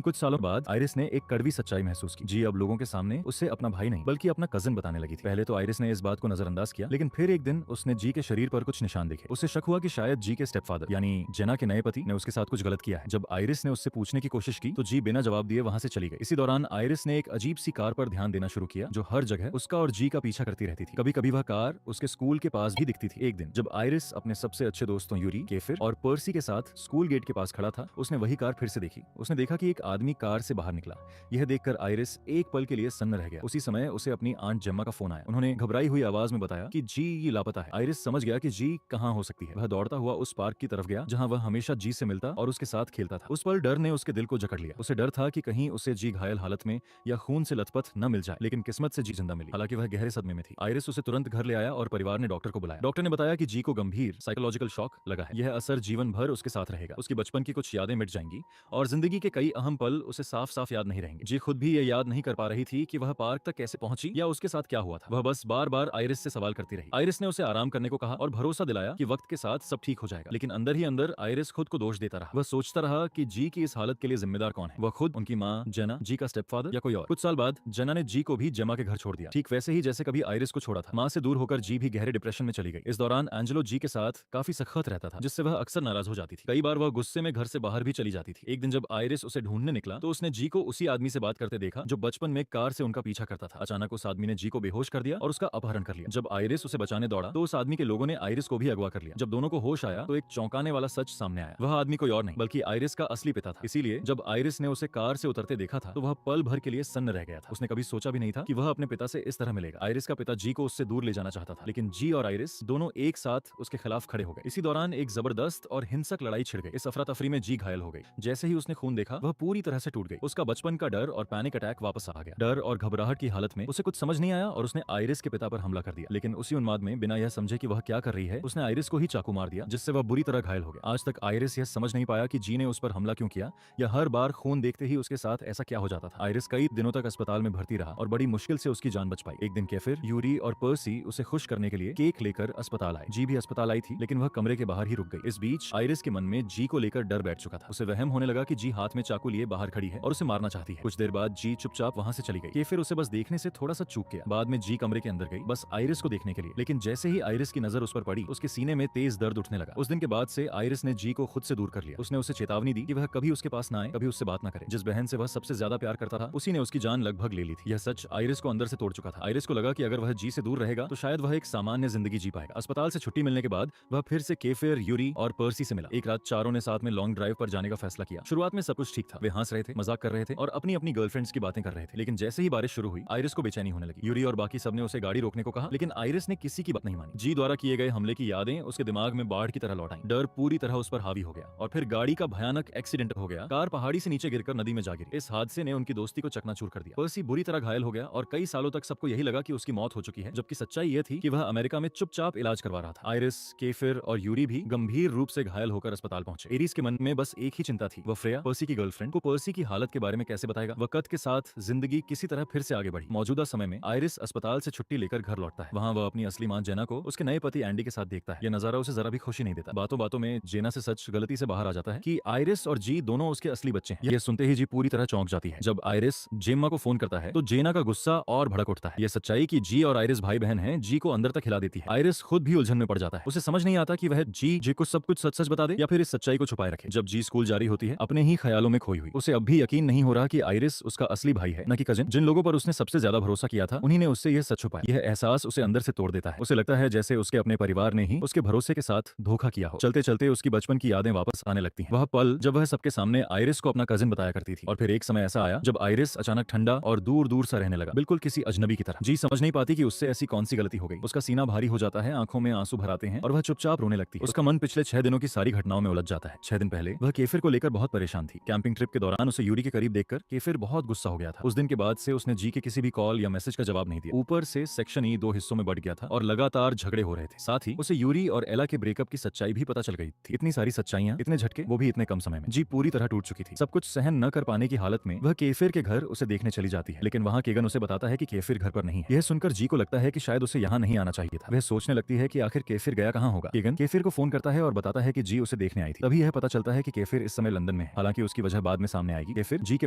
कुछ सालों बाद आइरिस ने एक कड़वी सच्चाई महसूस की। जी अब लोगों के सामने उसे अपना भाई नहीं बल्कि अपना कजन बताने लगी थी। पहले तो आइरिस ने इस बात को नजरअंदाज किया, लेकिन फिर एक दिन उसने जी के शरीर पर कुछ निशान देखे। उसे शक हुआ कि शायद जी के स्टेपफादर यानी जेना के नए पति ने उसके साथ कुछ गलत किया है। जब आइरिस ने उससे पूछने की कोशिश की तो जी बिना जवाब दिए वहां से चली गई। इसी दौरान आइरिस ने एक अजीब सी कार पर ध्यान देना शुरू किया जो हर जगह उसका और जी का पीछा करती रहती थी। कभी कभी वह कार उसके स्कूल के पास भी दिखती थी। एक दिन जब आइरिस अपने सबसे अच्छे दोस्तों यूरी, केफिर और पर्सी के साथ स्कूल गेट के पास खड़ा था, उसने वही कार फिर से देखी। उसने देखा कि एक आदमी कार से बाहर निकला। यह देखकर आइरिस एक पल के लिए सन्न रह गया। उसी समय उसे अपनी आंट जेम्मा का फोन आया। उन्होंने घबराई हुई आवाज में बताया कि जी ये लापता है। आइरिस समझ गया कि जी कहाँ हो सकती है। वह दौड़ता हुआ उस पार्क की तरफ गया जहाँ वह हमेशा जी से मिलता और उसके साथ खेलता था। उस पल डर ने उसके दिल को जकड़ लिया। उसे डर था कि कहीं उसे जी घायल हालत में या खून से लथपथ न मिल जाए, लेकिन किस्मत से जी जिंदा मिली। हालांकि वह गहरे सदमे में थी। आइरिस उसे तुरंत घर ले आया और परिवार ने डॉक्टर को बुलाया। डॉक्टर ने बताया कि जी को गंभीर साइकोलॉजिकल शॉक लगा है। यह असर जीवन भर उसके साथ रहेगा। उसकी बचपन की कुछ यादें मिट जाएंगी और जिंदगी के कई अहम पल उसे साफ साफ याद नहीं रहेंगे। जी खुद भी ये याद नहीं कर पा रही थी कि वह पार्क तक कैसे पहुंची या उसके साथ क्या हुआ था। वह बस बार बार आइरिस से सवाल करती रही। आइरिस ने उसे आराम करने को कहा और भरोसा दिलाया कि वक्त के साथ सब ठीक हो जाएगा, लेकिन अंदर ही अंदर आइरिस खुद को दोष देता रहा। वह सोचता रहा कि जी की इस हालत के लिए जिम्मेदार कौन है, वह खुद, उनकी माँ जेना, जी का स्टेपफादर या कोई और। कुछ साल बाद जेना ने जी को भी जेमा के घर छोड़ दिया, ठीक वैसे ही जैसे कभी आइरिस को छोड़ा था। माँ से दूर होकर जी भी गहरे डिप्रेशन में चली गई। इस दौरान एंजेलो जी के साथ काफी सख्त रहता था, जिससे वह अक्सर नाराज हो जाती थी। कई बार वह गुस्से में घर से बाहर भी चली जाती थी। एक दिन जब आइरिस उसे ढूंढने निकला तो उसने जी को उसी आदमी से बात करते देखा जो बचपन में कार से उनका पीछा करता था। अचानक उस आदमी ने जी को बेहोश कर दिया और उसका अपहरण कर लिया। जब आइरिस उसे बचाने दौड़ा तो उस आदमी के लोगों ने आइरिस को भी अगवा कर लिया। जब दोनों को होश आया तो एक चौंकाने वाला सच सामने आया। वह आदमी कोई और नहीं बल्कि आइरिस का असली पिता था। इसीलिए जब आइरिस ने उसे कार से उतरते देखा था तो वह पल भर के लिए सन्न रह गया था। उसने कभी सोचा भी नहीं था कि वह अपने पिता से इस तरह मिलेगा। आइरिस का पिता जी को उससे दूर ले जाना चाहता था, लेकिन जी और आइरिस दोनों एक साथ उसके खिलाफ खड़े हो गए। इसी दौरान एक जबरदस्त और हिंसक लड़ाई छिड़ गई। इस अफरा तफरी में जी घायल हो गई। जैसे ही उसने खून देखा वह पूरी तरह से टूट गई। उसका बचपन का डर और पैनिक अटैक वापस आ गया। डर और घबराहट की हालत में उसे कुछ समझ नहीं आया और उसने आइरिस के पिता पर हमला कर दिया। लेकिन उसी उन्माद में बिना यह समझे कि वह क्या कर रही है, उसने आइरिस को ही चाकू मार दिया, जिससे वह बुरी तरह घायल हो गया। आज तक आइरिस यह समझ नहीं पाया कि जी ने उस पर हमला क्यों किया या हर बार खून देखते ही उसके साथ ऐसा क्या हो जाता था। आइरिस कई दिनों तक अस्पताल में भर्ती रहा और बड़ी मुश्किल से उसकी जान बच पाई। एक दिन कैफिर, यूरी और पर्सी उसे खुश करने के लिए केक लेकर अस्पताल आए। जी भी अस्पताल आई थी, लेकिन वह कमरे के बाहर ही रुक गई। इस बीच आइरिस के मन में जी को लेकर डर बैठ चुका था। उसे वहम होने लगा कि जी हाथ में चाकू लिए बाहर खड़ी है और उसे मारना चाहती है। कुछ देर बाद जी चुपचाप वहां से चली गई। कैफिर उसे बस देखने से थोड़ा सा चूक गया। बाद में जी कमरे के अंदर गई, बस आइरिस को देखने के लिए। लेकिन जैसे ही आइरिस की नजर उस पर पड़ी, उसके सीने में तेज दर्द उठने लगा। उस दिन के बाद से आइरिस ने जी को खुद से दूर कर लिया। उसने उसे चेतावनी दी कि वह कभी उसके पास ना आए, कभी उससे बात ना करे। जिस बहन से वह सबसे ज्यादा प्यार करता था, उसी ने उसकी जान लगभग ले ली थी। यह सच आइरिस को अंदर से तोड़ चुका था। आइरिस को लगा कि अगर वह जी से दूर रहेगा तो शायद वह एक सामान्य जिंदगी जी पाएगा। अस्पताल से छुट्टी मिलने के बाद वह फिर से कैफिर, यूरी और पर्सी से मिला। एक रात चारों ने साथ में लॉन्ग ड्राइव पर जाने का फैसला किया। शुरुआत में सब कुछ ठीक था। वे हंस रहे थे, मजाक कर रहे थे और अपनी अपनी गर्लफ्रेंड्स की बातें कर रहे थे। लेकिन जैसे ही बारिश शुरू हुई, आइरिस को बेचैनी होने लगी। यूरी और बाकी सबने उसे गाड़ी रोकने को कहा, लेकिन आइरिस ने किसी की बात नहीं मानी। जी द्वारा किए गए हमले की यादें उसके दिमाग में बाढ़ की तरह लौट आईं। डर पूरी तरह उस पर हावी हो गया और फिर गाड़ी का भयानक एक्सीडेंट हो गया। कार पहाड़ी से नीचे गिरकर नदी में जा गिरी। इस हादसे ने उनकी दोस्ती को चकनाचूर कर दिया। पर्सी बुरी तरह घायल हो गया और कई सालों तक सबको यही लगा कि उसकी मौत हो चुकी है, जबकि सच्चाई यह थी कि वह अमेरिका में चुपचाप इलाज करवा रहा था। आइरिस, कैफिर और यूरी भी गंभीर रूप से घायल होकर अस्पताल पहुंचे। एरिस के मन में बस एक ही चिंता थी, वह फ्रेया, पर्सी की गर्लफ्रेंड, को पर्सी की हालत के बारे में कैसे बताएगा। वक्त के साथ जिंदगी किसी तरह फिर से आगे बढ़ी। मौजूदा समय में आइरिस अस्पताल से छुट्टी लेकर घर लौटता है। वहाँ वह अपनी असली मां जेना को उसके नए पति एंडी के साथ देखता है। यह नजारा उसे जरा भी खुशी नहीं देता। बातों बातों में जेना से सच गलती से बाहर आ जाता है कि आइरिस और जी दोनों उसके असली बच्चे हैं। यह सुनते ही जी पूरी तरह चौंक जाती है। जब आइरिस जेम्मा को फोन करता है तो जेना का गुस्सा और भड़क उठता है। यह सच्चाई कि जी और आइरिस भाई बहन हैं जी को अंदर तक हिला देती है। आइरिस खुद भी उलझन में पड़ जाता है। उसे समझ नहीं आता कि वह जी को सब कुछ सच सच बता दे या फिर इस सच्चाई को छुपाए रखे। जब जी स्कूल जारी होती है, अपने ही ख्यालों में खोई हुई, उसे अब भी यकीन नहीं हो रहा कि आइरिस उसका असली भाई है, न कि कजिन। जिन लोगों पर उसने सबसे ज्यादा भरोसा किया था, उन्हीं ने उससे यह सच छुपाया। यह एहसास उसे अंदर से तोड़ देता है। उसे लगता है जैसे उसके अपने परिवार ने ही उसके भरोसे के साथ धोखा किया हो। चलते चलते उसकी बचपन की यादें वापस आने लगती हैं। वह पल जब वह सबके सामने आइरिस को अपना कजिन बताया करती थी। और फिर एक समय ऐसा आया जब आइरिस अचानक ठंडा और दूर दूर सा रहने लगा, बिल्कुल किसी अजनबी की तरह। जी समझ नहीं पाती कि उससे ऐसी कौन सी गलती हो गई। उसका सीना भारी हो जाता है, आंखों में आंसू भर आते हैं और वह चुपचाप रोने लगती है। उसका मन पिछले 6 दिनों की सारी घटनाओं में उलझ जाता है। 6 दिन पहले वह कैफिर को लेकर बहुत परेशान थी। कैंपिंग ट्रिप के दौरान उसे यूरी के करीब देखकर कैफिर बहुत गुस्सा हो गया था। उस दिन के बाद से उसने जी के किसी भी कॉल या मैसेज का जवाब नहीं दिया। ऊपर से सेक्शन ई 2 हिस्सों में बढ़ गया था और लगातार झगड़े हो रहे थे। साथ ही उसे यूरी और एला के ब्रेकअप की सच्चाई भी पता चल गई थी। इतनी सारी सच्चाइयां, इतने झटके, वो भी इतने कम समय में। जी पूरी तरह टूट चुकी थी। सब कुछ सहन न कर पाने की हालत में वह कैफिर के घर उसे देखने चली जाती है, लेकिन वहाँ केगन उसे बताता है कि कैफिर घर पर नहीं है। यह सुनकर जी को लगता है कि शायद उसे यहाँ नहीं आना चाहिए था। वह सोचने लगती है कि आखिर कैफिर गया कहाँ होगा। केगन कैफिर को फोन करता है और बताता है कि जी उसे देखने आई थी। तभी यह पता चलता है कि कैफिर इस समय लंदन में है। हालांकि उसकी वजह बाद में सामने आएगी। कैफिर जी के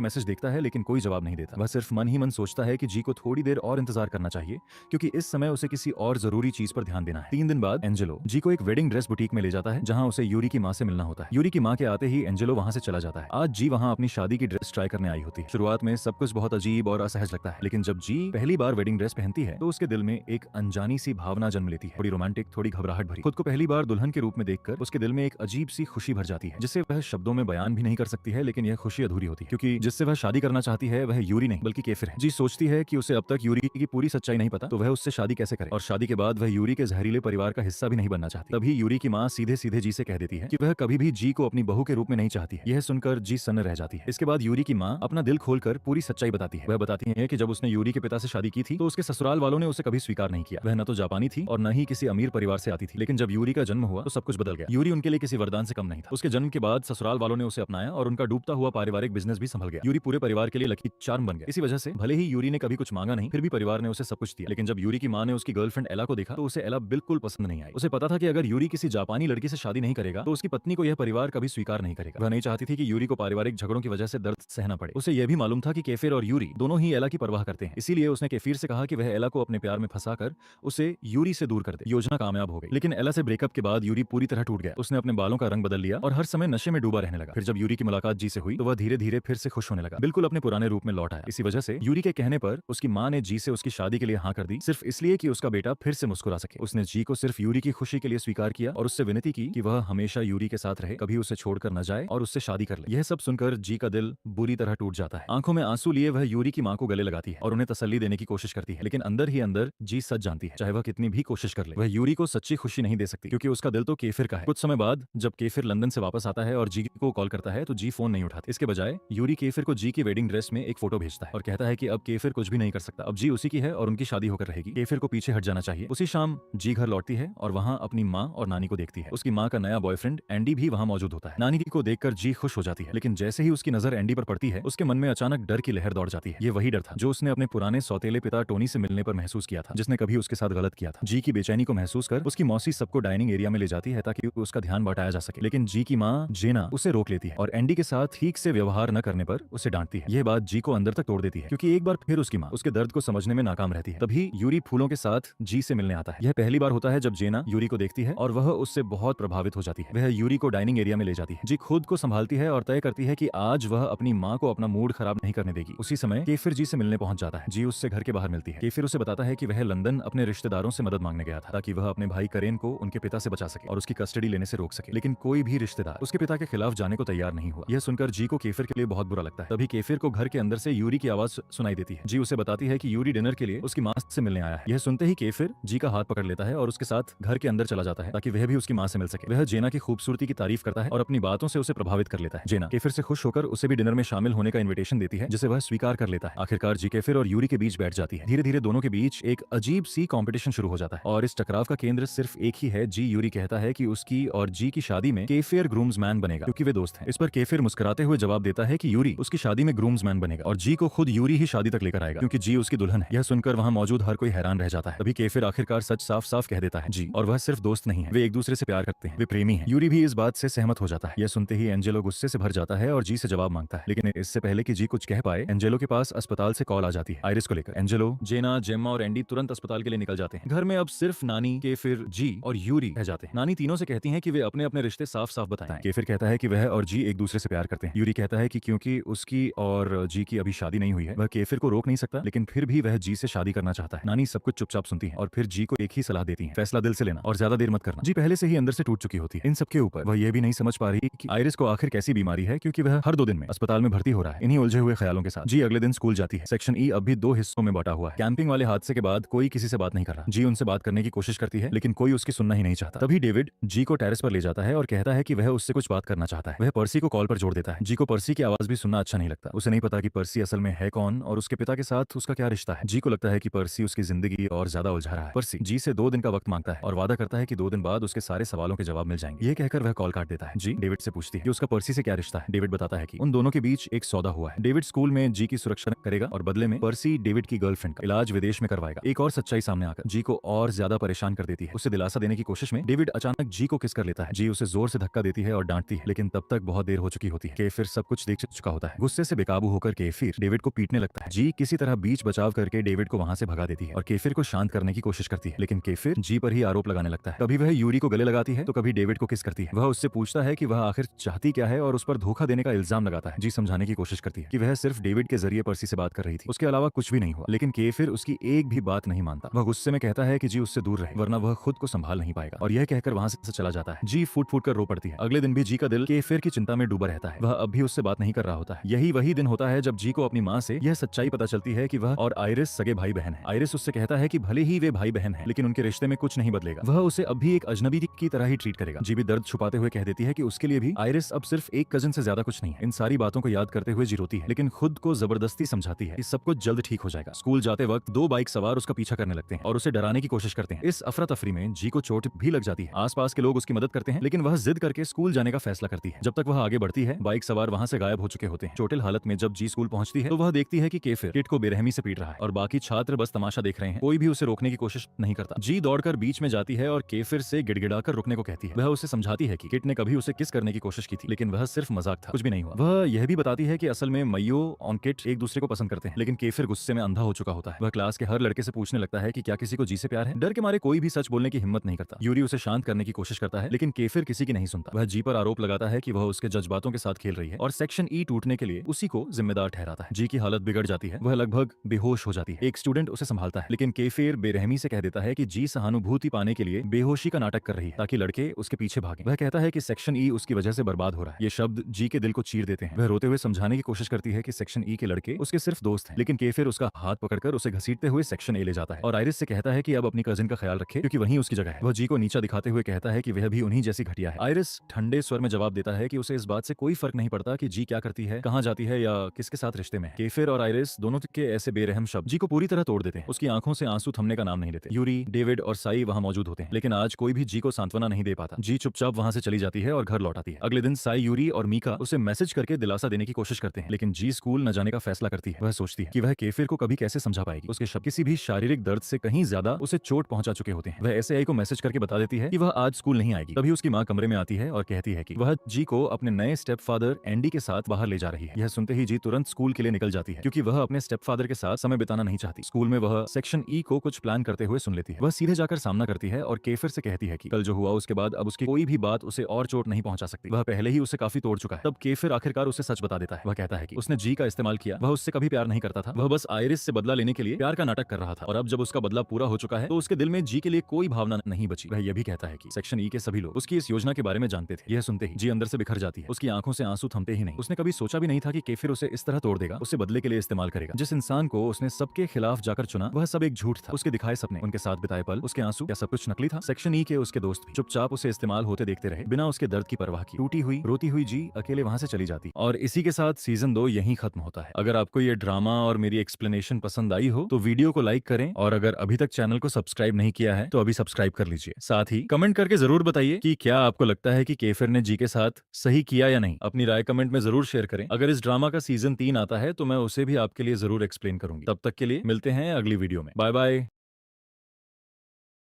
मैसेज देखता है लेकिन कोई जवाब नहीं देता। वह सिर्फ मन ही मन सोचता है कि जी को थोड़ी देर और इंतजार करना चाहिए, क्योंकि इस समय उसे किसी और जरूरी चीज पर ध्यान देना है। 3 दिन बाद एंजेलो जी को एक वेडिंग ड्रेस बुटीक में ले जाता है, जहाँ उसे यूरी की माँ से मिलना होता है। यूरी की माँ के आते ही एंजेलो वहाँ से चला जाता है। आज जी वहाँ अपनी शादी की ड्रेस ट्राई करने आई होती है। शुरुआत में सब कुछ बहुत अजीब और असहज लगता है, लेकिन जब जी पहली बार वेडिंग ड्रेस पहनती है तो उसके दिल में एक अनजानी सी भावना जन्म लेती है। थोड़ी रोमांटिक, थोड़ी घबराहट भरी। खुद को पहली बार दुल्हन के रूप में देखकर उसके दिल में एक अजीब सी खुशी भर जाती है, जिसे वह शब्दों में बयान भी नहीं कर सकती है। लेकिन यह खुशी अधूरी होती है, क्योंकि जिससे वह शादी करना चाहती है वह यूरी नहीं बल्कि कैफिर है। जी सोचती है कि उसे अब तक यूरी की पूरी सच्चाई नहीं पता, तो वह उससे शादी कैसे करे, और शादी के बाद वह यूरी के जहरीले परिवार का हिस्सा भी नहीं बनना चाहती। तभी यूरी की माँ सीधे सीधे जी से कह देती है कि वह कभी भी जी को अपनी बहू के रूप में नहीं चाहती है। यह सुनकर जी सन्न रह जाती है। इसके बाद यूरी की माँ अपना दिल खोलकर पूरी सच्चाई बताती है। वह बताती है कि जब उसने यूरी के पिता से शादी की थी तो उसके ससुराल वालों ने उसे कभी स्वीकार नहीं किया। वह न तो जापानी थी और न ही किसी अमीर परिवार से आती थी। लेकिन जब यूरी का जन्म हुआ तो सब कुछ बदल गया। यूरी उनके लिए किसी वरदान से कम नहीं था। उसके जन्म के बाद ससुराल वालों ने उसे अपनाया और उनका डूबता हुआ पारिवारिक बिजनेस भी संभल गया। यूरी पूरे परिवार के लिए लकी चार्म बन गया। इसी वजह से भले ही यूरी ने कभी कुछ मांगा नहीं, फिर भी परिवार ने उसे सब कुछ दिया। लेकिन जब यूरी की माँ ने उसकी गर्लफ्रेंड एला को देखा तो उसे एला बिल्कुल पसंद नहीं आई। उसे पता था कि अगर यूरी किसी जापानी लड़की से शादी नहीं करेगा तो उसकी पत्नी को यह परिवार कभी स्वीकार नहीं करेगा। वह नहीं चाहती थी कि यूरी को पारिवारिक झगड़ों की वजह से दर्द सहना पड़े। उसे यह भी मालूम था कि कैफिर और यूरी दोनों ही एला की परवाह करते हैं। इसीलिए उसने कैफिर से कहा कि वह एला को अपने प्यार में फंसाकर उसे यूरी से दूर कर दे। योजना कामयाब हो गई, लेकिन एला से ब्रेकअप के बाद यूरी पूरी तरह टूट गया। उसने अपने बालों का रंग बदल लिया और हर समय नशे में डूबा रहने लगा। फिर जब यूरी की मुलाकात जी से हुई तो वह धीरे धीरे फिर से खुश होने लगा, बिल्कुल अपने पुराने रूप में लौट आया। इसी वजह से यूरी के कहने पर उसकी माँ ने जी से उसकी शादी के लिए हाँ कर दी, सिर्फ इसलिए कि उसका बेटा फिर से मुस्कुरा सके। उसने जी को सिर्फ यूरी की खुशी के लिए स्वीकार किया और उससे विनती की कि वह हमेशा यूरी के साथ रहे, कभी उसे छोड़कर न जाए और उससे शादी कर ले। यह सब सुनकर जी का दिल बुरी तरह टूट जाता है। आंखों में आंसू लिए वह यूरी की माँ को गले लगाती है और उन्हें तसल्ली देने की कोशिश कोशिश करती है, लेकिन अंदर ही अंदर जी सच जानती है, चाहे वह कितनी भी कोशिश कर ले, वह यूरी को सच्ची खुशी नहीं दे सकती क्योंकि उसका दिल तो केफिर का है। कुछ समय बाद जब केफिर लंदन से वापस आता है और जी को कॉल करता है तो जी फोन नहीं उठाती। इसके बजाय यूरी केफिर को जी की वेडिंग ड्रेस में एक फोटो भेजता है और कहता है कि अब केफिर कुछ भी नहीं कर सकता, अब जी उसी की है और उनकी शादी होकर रहेगी, केफिर को पीछे हट जाना चाहिए। उसी शाम जी घर लौटती है और वहाँ अपनी माँ और नानी को देखती है। उसकी माँ का नया बॉयफ्रेंड एंडी भी वहाँ मौजूद होता है। नानी को देखकर जी खुश हो जाती है, लेकिन जैसे ही उसकी नजर एंडी पर पड़ती है उसके मन में अचानक डर की लहर दौड़ जाती है। ये वही डर था जो उसने अपने पुराने सौतेले पिता टोनी से मिलने पर महसूस किया था, जिसने कभी उसके साथ गलत किया था। जी की बेचैनी को महसूस कर उसकी मौसी सबको डाइनिंग एरिया में ले जाती है ताकि उसका ध्यान बटाया जा सके, लेकिन जी की माँ जेना उसे रोक लेती है और एंडी के साथ ठीक से व्यवहार न करने पर उसे डांटती है। यह बात जी को अंदर तक तोड़ देती है क्योंकि एक बार फिर उसकी माँ उसके दर्द को समझने में नाकाम रहती है। तभी यूरी फूलों के साथ जी से मिलने आता है। यह पहली बार होता है जब जेना यूरी को देखती है और वह उससे बहुत प्रभावित हो जाती है। वह यूरी को डाइनिंग एरिया में ले जाती है। जी खुद को संभालती है और तय करती है कि आज वह अपनी माँ को अपना मूड खराब नहीं करने देगी। उसी समय केफिर जी से मिलने पहुंच जाता है। जी उससे घर के बाहर मिलती है। केफिर उसे बताता है कि वह लंदन अपने रिश्तेदारों से मदद मांगने गया था ताकि वह अपने भाई करेन को उनके पिता से बचा सके और उसकी कस्टडी लेने से रोक सके, लेकिन कोई भी रिश्तेदार उसके पिता के खिलाफ जाने को तैयार नहीं हुआ। यह सुनकर जी को केफिर के लिए बहुत बुरा लगता है। तभी केफिर को घर के अंदर से यूरी की आवाज सुनाई देती है। जी उसे बताती है कि यूरी डिनर के लिए उसकी माँ से मिलने आया है। यह सुनते ही केफिर जी का हाथ पकड़ लेता है और उसके साथ घर के अंदर चला जाता है ताकि वह भी उसकी माँ से मिल सके। वह जेना की खूबसूरती की तारीफ करता है और अपनी बातों से उसे प्रभावित कर लेता है। जेना केफिर से खुश होकर उसे भी डिनर में शामिल होने का इन्विटेशन देती है, जिसे वह स्वीकार कर लेता है। आखिरकार जी केफिर और यूरी के बीच बैठ जाती है। धीरे धीरे दोनों के बीच एक अजीब सी कंपटीशन शुरू हो जाता है और इस टकराव का केंद्र सिर्फ एक ही है। जी यूरी कहता है कि उसकी और जी की शादी में केफिर ग्रूम्समैन बनेगा क्योंकि वे दोस्त हैं। इस पर केफिर मुस्कुराते हुए जवाब देता है कि यूरी उसकी शादी में ग्रूम्समैन बनेगा और जी को खुद यूरी ही शादी तक लेकर आएगा क्योंकि जी उसकी दुल्हन है। यह सुनकर वहां मौजूद हर कोई हैरान रह जाता है। तभी केफिर आखिरकार सच साफ साफ कह देता है, जी और वह सिर्फ दोस्त नहीं है, वे एक दूसरे से प्यार करते हैं, वे प्रेमी हैं। यूरी भी इस बात से सहमत हो जाता है। यह सुनते ही एंजेलो गुस्से से भर जाता है और जी से जवाब मांगता है, लेकिन इससे पहले कि जी कुछ कह पाए एंजेलो के पास अस्पताल से कॉल आ जाती है आयरिस को लेकर। एंजेलो, जेना, जेम्मा और एंडी तुरंत अस्पताल के लिए निकल जाते हैं। घर में अब सिर्फ नानी, केफिर, जी और यूरी रह जाते हैं। नानी तीनों से कहती है कि वे अपने अपने रिश्ते साफ साफ बताएं। केफिर कहता है कि वह और जी एक दूसरे से प्यार करते हैं। यूरी कहता है कि क्योंकि उसकी और जी की अभी शादी नहीं हुई है वह केफिर को रोक नहीं सकता, लेकिन फिर भी वह जी से शादी करना चाहता है। नानी सब कुछ चुपचाप सुनती है और फिर जी को एक ही सलाह देती है, फैसला दिल से लेना और ज्यादा देर मत करना। जी पहले से ही अंदर से टूट चुकी होती है। इन सबके ऊपर वह यह भी नहीं समझ पा रही कि आयरिस को आखिर कैसी बीमारी है क्योंकि वह हर 2 दिन में अस्पताल में भर्ती हो रहा है। इन्हीं उलझे हुए ख्यालों के साथ जी अगले दिन स्कूल जाती है। सेक्शन ई अब भी 2 हिस्सों में बटा हुआ है। कैंपिंग वाले हादसे के बाद कोई किसी से बात नहीं कर रहा। जी उनसे बात करने की कोशिश करती है लेकिन कोई उसकी सुनना ही नहीं चाहता। तभी डेविड जी को टेरेस पर ले जाता है और कहता है कि वह उससे कुछ बात करना चाहता है। वह पर्सी को कॉल पर जोड़ देता है। जी को पर्सी की आवाज भी सुनना अच्छा नहीं लगता। उसे नहीं पता कि पर्सी असल में है कौन और उसके पिता के साथ उसका क्या रिश्ता है। जी को लगता है कि पर्सी उसकी जिंदगी और ज्यादा उलझा रहा है। पर्सी जी से 2 दिन का वक्त मांगता है और वादा करता है कि 2 दिन बाद उसके सारे सवालों के जवाब मिल जाएंगे। ये कहकर वह कॉल काट देता है। जी डेविड से पूछती है कि उसका पर्सी से क्या रिश्ता है। डेविड बताता है कि उन दोनों के बीच एक सौदा हुआ है। डेविड स्कूल में जी की सुरक्षा करेगा और बदले में पर्सी डेविड की गर्लफ्रेंड का इलाज विदेश में करवाएगा। एक और सच्चाई सामने आकर जी को और ज्यादा परेशान कर देती है। उसे दिलासा देने की कोशिश में डेविड अचानक जी को किस कर लेता है। जी उसे जोर से धक्का देती है और डांटती है, लेकिन तब तक बहुत देर हो चुकी होती है। केफिर सब कुछ देख चुका होता है। गुस्से से बेकाबू होकर केफिर डेविड को पीटने लगता है। जी किसी तरह बीच बचाव करके डेविड को वहां से भगा देती है और केफिर को शांत करने की कोशिश करती है, लेकिन केफिर जी पर ही आरोप लगाने लगता है। कभी वह यूरी को गले लगाती है तो कभी डेविड को किस करती है। वह उससे पूछता है कि वह आखिर चाहती क्या है और उस पर धोखा देने का इल्जाम लगाता है। जी समझाने की कोशिश करती है कि वह सिर्फ डेविड के जरिए पर्सी से बात कर रही थी, उसके अलावा कुछ भी नहीं हुआ, लेकिन केफिर उसकी एक भी बात नहीं मानता। वह गुस्से में कहता है कि जी उससे दूर रहे वरना वह खुद को संभाल नहीं पाएगा और यह कहकर वहां से चला जाता है। जी फूट फूट कर रो पड़ती है। अगले दिन भी जी का दिल केफिर की चिंता में डूबा रहता है। वह अब भी उससे बात नहीं कर रहा होता है। यही वही दिन होता है जब जी को अपनी माँ से यह सच्चाई पता चलती है कि वह और आयरिस सगे भाई बहन है। आयरिस उससे कहता है कि भले ही वे भाई बहन है लेकिन उनके रिश्ते में कुछ नहीं बदलेगा। वह उसे अब भी एक अजनबी की तरह ही ट्रीट करेगा। जी भी दर्द छुपाते हुए कह देती है कि उसके लिए भी आयरिस अब सिर्फ एक कजन से ज्यादा कुछ नहीं है। इन सारी बातों को याद करते हुए जी रोती है, लेकिन खुद को जबरदस्ती समझाती है कि सब कुछ जल्द ठीक हो जाएगा। स्कूल जाते वक्त 2 बाइक सवार उसका पीछा करने लगते हैं और उसे डराने की कोशिश करते हैं। इस अफरा तफरी में जी को चोट भी लग जाती है। आसपास के लोग उसकी मदद करते हैं लेकिन वह जिद करके स्कूल जाने का फैसला करती है। जब तक वह आगे बढ़ती है बाइक सवार वहां से गायब हो चुके होते हैं। चोटिल हालत में जब जी स्कूल पहुंचती है तो वह देखती है कि केफिर किट को बेरहमी से पीट रहा है और बाकी छात्र बस तमाशा देख रहे हैं। कोई भी उसे रोकने की कोशिश नहीं करता। जी दौड़कर बीच में जाती है और केफिर से गिड़गिड़ाकर रुकने को कहती है। वह उसे समझाती है कि किट ने कभी उसे किस करने की कोशिश की थी लेकिन वह सिर्फ मजाक था, कुछ भी नहीं हुआ। वह यह भी बताती है कि असल में मयो और किट एक दूसरे को पसंद करते हैं, लेकिन केफिर गुस्से में अंधा हो चुका होता है। वह क्लास के हर लड़के से पूछने लगता है कि क्या किसी को जी से प्यार है। डर के मारे कोई भी सच बोलने की हिम्मत नहीं करता। यूरी उसे शांत करने की कोशिश करता है लेकिन केफिर किसी की नहीं सुनता। वह जी पर आरोप लगाता है कि वह उसके जज्बातों के साथ खेल रही है और सेक्शन ई टूटने के लिए उसी को जिम्मेदार ठहराता है। जी की हालत बिगड़ जाती है। वह लगभग बेहोश हो जाती है। एक स्टूडेंट उसे संभालता है लेकिन केफिर बेरहमी से कह देता है कि जी सहानुभूति पाने के लिए बेहोशी का नाटक कर रही है ताकि लड़के उसके पीछे भागें। वह कहता है कि सेक्शन ई उसकी वजह से बर्बाद हो रहा है। ये शब्द जी के दिल को चीर देते हैं। वह रोते हुए समझाने की कोशिश करती है कि सेक्शन ई के लड़के उसके सिर्फ दोस्त हैं, लेकिन केफिर उसका हाथ पकड़ पकड़कर उसे घसीटते हुए सेक्शन ए ले जाता है और आयरिस से कहता है कि अब अपनी कजिन का ख्याल रखे क्योंकि वहीं उसकी जगह है। वह जी को नीचा दिखाते हुए कहता है कि वह भी उन्हीं जैसी घटिया है। आयरिस ठंडे स्वर में जवाब देता है कि उसे इस बात से कोई फर्क नहीं पड़ता कि जी क्या करती है, कहाँ जाती है या किसके साथ रिश्ते में है। केफिर और आयरिस दोनों के ऐसे बेरहम शब्द जी को पूरी तरह तोड़ देते हैं। उसकी आंखों से आंसू थमने का नाम नहीं लेते। यूरी, डेविड और साई वहां मौजूद होते हैं, लेकिन आज कोई भी जी को सांत्वना नहीं दे पाता। जी चुपचाप वहां से चली जाती है और घर लौट आती है। अगले दिन साई, यूरी और मीका उसे मैसेज करके दिलासा देने की कोशिश करते हैं, लेकिन जी स्कूल न जाने का फैसला करती है। वह सोचती है कि वह केफिर को कभी कैसे समझा पाएगी। उसके शब्द किसी भी शारीरिक दर्द से कहीं ज्यादा उसे चोट पहुंचा चुके होते हैं। वह ऐसे आई को मैसेज करके बता देती है कि वह आज स्कूल नहीं आएगी। तभी उसकी माँ कमरे में आती है और कहती है कि वह जी को अपने नए स्टेप फादर एंडी के साथ बाहर ले जा रही है। यह सुनते ही जी तुरंत स्कूल के लिए निकल जाती है क्योंकि वह अपने स्टेप फादर के साथ समय बिताना नहीं चाहती। स्कूल में वह सेक्शन ई को कुछ प्लान करते हुए सुन लेती है। वह सीधे जाकर सामना करती है और केफिर से कहती है कि कल जो हुआ उसके बाद अब उसकी कोई भी बात उसे और चोट नहीं पहुंचा सकती। वह पहले ही उसे काफी तोड़ चुका है। तब केफिर आखिरकार उसे सच बता देता है। वह कहता है कि उसने जी का इस्तेमाल किया, वह उससे कभी प्यार नहीं करता था, वह बस आयरिस से बदला लेने के लिए प्यार का नाटक कर रहा था और अब जब उसका बदला पूरा हो चुका है तो उसके दिल में जी के लिए कोई भावना नहीं बची। वह यह भी कहता है कि सेक्शन ई के सभी लोग उसकी इस योजना के बारे में जानते थे। यह सुनते ही जी अंदर से बिखर जाती है। उसकी आंखों से आंसू थमते ही नहीं। उसने कभी सोचा भी नहीं था कि केफिर उसे इस तरह तोड़ देगा, उसे बदले के लिए इस्तेमाल करेगा। जिस इंसान को उसने सबके खिलाफ जाकर चुना वह सब एक झूठ था। उसके दिखाए सपने, उनके साथ बिताए पल, उसके आंसू, क्या सब कुछ नकली था? सेक्शन ई के उसके दोस्त भी चुपचाप उसे इस्तेमाल होते देखते रहे, बिना उसके दर्द की परवाह की। टूटी हुई, रोती हुई जी अकेले वहां से चली जाती और इसी के साथ सीजन 2 यहीं खत्म होता है। अगर आपको ये ड्रामा और मेरी एक्सप्लेनेशन पसंद आई हो तो वीडियो को लाइक करें और अगर अभी तक चैनल को सब्सक्राइब नहीं किया है तो अभी सब्सक्राइब कर लीजिए। साथ ही कमेंट करके जरूर बताइए कि क्या आपको लगता है कि केफिर ने जी के साथ सही किया या नहीं। अपनी राय कमेंट में जरूर शेयर करें। अगर इस ड्रामा का सीजन 3 आता है तो मैं उसे भी आपके लिए जरूर एक्सप्लेन करूंगी। तब तक के लिए मिलते हैं अगली वीडियो में। Bye bye.